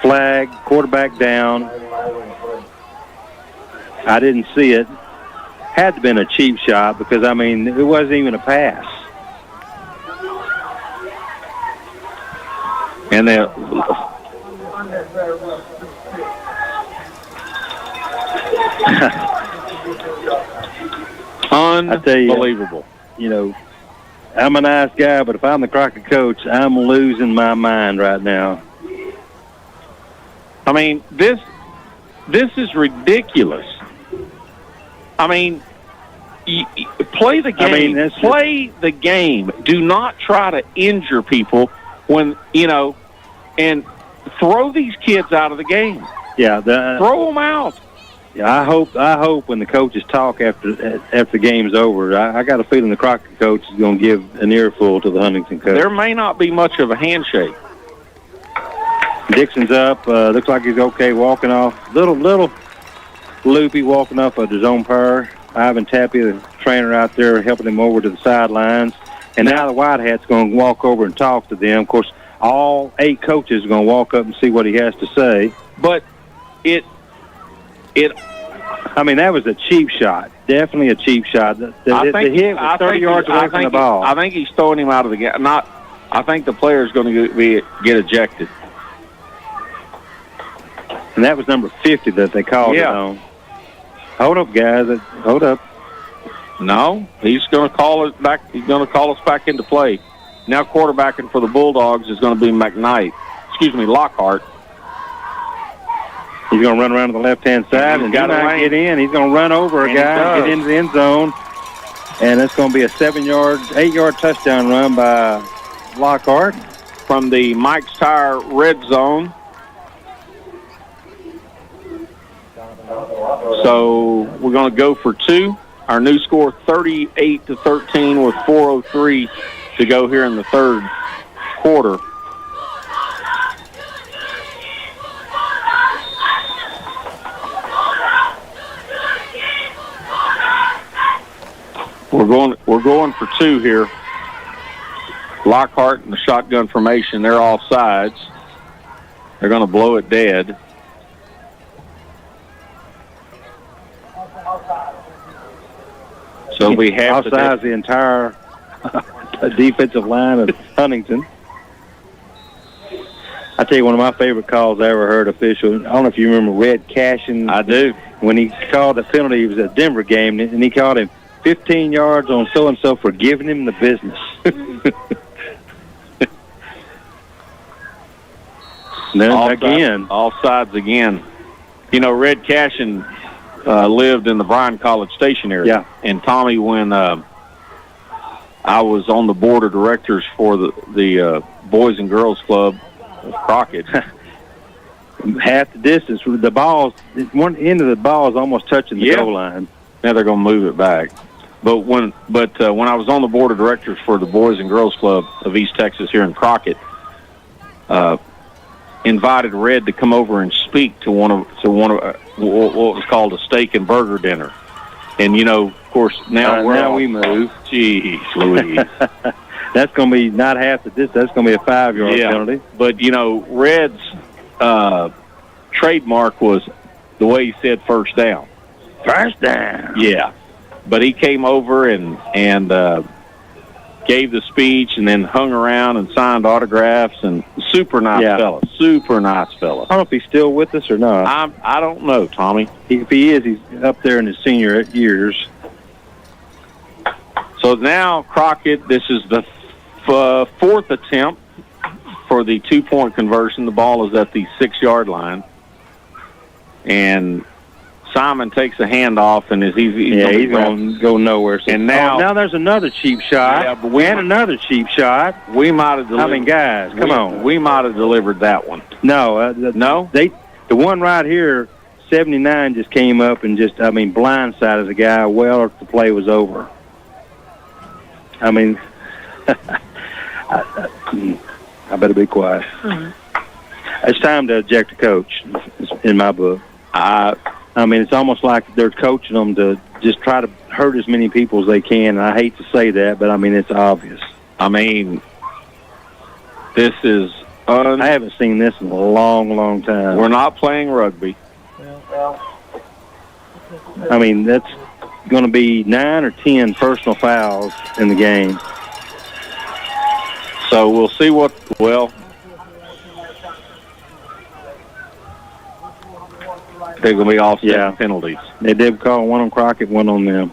F: Flag, quarterback down. I didn't see it. Had to have been a cheap shot because, it wasn't even a pass.
B: And they unbelievable.
F: I'm a nice guy, but if I'm the Crockett coach, I'm losing my mind right now.
B: I mean, this is ridiculous. I mean, play the game. Play the game. Do not try to injure people when, and throw these kids out of the game.
F: Yeah.
B: Throw them out.
F: Yeah, I hope when the coaches talk after the game's over, I got a feeling the Crockett coach is going to give an earful to the Huntington coach.
B: There may not be much of a handshake.
F: Dixon's up. Looks like he's okay walking off. Little loopy walking off of his own pair. Ivan Tappy, the trainer out there, helping him over to the sidelines. And now the White Hat's going to walk over and talk to them. Of course, all 8 coaches are going to walk up and see what he has to say.
B: But
F: I mean, that was a cheap shot. Definitely a cheap shot. The hit was 30 yards away from the ball.
B: I think he's throwing him out of the game. I think the player's going to get ejected.
F: And that was number 50 that they called it on. Hold up, guys. Hold up.
B: No, he's going to call it back. He's going to call us back into play. Now quarterbacking for the Bulldogs is going to be Lockhart.
F: He's going to run around to the left-hand side and got to get in. He's going to run over a guy, get into the end zone, and it's going to be a 8-yard touchdown run by Lockhart
B: from the Mike's Tire red zone. So we're going to go for 2. Our new score 38-13 with 4:03 to go here in the third quarter. We're going for 2 here. Lockhart in the shotgun formation. They're off sides. They're going to blow it dead. So we have
F: offsides the entire defensive line of Huntington. I tell you, one of my favorite calls I ever heard official. I don't know if you remember Red Cashin.
B: I do.
F: When he called the penalty, it was a Denver game, and he called him 15 yards on so-and-so for giving him the business. Then again.
B: Offsides again. Red Cashin lived in the Bryan College Station area.
F: Yeah.
B: And Tommy, when I was on the board of directors for the Boys and Girls Club of Crockett,
F: half the distance, the balls, one end of the ball is almost touching the goal line.
B: Now they're going to move it back. But when I was on the board of directors for the Boys and Girls Club of East Texas here in Crockett, invited Red to come over and speak to one of what was called a steak and burger dinner. And of course now
F: we move.
B: Jeez Louise.
F: That's going to be not half the distance. That's going to be a 5-yard penalty.
B: But Red's trademark was the way he said first down.
F: First down.
B: Yeah. But he came over and gave the speech and then hung around and signed autographs, and super nice fella. Super nice fella.
F: I don't know if he's still with us or not.
B: I don't know, Tommy.
F: If he is, he's up there in his senior years.
B: So now Crockett, this is the 4th attempt for the 2-point conversion. The ball is at the 6-yard line. And Simon takes a handoff, and he's
F: going to go nowhere. So now there's another cheap shot, another cheap shot.
B: We might have delivered.
F: I mean, guys, come on.
B: We might have delivered that one.
F: No,
B: no.
F: The one right here, 79 just came up and blindsided the guy well after the play was over. I mean, I better be quiet. Mm-hmm. It's time to eject the coach, in my book. It's almost like they're coaching them to just try to hurt as many people as they can. And I hate to say that, but it's obvious.
B: This is...
F: I haven't seen this in a long, long time.
B: We're not playing rugby.
F: That's going to be 9 or 10 personal fouls in the game.
B: So we'll see they're going to be offset penalties.
F: They did call one on Crockett, one on them.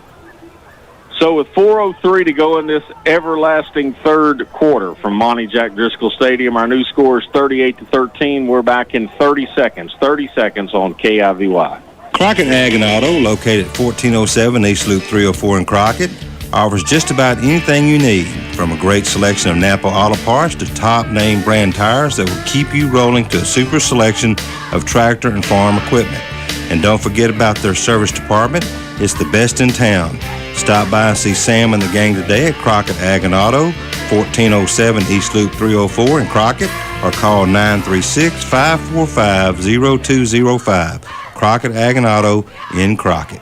B: So with 4:03 to go in this everlasting third quarter from Monte Jack Driskell Stadium, our new score is 38-13. We're back in 30 seconds. 30 seconds on K.I.V.Y.
J: Crockett Ag and Auto, located at 1407 East Loop 304 in Crockett, offers just about anything you need, from a great selection of Napa auto parts to top name brand tires that will keep you rolling to a super selection of tractor and farm equipment. And don't forget about their service department. It's the best in town. Stop by and see Sam and the gang today at Crockett Ag and Auto, 1407 East Loop 304 in Crockett, or call 936-545-0205. Crockett Ag and Auto in Crockett.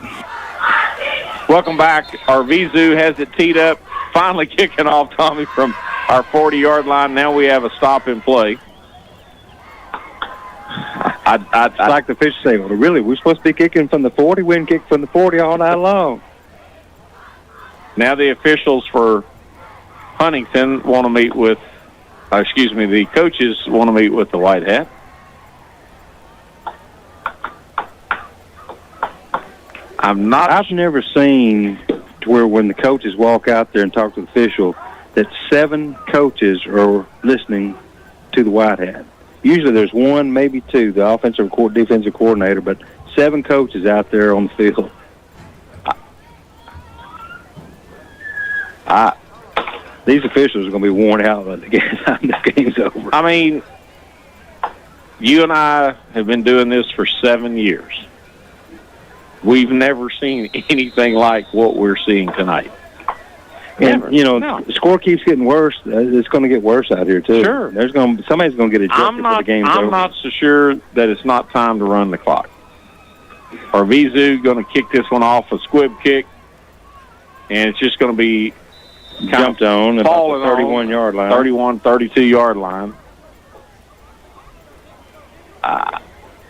B: Welcome back. Our Vizu has it teed up, finally kicking off, Tommy, from our 40-yard line. Now we have a stop and play.
F: I'd like the officials say, well, really, we're supposed to be kicking from the 40? We didn't kick from the 40 all night long.
B: Now the officials for Huntington want to meet with, the coaches want to meet with the White Hat.
F: I've never seen to where when the coaches walk out there and talk to the official that 7 coaches are listening to the White Hat. Usually there's 1, maybe 2, the offensive or defensive coordinator, but 7 coaches out there on the field. These officials are going to be worn out by the time this game's over.
B: I mean, you and I have been doing this for 7 years. We've never seen anything like what we're seeing tonight.
F: And, the score keeps getting worse. It's going to get worse out here, too.
B: Sure.
F: Somebody's going to get ejected before the game's over.
B: I'm not so sure that it's not time to run the clock. Our Vizu going to kick this one off a squib kick, and it's just going to be
F: jumped on about the 31-yard line.
B: 32-yard line.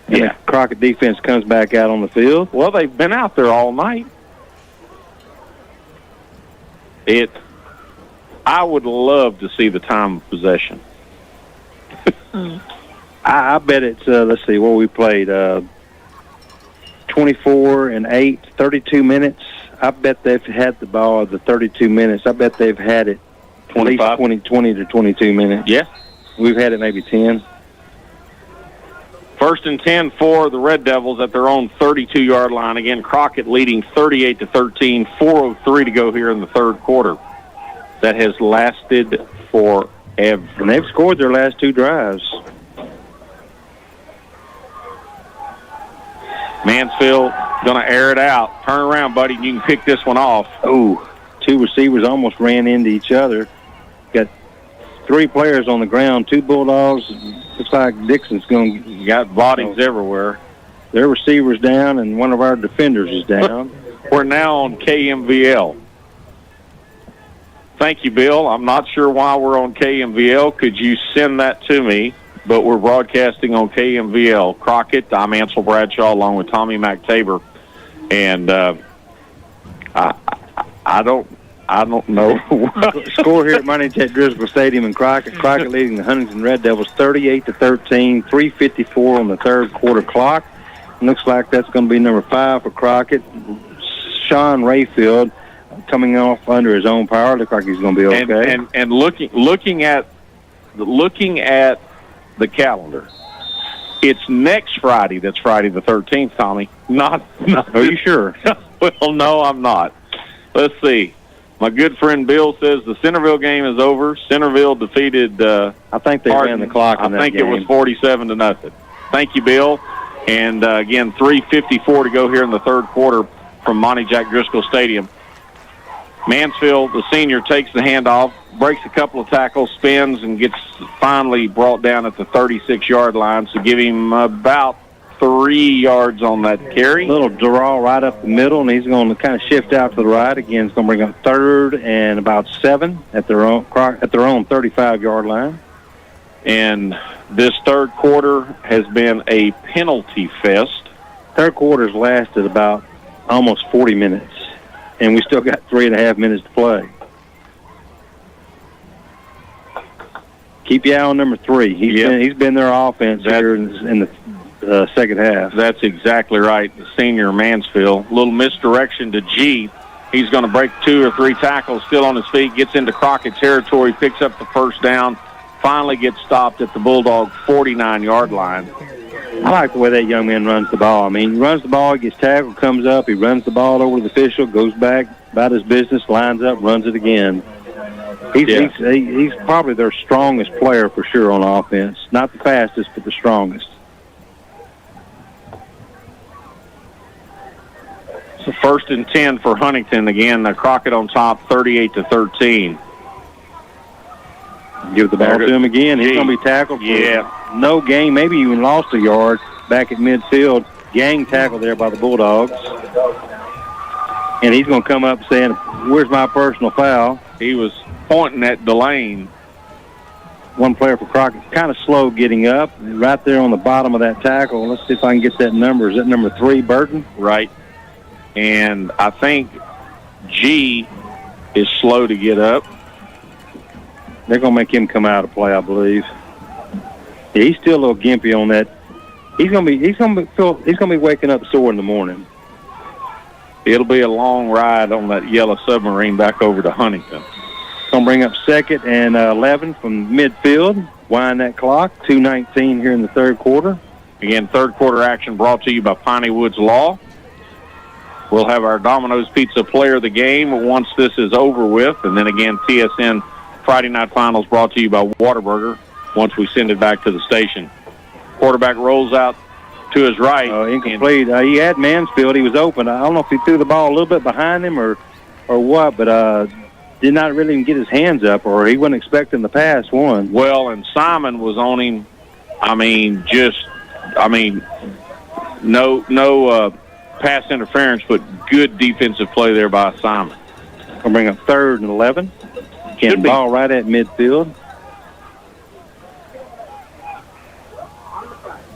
F: The Crockett defense comes back out on the field.
B: Well, they've been out there all night. I would love to see the time of possession.
F: I bet it's, let's see, what we played, 24-8, 32 minutes. I bet they've had the ball the 32 minutes. I bet they've had it at least 20 to 22 minutes.
B: Yeah.
F: We've had it maybe 10.
B: 1st and 10 for the Red Devils at their own 32-yard line. Again, Crockett leading 38-13, 4:03 to go here in the third quarter. That has lasted forever.
F: And they've scored their last 2 drives.
B: Mansfield going to air it out. Turn around, buddy, and you can pick this one off.
F: Oh, 2 receivers almost ran into each other. Got 3 players on the ground, 2 Bulldogs. Looks like Dixon's going to
B: got bodies everywhere.
F: Their receiver's down, and one of our defenders is down.
B: We're now on KMVL. Thank you, Bill. I'm not sure why we're on KMVL. Could you send that to me? But we're broadcasting on KMVL. Crockett, I'm Ansel Bradshaw along with Tommy McTaber. And I don't know.
F: Score here at Monte Jack Driskell Stadium in Crockett. Crockett leading the Huntington Red Devils 38-13, 3:54 on the third quarter clock. Looks like that's going to be number 5 for Crockett. Sean Rayfield coming off under his own power. Looks like he's going to be okay.
B: And looking at the calendar, it's next Friday. That's Friday the 13th, Tommy. Not
F: Are you sure?
B: Well, no, I'm not. Let's see. My good friend Bill says the Centerville game is over. Centerville defeated.
F: I think they ran the clock on that game.
B: I think it was 47-0. Thank you, Bill. And again, 3:54 to go here in the third quarter from Monte Jack Driskell Stadium. Mansfield, the senior, takes the handoff, breaks a couple of tackles, spins, and gets finally brought down at the 36-yard line. So give him about 3 yards on that carry.
F: Little draw right up the middle, and he's going to kind of shift out to the right. Again, it's going to bring up 3rd and about 7 at their own 35-yard line.
B: And this third quarter has been a penalty fest.
F: Third quarter's lasted about almost 40 minutes, and we still got 3.5 minutes to play. Keep your eye on number 3. He's been their offense here in the second half.
B: That's exactly right. The senior Mansfield. A little misdirection to G. He's going to break 2 or 3 tackles, still on his feet, gets into Crockett territory, picks up the first down, finally gets stopped at the Bulldog 49-yard line.
F: I like the way that young man runs the ball. I mean, he runs the ball, gets tackled, comes up, he runs the ball over to the official, goes back about his business, lines up, runs it again. He's probably their strongest player for sure on offense. Not the fastest, but the strongest.
B: So 1st and 10 for Huntington. Again, Crockett on top, 38-13.
F: Give the ball to him again. He's going to be tackled for no gain. Maybe even lost a yard back at midfield. Gang tackle there by the Bulldogs. And he's going to come up saying, "Where's my personal foul?"
B: He was pointing at Delane.
F: One player for Crockett, kind of slow getting up. Right there on the bottom of that tackle. Let's see if I can get that number. Is that number 3, Burton?
B: Right. And I think G is slow to get up.
F: They're going to make him come out of play, I believe. Yeah, he's still a little gimpy on that. He's going to be waking up sore in the morning.
B: It'll be a long ride on that yellow submarine back over to Huntington.
F: Going to bring up 2nd and 11 from midfield. Wind that clock. 2:19 here in the third quarter.
B: Again, third quarter action brought to you by Piney Woods Law. We'll have our Domino's Pizza Player of the Game once this is over with. And then again, TSN Friday Night Finals brought to you by Whataburger once we send it back to the station. Quarterback rolls out to his right.
F: Incomplete. He had Mansfield. He was open. I don't know if he threw the ball a little bit behind him or what, but did not really even get his hands up, or he wasn't expecting the pass one.
B: Well, and Simon was on him. No pass interference, but good defensive play there by Simon.
F: We'll bring up 3rd and 11. Getting ball right at midfield.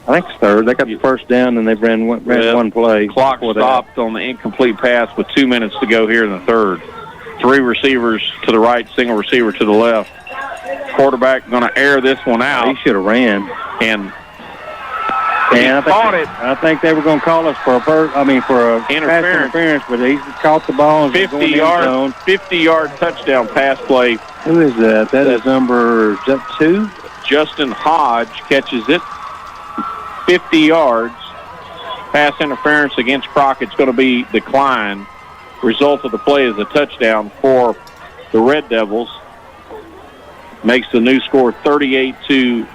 F: I think it's 3rd. They got the first down, and they ran one play.
B: Clock stopped on the incomplete pass with 2 minutes to go here in the third. 3 receivers to the right, single receiver to the left. Quarterback going to air this one out.
F: He should have ran.
B: And
F: I think they were going to call us for a interference, but he caught the ball and
B: 50-yard touchdown pass play.
F: Who is that? That is number 2.
B: Justin Hodge catches it. 50 yards. Pass interference against Crockett's going to be declined. Result of the play is a touchdown for the Red Devils. Makes the new score 38-19,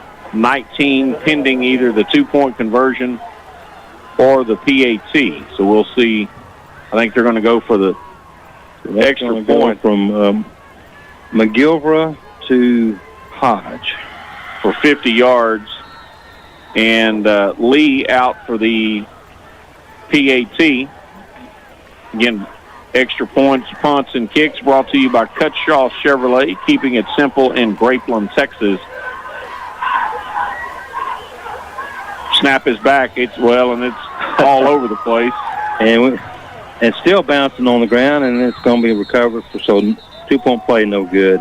B: pending either the 2-point conversion or the PAT. So we'll see. I think they're going to go for the extra point
F: from McGilvra to Hodge
B: for 50 yards. And Lee out for the PAT. Again, extra points, punts, and kicks brought to you by Cutshaw Chevrolet, keeping it simple in Grapeland, Texas. Snap is back. It's all over the place.
F: And still bouncing on the ground, and it's going to be recovered. So 2-point play, no good.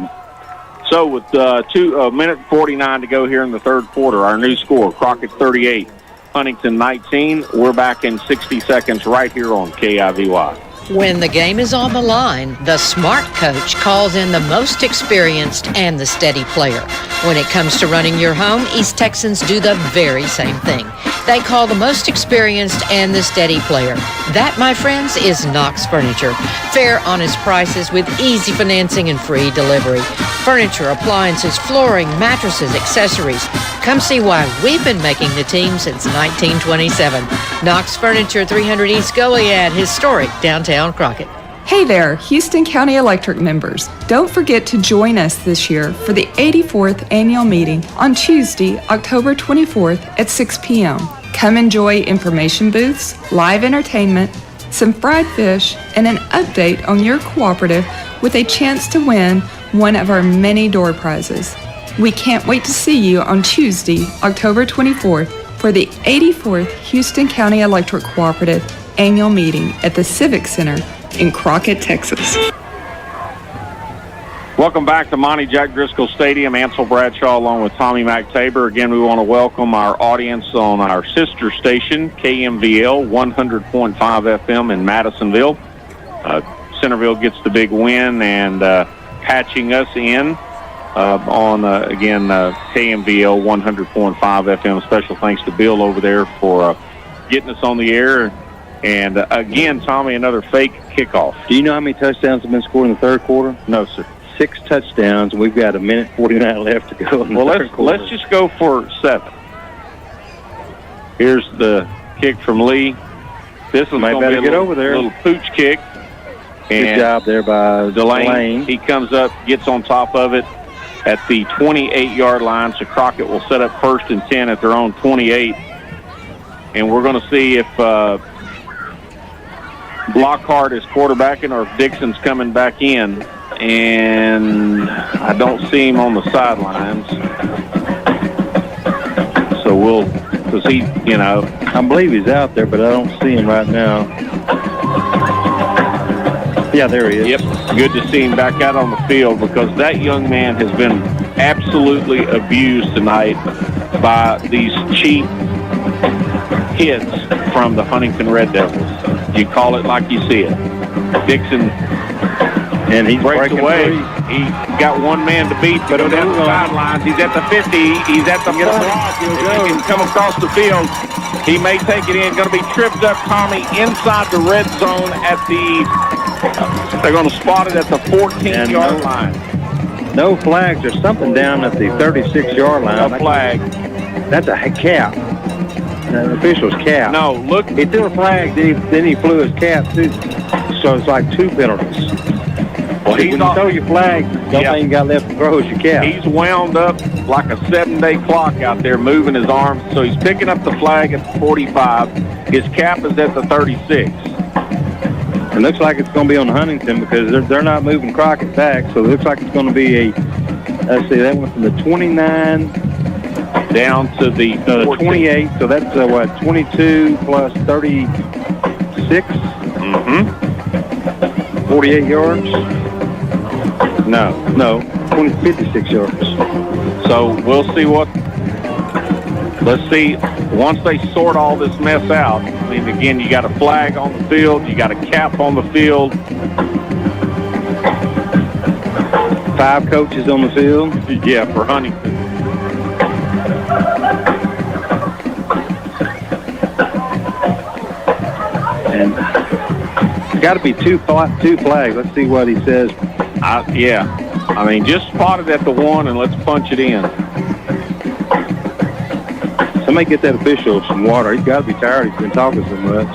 B: So with 2 minute 49 to go here in the third quarter, our new score, Crockett 38, Huntington 19. We're back in 60 seconds right here on K.I.V.Y.
O: When the game is on the line, the smart coach calls in the most experienced and the steady player. When it comes to running your home, East Texans do the very same thing. They call the most experienced and the steady player. That, my friends, is Knox Furniture. Fair, honest prices with easy financing and free delivery. Furniture, appliances, flooring, mattresses, accessories. Come see why we've been making the team since 1927. Knox Furniture, 300 East Goliad, historic downtown Crockett.
P: Hey there, Houston County Electric members. Don't forget to join us this year for the 84th annual meeting on Tuesday, October 24th at 6 p.m. Come enjoy information booths, live entertainment, some fried fish, and an update on your cooperative with a chance to win one of our many door prizes. We can't wait to see you on Tuesday, October 24th for the 84th Houston County Electric Cooperative annual meeting at the Civic Center in Crockett, Texas.
B: Welcome back to Monte Jack Driskell Stadium. Ansel Bradshaw along with Tommy McTaber. Again, we want to welcome our audience on our sister station, KMVL 100.5 FM in Madisonville. Centerville gets the big win and patching us in on, again, KMVL 100.5 FM. Special thanks to Bill over there for getting us on the air. And, again, Tommy, another fake kickoff.
F: Do you know how many touchdowns have been scored in the third quarter?
B: No, sir.
F: 6 touchdowns, and we've got 1:49 left to go in the third quarter.
B: Let's just go for 7. Here's the kick from Lee. This is going to be a little pooch kick.
F: Good job there by Delane.
B: He comes up, gets on top of it at the 28-yard line. So Crockett will set up 1st and 10 at their own 28. And we're going to see if Blockhart is quarterbacking or if Dixon's coming back in. And I don't see him on the sidelines. So because he,
F: I believe he's out there, but I don't see him right now. Yeah, there he is.
B: Yep, good to see him back out on the field because that young man has been absolutely abused tonight by these cheap hits from the Huntington Red Devils. You call it like you see it. Dixon,
F: and he breaks
B: away. He got one man to beat to go down the sidelines. He's at the 50. He's at the 40. He can come across the field. He may take it in. Going to be tripped up, Tommy, inside the red zone at the... They're going to spot it at the 14-yard line.
F: No flags. There's something down at the 36-yard line.
B: A flag.
F: That's a cap. The official's cap.
B: No, look.
F: He threw a flag, then he flew his cap, too. So it's like 2 penalties. Well, when you throw your flag, the only thing you got left to throw is your cap.
B: He's wound up like a 7-day clock out there, moving his arms. So he's picking up the flag at the 45. His cap is at the 36.
F: It looks like it's going to be on Huntington because they're not moving Crockett back. So it looks like it's going to be a, let's see, that went from the 29
B: down to the
F: 28. So that's 22 plus 36? 48 yards? No, 56 yards.
B: So we'll see let's see, once they sort all this mess out, I mean, again, you got a flag on the field, you got a cap on the field.
F: 5 coaches on the field?
B: Yeah, for Huntington.
F: And it's got to be two flags. Let's see what he says.
B: Yeah. I mean, just spot it at the 1 and let's punch it in.
F: Somebody get that official some water. He's got to be tired. He's been talking so much.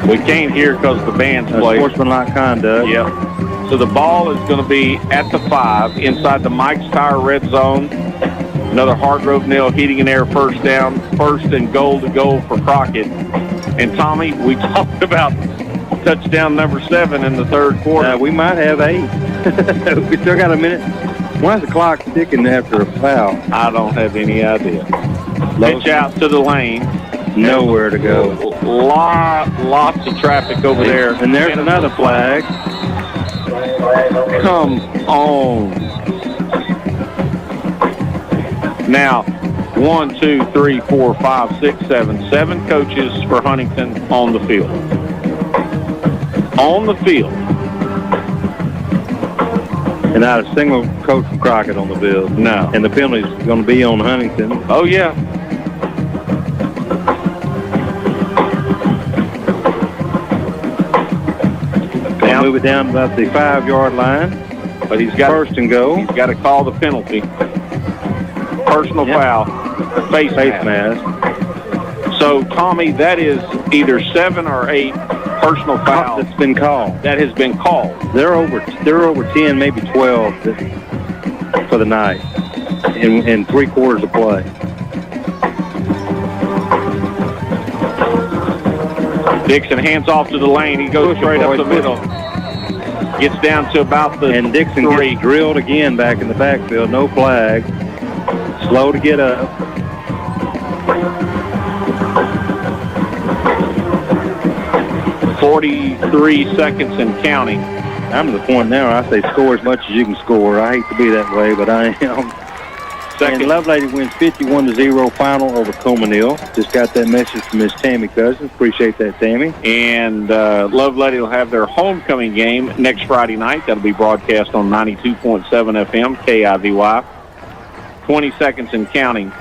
B: We can't hear because the band's playing.
F: Sportsmanlike conduct.
B: Yep. So the ball is going to be at the 5 inside the Mike's Tire red zone. Another Hargrove Nail Heating and Air first down. 1st and goal to go for Crockett. And Tommy, we talked about touchdown number 7 in the third quarter.
F: We might have 8. We still got a minute. Why is the clock ticking after a foul?
B: I don't have any idea. Pitch out to the lane.
F: Nowhere to go.
B: Lots of traffic over there.
F: And there's another flag.
B: Come on. Now, 1, 2, 3, 4, 5, 6, 7. 7 coaches for Huntington on the field. On the field.
F: And not a single coach from Crockett on the field.
B: No.
F: And the penalty's going to be on Huntington.
B: Oh, yeah.
F: Going to move it down about the 5-yard line.
B: But he's got
F: 1st and goal.
B: He's got to call the penalty. Personal foul. Face mask. So, Tommy, that is either 7 or 8 personal fouls.
F: That's been called.
B: That has been called.
F: They're over 10, maybe 12 for the night in 3 quarters of play.
B: Dixon hands off to the lane. He goes straight up the middle. Gets down to about the
F: And Dixon
B: 3.
F: gets drilled again back in the backfield. No flag. Slow to get up.
B: .43 seconds and counting.
F: I'm to the point now where I say score as much as you can score. I hate to be that way, but I am.
B: Second.
F: And Lovelady wins 51-0 final over Comanille. Just got that message from Miss Tammy Cousins. Appreciate that, Tammy.
B: And Lovelady will have their homecoming game next Friday night. That'll be broadcast on 92.7 FM, K.I.V.Y. 20 seconds and counting.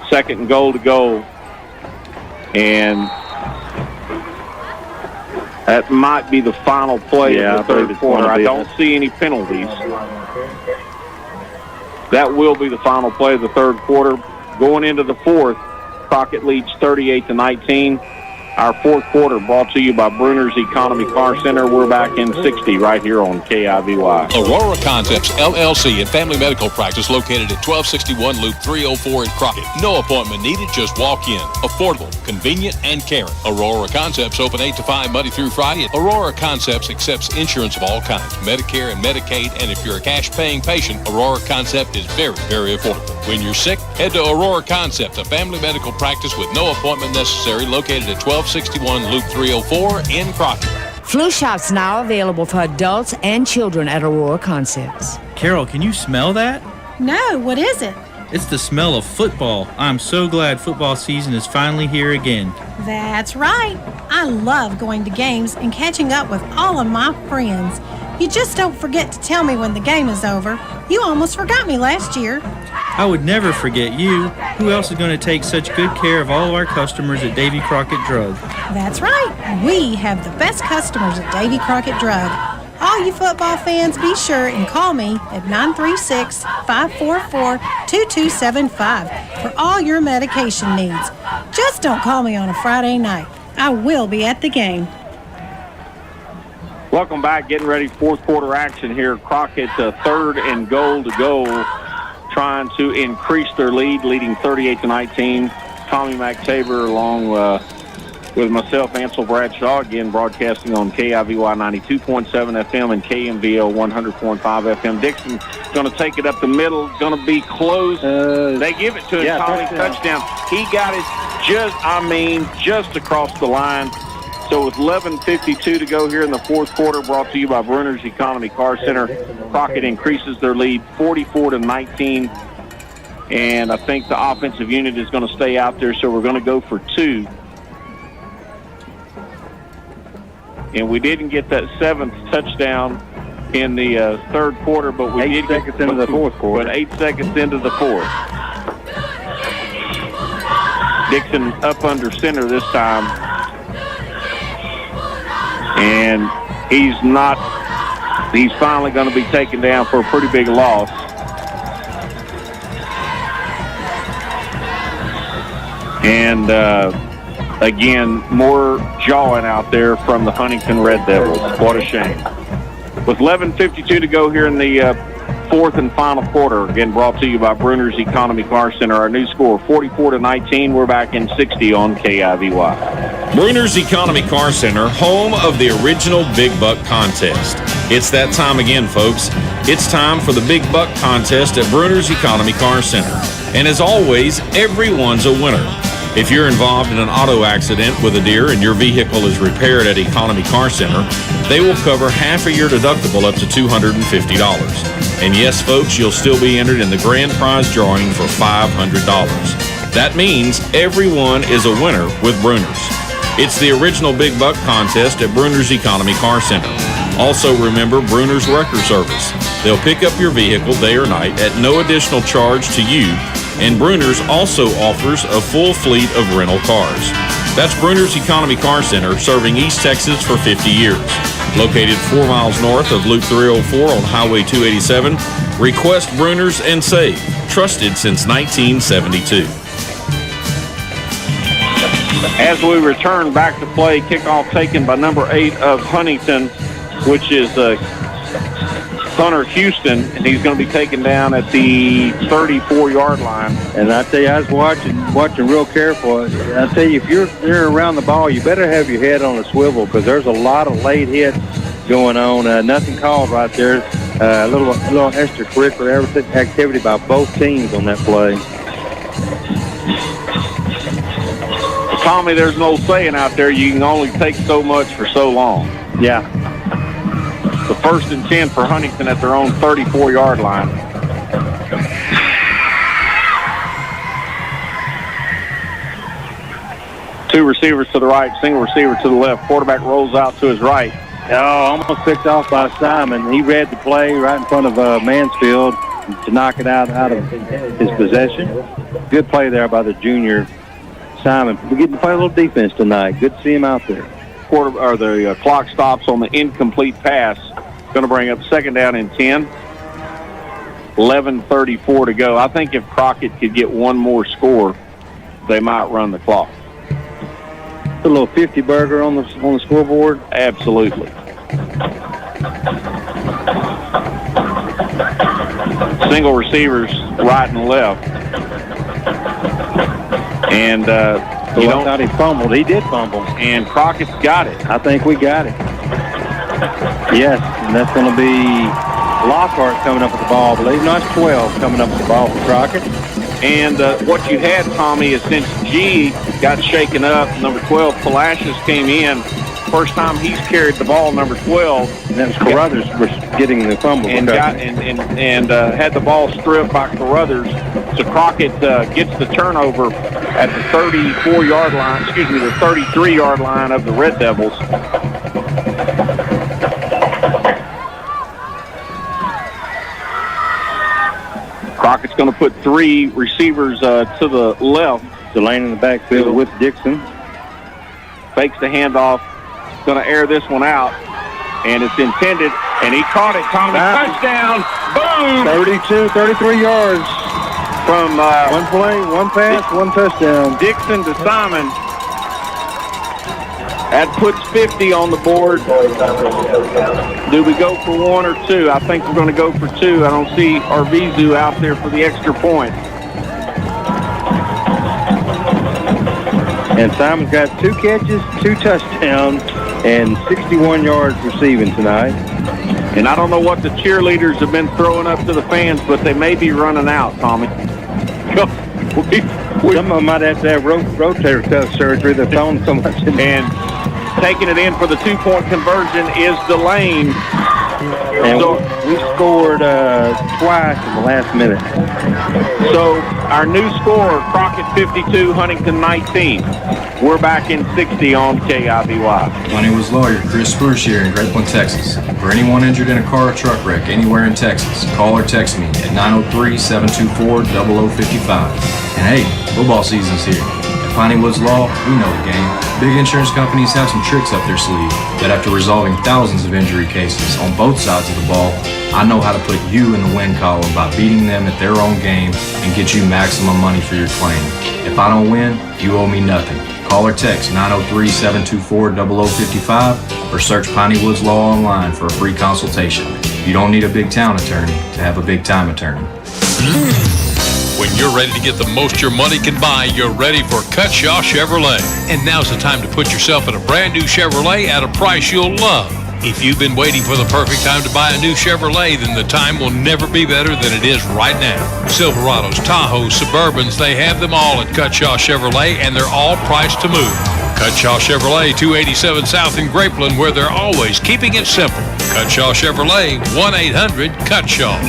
B: Second and goal to go. And that might be the final play of the third quarter. I don't see any penalties. That will be the final play of the third quarter. Going into the fourth, Crockett leads 38-19. Our fourth quarter brought to you by Bruner's Economy Car Center. We're back in 60 right here on K.I.V.Y.
E: Aurora Concepts, LLC and Family Medical Practice located at 1261 Loop 304 in Crockett. No appointment needed, just walk in. Affordable, convenient, and caring. Aurora Concepts open 8 to 5 Monday through Friday. Aurora Concepts accepts insurance of all kinds, Medicare and Medicaid, and if you're a cash-paying patient, Aurora Concept is very, very affordable. When you're sick, head to Aurora Concept, a family medical practice with no appointment necessary, located at 1261 Loop 304 in Crockett.
K: Flu shots now available for adults and children at Aurora Concepts.
Q: Carol, can you smell that?
R: No, what is it?
Q: It's the smell of football. I'm so glad football season is finally here again.
R: That's right. I love going to games and catching up with all of my friends. You just don't forget to tell me when the game is over. You almost forgot me last year.
Q: I would never forget you. Who else is going to take such good care of all of our customers at Davy Crockett Drug?
R: That's right. We have the best customers at Davy Crockett Drug. All you football fans, be sure and call me at 936-544-2275 for all your medication needs. Just don't call me on a Friday night. I will be at the game.
B: Welcome back. Getting ready for fourth quarter action here. Crockett third and goal to go, trying to increase their lead, leading 38-19. Tommy McTaber along with myself, Ansel Bradshaw, again broadcasting on K.I.V.Y. 92.7 FM and KMVL 100.5 FM. Dixon's going to take it up the middle. It's going to be close. They give it to him. Tommy, touchdown. He got it just across the line. So with 11:52 to go here in the fourth quarter, brought to you by Bruner's Economy Car Center, Crockett increases their lead 44-19. And I think the offensive unit is going to stay out there, so we're going to go for two. And we didn't get that seventh touchdown in the third quarter, but we did get
F: 8 seconds into the fourth quarter.
B: But 8 seconds into the fourth. Dixon up under center this time. And he's finally going to be taken down for a pretty big loss. And again, more jawing out there from the Huntington Red Devils. What a shame. With 11:52 to go here in the fourth and final quarter, again brought to you by Bruner's Economy Car Center. Our new score 44-19. We're back in 60 on K.I.V.Y.
L: Bruner's Economy Car Center, home of the original Big Buck Contest. It's that time again, folks. It's time for the Big Buck Contest at Bruner's Economy Car Center. And as always, everyone's a winner. If you're involved in an auto accident with a deer and your vehicle is repaired at Economy Car Center, they will cover half of your deductible up to $250. And yes, folks, you'll still be entered in the grand prize drawing for $500. That means everyone is a winner with Bruner's. It's the original Big Buck Contest at Bruner's Economy Car Center. Also remember Bruner's Wrecker Service. They'll pick up your vehicle day or night at no additional charge to you, and Bruner's also offers a full fleet of rental cars. That's Bruner's Economy Car Center, serving East Texas for 50 years. Located 4 miles north of Loop 304 on Highway 287, request Bruner's and save. Trusted since 1972.
B: As we return back to play, kickoff taken by number 8 of Huntington, which is Hunter Houston, and he's going to be taken down at the 34-yard line.
F: And I tell you, I was watching real careful. I tell you, if you're around the ball, you better have your head on a swivel because there's a lot of late hits going on. Nothing called right there. A little extracurricular activity by both teams on that play.
B: Tommy, there's no saying out there you can only take so much for so long.
F: Yeah.
B: The 1st and 10 for Huntington at their own 34-yard line. Two receivers to the right, single receiver to the left. Quarterback rolls out to his right.
F: Oh, almost picked off by Simon. He read the play right in front of Mansfield to knock it out of his possession. Good play there by the junior Simon. We're getting to play a little defense tonight. Good to see him out there.
B: The clock stops on the incomplete pass. Going to bring up second down and 10. 11:34 to go. I think if Crockett could get one more score, they might run the clock.
F: A little 50 burger on the scoreboard.
B: Absolutely. Single receivers right and left. And
F: I thought he fumbled. He did fumble.
B: And Crockett's got it.
F: I think we got it. Yes, and that's going to be Lockhart coming up with the ball. I believe that's 12 coming up with the ball for Crockett.
B: And what you had, Tommy, is since G got shaken up, number 12, Palacios came in. First time he's carried the ball, number 12.
F: And that was Carruthers was getting the fumble.
B: And had the ball stripped by Carruthers. So Crockett gets the turnover at the 33-yard line of the Red Devils. Crockett's going to put three receivers to the left.
F: Delane in the backfield with Dixon.
B: Fakes the handoff. Going to air this one out. And it's intended. And he caught it, Tommy. Touchdown. Boom.
F: 33 yards.
B: From
F: one play, one pass, one touchdown.
B: Dixon to Simon. That puts 50 on the board. Do we go for one or two? I think we're going to go for two. I don't see Arvizu out there for the extra point.
F: And Simon's got 2 catches, 2 touchdowns, and 61 yards receiving tonight.
B: And I don't know what the cheerleaders have been throwing up to the fans, but they may be running out, Tommy.
F: Some of them might have to have rotator cuff surgery. They're throwing so much in.
B: And taking it in for the 2-point conversion is Delane.
F: And we scored twice in the last minute.
B: So our new score, Crockett 52, Huntington 19. We're back in 60 on K.I.V.Y.
S: My name is lawyer Chris Spruce here in Grapeland, Texas. For anyone injured in a car or truck wreck anywhere in Texas, call or text me at 903-724-0055. And hey, football season's here. At Piney Woods Law, we know the game. Big insurance companies have some tricks up their sleeve that after resolving thousands of injury cases on both sides of the ball, I know how to put you in the win column by beating them at their own game and get you maximum money for your claim. If I don't win, you owe me nothing. Call or text 903-724-0055 or search Piney Woods Law online for a free consultation. You don't need a big town attorney to have a big time attorney.
E: When you're ready to get the most your money can buy, you're ready for Cutshaw Chevrolet. And now's the time to put yourself in a brand new Chevrolet at a price you'll love. If you've been waiting for the perfect time to buy a new Chevrolet, then the time will never be better than it is right now. Silverados, Tahoes, Suburbans, they have them all at Cutshaw Chevrolet, and they're all priced to move. Cutshaw Chevrolet, 287 South in Grapeland, where they're always keeping it simple. Cutshaw Chevrolet, 1-800-CUTSHAW.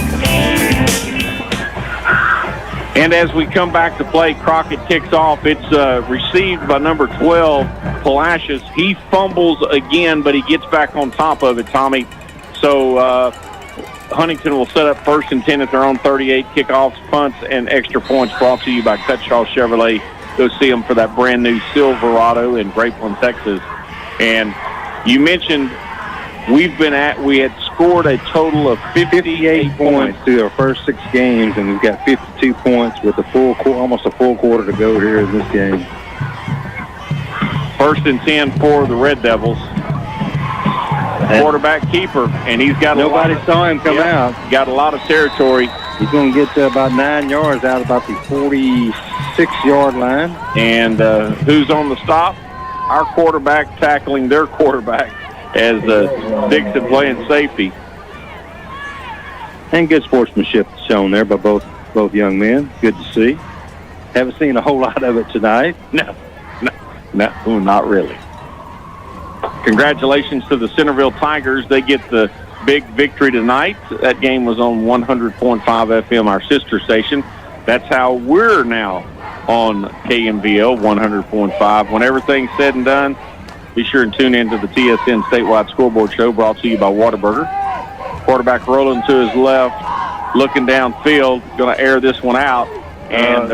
B: And as we come back to play, Crockett kicks off. It's received by number 12, Palacios. He fumbles again, but he gets back on top of it, Tommy. So Huntington will set up 1st and 10 at their own 38. Kickoffs, punts, and extra points brought to you by Cutshaw Chevrolet. Go see them for that brand new Silverado in Grapeland, Texas. And you mentioned we had scored a total of 58
F: points through our first 6 games, and we've got 52 points with almost a full quarter to go here in this game.
B: 1st and 10 for the Red Devils. Quarterback keeper, and he's got
F: nobody saw him come out.
B: Got a lot of territory.
F: He's going to get about 9 yards out about the 46-yard line.
B: And who's on the stop? Our quarterback tackling their quarterback as Dixon playing safety.
F: And good sportsmanship shown there by both young men. Good to see. Haven't seen a whole lot of it tonight.
B: No, not really. Congratulations to the Centerville Tigers. They get the big victory tonight. That game was on 100.5 FM, our sister station. That's how we're now on KMVL 100.5. When everything's said and done, be sure and tune into the TSN Statewide Scoreboard Show, brought to you by Whataburger. Quarterback rolling to his left, looking downfield, going to air this one out. And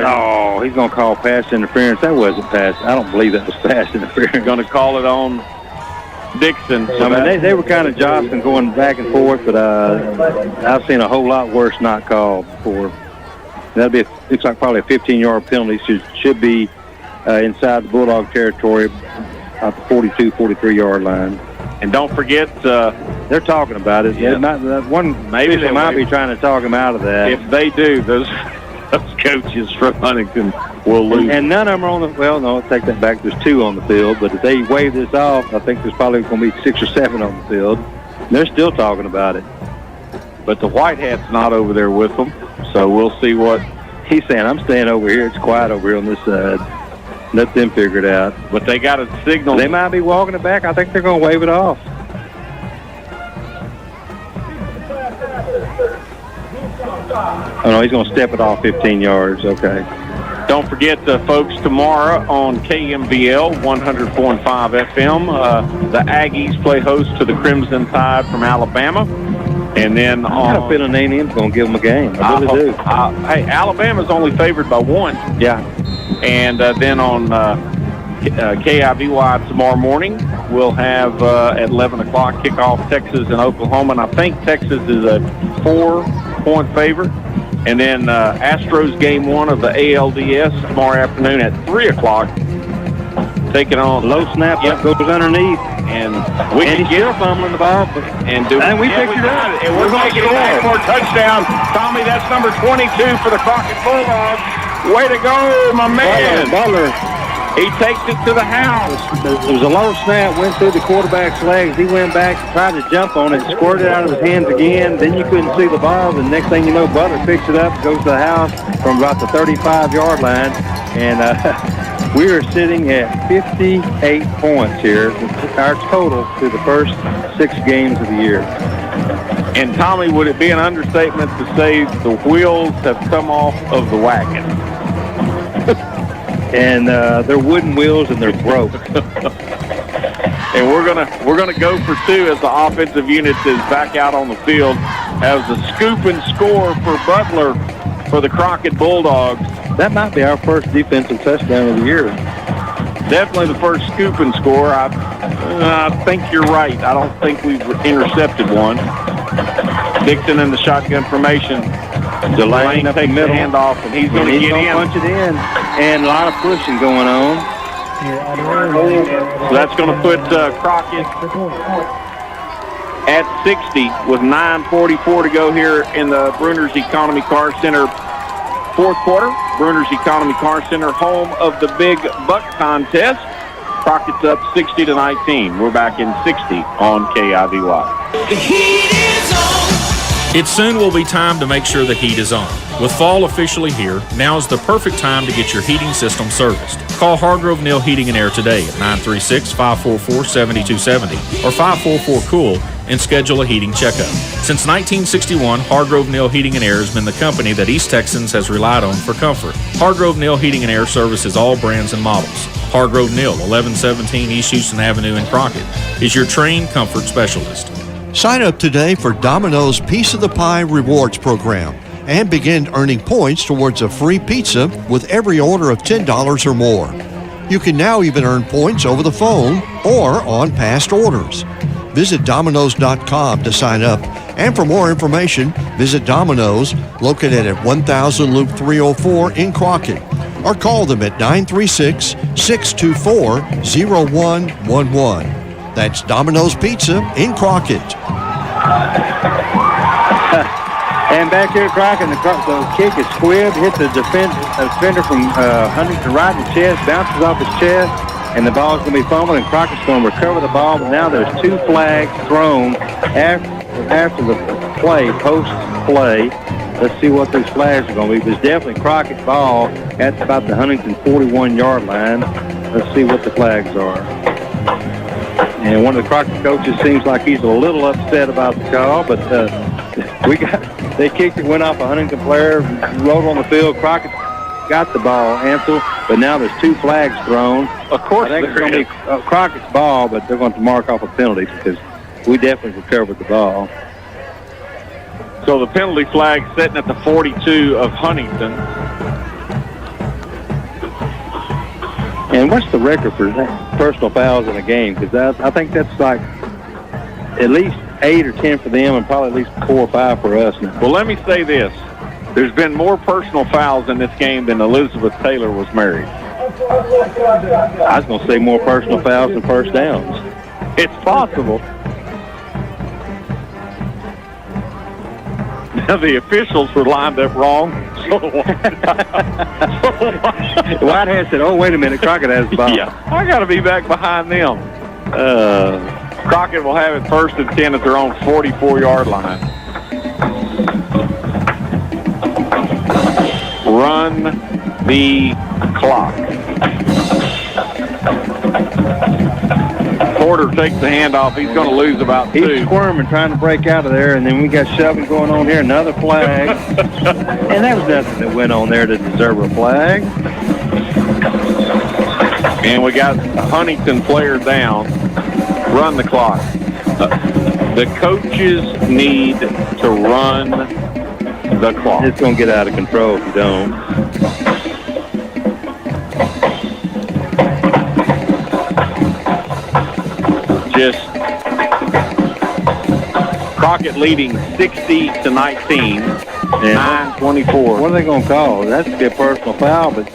F: he's going to call pass interference. That wasn't pass. I don't believe that was pass interference.
B: Going to call it on Dixon.
F: So I mean, they were kind of jostling, going back and forth, but I've seen a whole lot worse not called before. That'll be, looks like probably a 15-yard penalty. Should be inside the Bulldog territory at the 42, 43-yard line.
B: And don't forget,
F: they're talking about it.
B: Yeah.
F: Maybe they might be trying to talk him out of that.
B: If they do, those coaches from Huntington will lose.
F: And none of them are on the, well, no, I'll take that back. There's 2 on the field, but if they wave this off, I think there's probably going to be 6 or 7 on the field. They're still talking about it.
B: But the white hat's not over there with them, so we'll see what.
F: He's saying, I'm staying over here. It's quiet over here on this side. Let them figure it out.
B: But they got a signal.
F: They might be walking it back. I think they're going to wave it off. Oh, no, he's going to step it off 15 yards. Okay.
B: Don't forget, folks, tomorrow on KMVL 100.5 FM, the Aggies play host to the Crimson Tide from Alabama. And then
F: I got a feeling A&M's going to give them a game. I really do.
B: Hey, Alabama's only favored by 1.
F: Yeah.
B: And then on K.I.V.Y. tomorrow morning, we'll have at 11 o'clock kickoff Texas and Oklahoma. And I think Texas is a 4-point favorite. And then Astros game 1 of the ALDS tomorrow afternoon at 3 o'clock. Taking on
F: low snap that goes underneath.
B: And we can
F: still fumbling the ball.
B: And
F: we picked it up.
B: And we're going to get back for a touchdown. Tommy, that's number 22 for the Crockett Bulldogs. Way to go, my man.
F: Butler.
B: He takes it to the house.
F: It was a low snap, went through the quarterback's legs. He went back, tried to jump on it, squirted out of his hands again. Then you couldn't see the ball. The next thing you know, Butler picks it up, goes to the house from about the 35-yard line. And we are sitting at 58 points here, our total through the first 6 games of the year.
B: And, Tommy, would it be an understatement to say the wheels have come off of the wagon?
F: And they're wooden wheels and they're broke.
B: And we're gonna go for 2 as the offensive unit is back out on the field. As a scoop and score for Butler for the Crockett Bulldogs.
F: That might be our first defensive touchdown of the year.
B: Definitely the first scoop and score. I think you're right. I don't think we've intercepted one. Dixon in the shotgun formation. Delane takes the handoff, and he's going to get in.
F: Punch it in, and a lot of pushing going on.
B: So that's going to put Crockett at 60 with 9:44 to go here in the Brunner's Economy Car Center 4th quarter. Brunner's Economy Car Center, home of the Big Buck Contest. Crockett's up 60-19. We're back in 60 on K.I.V.Y.
L: The heat is on. It soon will be time to make sure the heat is on. With fall officially here, now is the perfect time to get your heating system serviced. Call Hargrove Neal Heating and Air today at 936-544-7270 or 544-COOL and schedule a heating checkup. Since 1961, Hargrove Neal Heating and Air has been the company that East Texans has relied on for comfort. Hargrove Neal Heating and Air services all brands and models. Hargrove Neal, 1117 East Houston Avenue in Crockett, is your trained comfort specialist.
A: Sign up today for Domino's Piece of the Pie Rewards Program and begin earning points towards a free pizza with every order of $10 or more. You can now even earn points over the phone or on past orders. Visit Domino's.com to sign up, and for more information, visit Domino's, located at 1000 Loop 304 in Crockett, or call them at 936-624-0111. That's Domino's Pizza in Crockett.
F: And back here at Crockett, the kick is squibbed, hits the defender from Huntington right in the chest, bounces off his chest, and the ball's going to be fumbled, and Crockett's going to recover the ball. But now there's 2 flags thrown after the play, post-play. Let's see what those flags are going to be. There's definitely Crockett's ball at about the Huntington 41-yard line. Let's see what the flags are. And one of the Crockett coaches seems like he's a little upset about the call, but they kicked it, went off a Huntington player, rolled on the field. Crockett got the ball, Ansel, but now there's 2 flags thrown.
B: Of course
F: I think it's going to be Crockett's ball, but they're going to mark off a penalty because we definitely recovered the ball.
B: So the penalty flag sitting at the 42 of Huntington.
F: And what's the record for personal fouls in a game? Because I think that's like at least 8 or 10 for them and probably at least 4 or 5 for us now.
B: Well, let me say this. There's been more personal fouls in this game than Elizabeth Taylor was married.
F: I was going to say more personal fouls than first downs.
B: It's possible. Now, the officials were lined up wrong.
F: Whitehead said, oh, wait a minute, Crockett has the ball.
B: Yeah, I got to be back behind them. Crockett will have it 1st and 10 at their own 44-yard line. Run the clock. Porter takes the handoff. He's going to lose about 2.
F: He's squirming, trying to break out of there, and then we got shoving going on here. Another flag. And there was nothing that went on there to deserve a flag.
B: And we got a Huntington player down. Run the clock. The coaches need to run the clock.
F: It's going to get out of control if you don't.
B: Just Crockett leading 60-19, 9:24.
F: What are they going to call? That's a good personal foul, but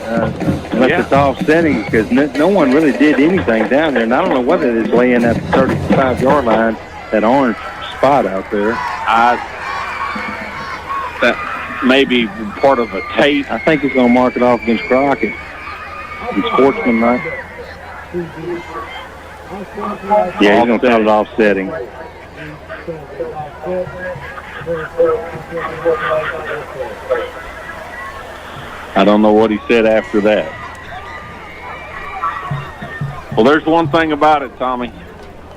F: unless it's offsetting, because no one really did anything down there. And I don't know whether it's laying at the 35-yard line, that orange spot out there.
B: That may be part of a tape.
F: I think he's going to mark it off against Crockett. It's sportsmanlike. Yeah, he's going to call it offsetting.
B: I don't know what he said after that. Well, there's one thing about it, Tommy.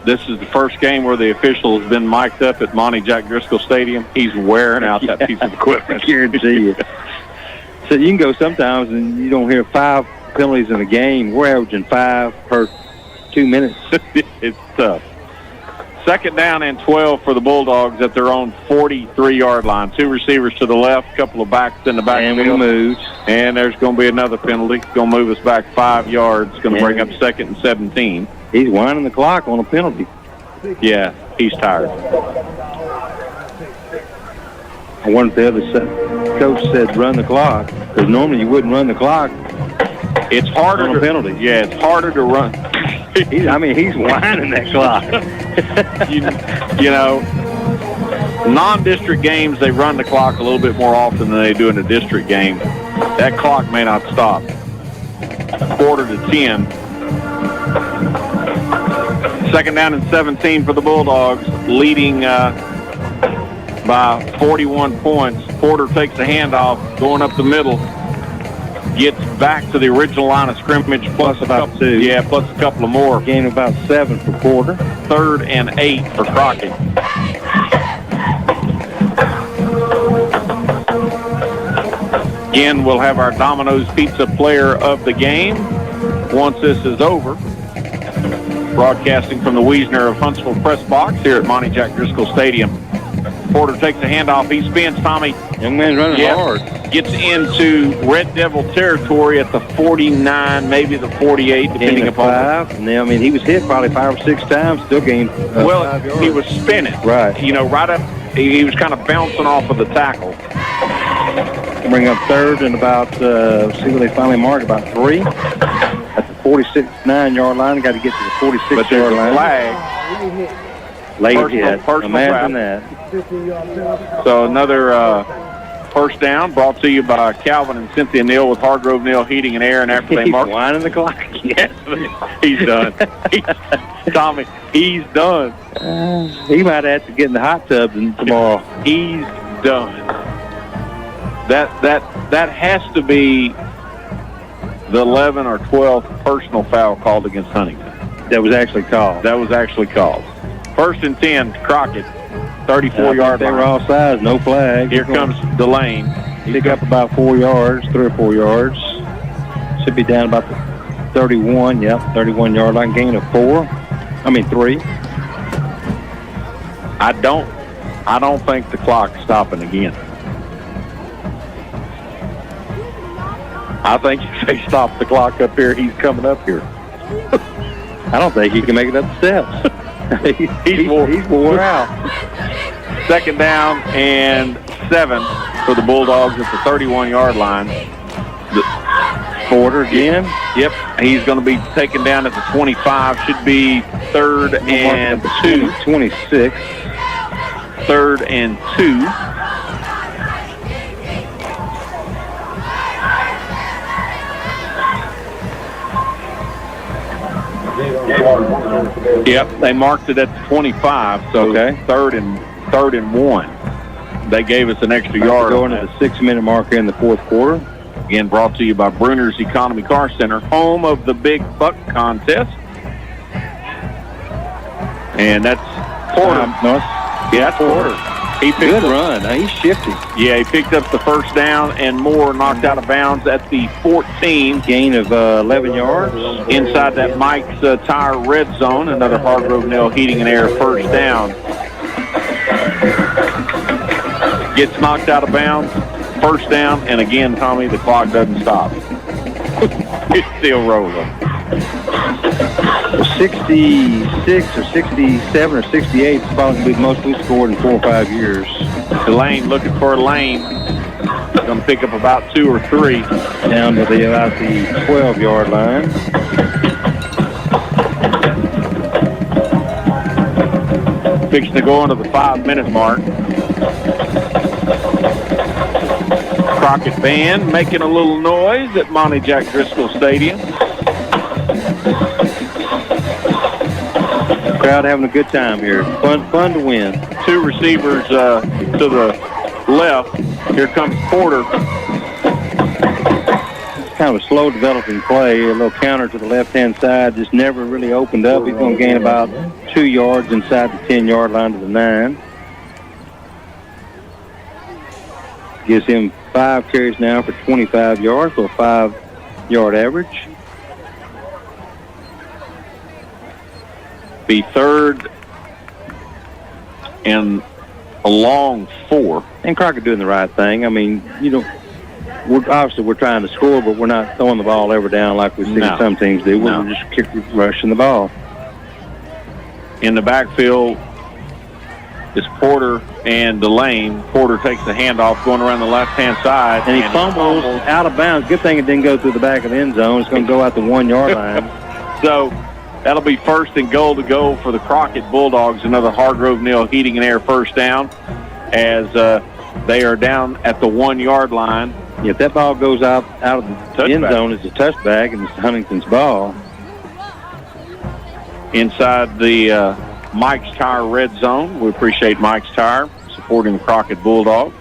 B: This is the first game where the official has been mic'd up at Monte Jack Driskell Stadium. He's wearing out that piece of equipment.
F: I guarantee you. So you can go sometimes and you don't hear 5 penalties in a game. We're averaging 5 per 2 minutes.
B: It's tough. 2nd down and 12 for the Bulldogs at their own 43-yard line. 2 receivers to the left, couple of backs in the backfield.
F: And we moved.
B: And there's going to be another penalty. Going to move us back 5 yards. Going to bring up 2nd and 17.
F: He's winding the clock on a penalty.
B: Yeah, he's tired.
F: I wonder if the other coach said run the clock, because normally you wouldn't run the clock.
B: It's harder
F: on a penalty.
B: Yeah, it's harder to run.
F: He's winding that clock.
B: you know, non-district games, they run the clock a little bit more often than they do in a district game. That clock may not stop. 4:45. 2nd down and 17 for the Bulldogs, leading by 41 points. Porter takes the handoff, going up the middle. Gets back to the original line of scrimmage, plus about 2. Yeah, plus a couple of more.
F: Gain about 7 for Porter.
B: 3rd and 8 for Crockett. Again, we'll have our Domino's Pizza player of the game once this is over. Broadcasting from the Wiesner of Huntsville press box here at Monte Jack Driskell Stadium. Porter takes a handoff. He spins, Tommy.
F: Young man's running hard.
B: Gets into Red Devil territory at the 49, maybe the 48, depending upon.
F: 5. And then, I mean, he was hit probably 5 or 6 times, still gained 5 yards.
B: He was spinning.
F: Right.
B: You know, right up, he was kind of bouncing off of the tackle.
F: Bring up 3rd and about, see where they finally mark, about 3. At the 46-9-yard line, got to get to the 46-yard line.
B: Flag.
F: Late hit. Imagine that.
B: So another first down brought to you by Calvin and Cynthia Neal with Hargrove Neal Heating and Air. And after they mark,
F: he's winding the clock.
B: Yes, he's done. Tommy, he's done.
F: He might have to get in the hot tub tomorrow.
B: He's done. That has to be the 11th or 12th personal foul called against Huntington.
F: That was actually called.
B: 1st and 10, Crockett, 34-yard line.
F: They were offside, no flag.
B: Here comes Delane.
F: Pick up about 4 yards, 3 or 4 yards. Should be down about the 31, 31-yard line, gain of 3.
B: I don't think the clock's stopping again. I think if they stop the clock up here, he's coming up here.
F: I don't think he can make it up the steps. he's wore out.
B: 2nd down and 7 for the Bulldogs at the 31-yard line.
F: Porter again?
B: Yep. He's going to be taken down at the 25. Should be 3rd and 2.
F: 26.
B: 3rd and 2. Yep, they marked it at the 25, so
F: okay.
B: 3rd and 1. They gave us an extra yard.
F: Going to the 6-minute marker in the 4th quarter.
B: Again, brought to you by Bruner's Economy Car Center, home of the Big Buck Contest. And that's Porter. That's Porter. He picked
F: Good run. He's shifty.
B: Yeah, he picked up the 1st down and more, knocked out of bounds at the 14.
F: Gain of 11 yards.
B: Inside that Mike's Tire red zone, another Hargrove Nail Heating and Air 1st down. Gets knocked out of bounds, 1st down, and again, Tommy, the clock doesn't stop. It's still rolling.
F: 66 or 67 or 68 is probably the most we scored in 4 or 5 years.
B: Delane looking for a lane. Going to pick up about 2 or 3.
F: Down to about the 12-yard line.
B: Fixing to go into the 5-minute mark. Crockett Band making a little noise at Monte Jack Driskell Stadium.
F: Crowd having a good time here. Fun to win.
B: 2 receivers to the left. Here comes Porter.
F: It's kind of a slow developing play. A little counter to the left-hand side. Just never really opened up. He's going to gain about 2 yards inside the 10-yard line to the 9. Gives him 5 carries now for 25 yards, so a 5-yard average.
B: Be 3rd and a long 4.
F: And Crockett doing the right thing. I mean, we're trying to score, but we're not throwing the ball ever down like we see some teams do. We're just rushing the ball.
B: In the backfield is Porter and Delane. Porter takes the handoff going around the left-hand side.
F: And he fumbles out of bounds. Good thing it didn't go through the back of the end zone. It's going to go out the 1-yard line.
B: So that'll be 1st and goal to go for the Crockett Bulldogs. Another Hargrove Nail Heating and Air 1st down as they are down at the 1-yard line.
F: If that ball goes out of the end zone, it's a touchback, and it's Huntington's ball.
B: Inside the Mike's Tire red zone. We appreciate Mike's Tire supporting the Crockett Bulldogs.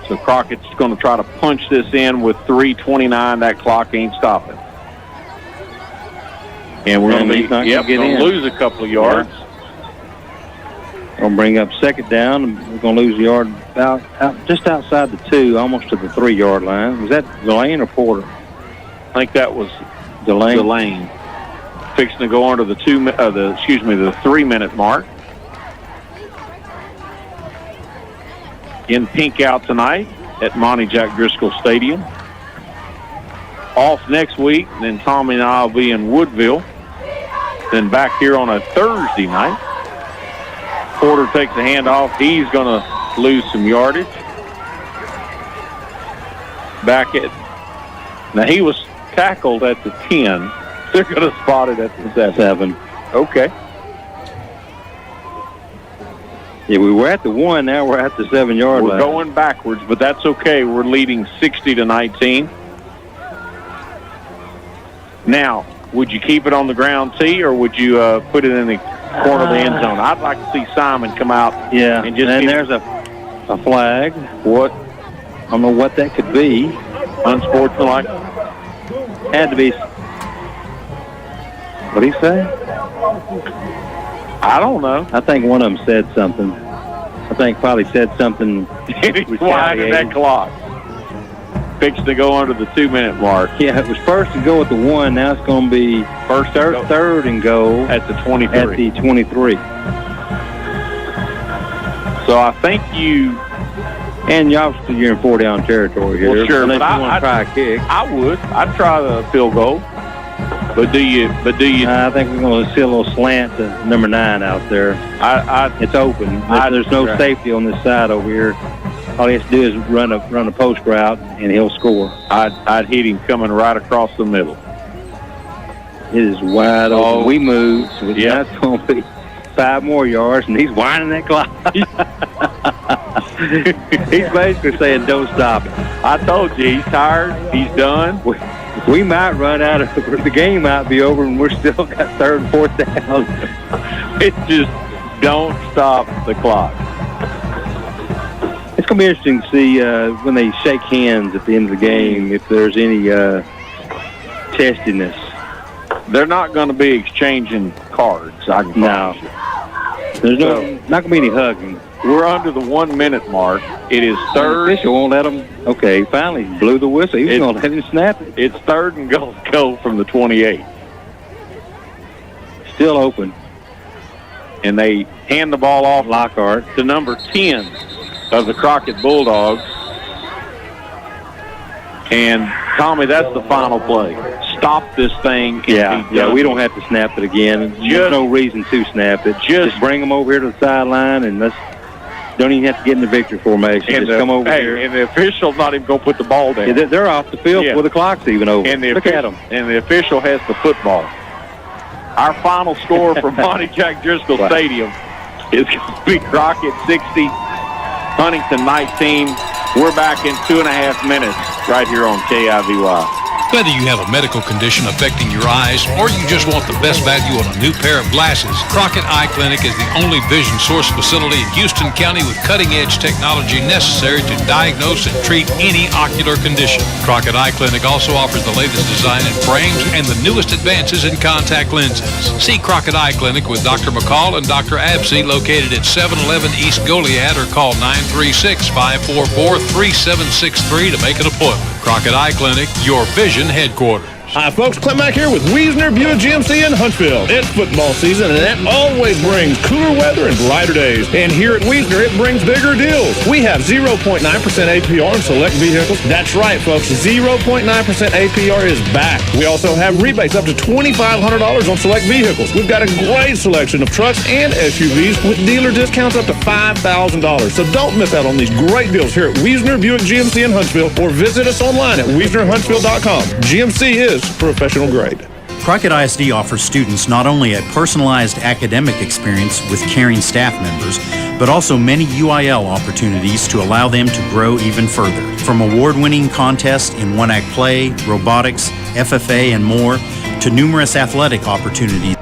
B: So Crockett's going to try to punch this in with 3:29. That clock ain't stopping. And we're going to lose a couple of yards.
F: Yeah. Going to bring up 2nd down. And we're going to lose a yard just outside the 2, almost to the 3-yard line. Was that Delane or Porter?
B: I think that was Delane. Fixing to go on to the 3-minute mark. In pink out tonight at Monte Jack Driskell Stadium. Off next week, then Tommy and I will be in Woodville. Then back here on a Thursday night. Porter takes the handoff. He's going to lose some yardage. Now he was tackled at the 10. They're going to spot it at the 7. Okay.
F: Yeah, we were at the 1. Now we're at the 7-yard line.
B: We're going backwards, but that's okay. We're leading 60-19. Now, would you keep it on the ground tee, or would you put it in the corner of the end zone? I'd like to see Simon come out.
F: Yeah,
B: and
F: there's a flag.
B: What?
F: I don't know what that could be.
B: Unsportsmanlike?
F: Had to be. What'd he say?
B: I don't know.
F: I think one of them said something. I think probably said something.
B: Winded that clock. fixing to go under the 2-minute mark.
F: Yeah, it was first and go at the 1. Now it's going to be third and go
B: at the 23.
F: At the 23.
B: So I think you...
F: And obviously you're in 4-down territory here.
B: Well, sure,
F: unless
B: but
F: you want to try a kick.
B: I would. I'd try the field goal. But do you?
F: I think we're going to see a little slant to number 9 out there. It's open. There's no safety on this side over here. All he has to do is run a post route, and he'll score.
B: I'd hit him coming right across the middle.
F: It is wide open. We moved, so that's going to be 5 more yards, and he's winding that clock. He's basically saying, don't stop it.
B: I told you, he's tired. He's done.
F: We might run out of the game might be over, and we're still got 3rd and 4th down.
B: It's just don't stop the clock.
F: It's going to be interesting to see when they shake hands at the end of the game if there's any testiness.
B: They're not going to be exchanging cards, I can promise you.
F: There's not going to be any hugging.
B: We're under the 1-minute mark. It is third.
F: The official won't let him. Okay, finally blew the whistle. He was going to let him snap it.
B: It's 3rd and go from the 28.
F: Still open.
B: And they hand the ball off
F: Lockhart
B: to number 10 of the Crockett Bulldogs. And Tommy, that's the final play. Stop this thing.
F: Yeah, we don't have to snap it again. There's no reason to snap it. Just bring them over here to the sideline and don't even have to get in the victory formation.
B: And
F: just come over here.
B: And the official's not even going to put the ball down.
F: Yeah, they're off the field before the clock's even over.
B: And
F: Look at them.
B: And the official has the football. Our final score from Monte Jack Driskell Stadium is going to be Crockett 60, Huntington 19. We're back in 2.5 minutes right here on K.I.V.Y.
E: Whether you have a medical condition affecting your eyes or you just want the best value on a new pair of glasses, Crockett Eye Clinic is the only vision source facility in Houston County with cutting-edge technology necessary to diagnose and treat any ocular condition. Crockett Eye Clinic also offers the latest design in frames and the newest advances in contact lenses. See Crockett Eye Clinic with Dr. McCall and Dr. Absey located at 711 East Goliad or call 936-544-3763 to make an appointment. Crockett Eye Clinic, your vision headquarters.
H: Hi, folks. Clint Mack here with Wiesner Buick GMC in Huntsville. It's football season, and that always brings cooler weather and brighter days. And here at Wiesner, it brings bigger deals. We have 0.9% APR on select vehicles. That's right, folks. 0.9% APR is back. We also have rebates up to $2,500 on select vehicles. We've got a great selection of trucks and SUVs with dealer discounts up to $5,000. So don't miss out on these great deals here at Wiesner Buick GMC in Huntsville, or visit us online at WiesnerHuntsville.com. GMC is professional grade.
V: Crockett ISD offers students not only a personalized academic experience with caring staff members, but also many UIL opportunities to allow them to grow even further. From award-winning contests in one-act play, robotics, FFA, and more, to numerous athletic opportunities.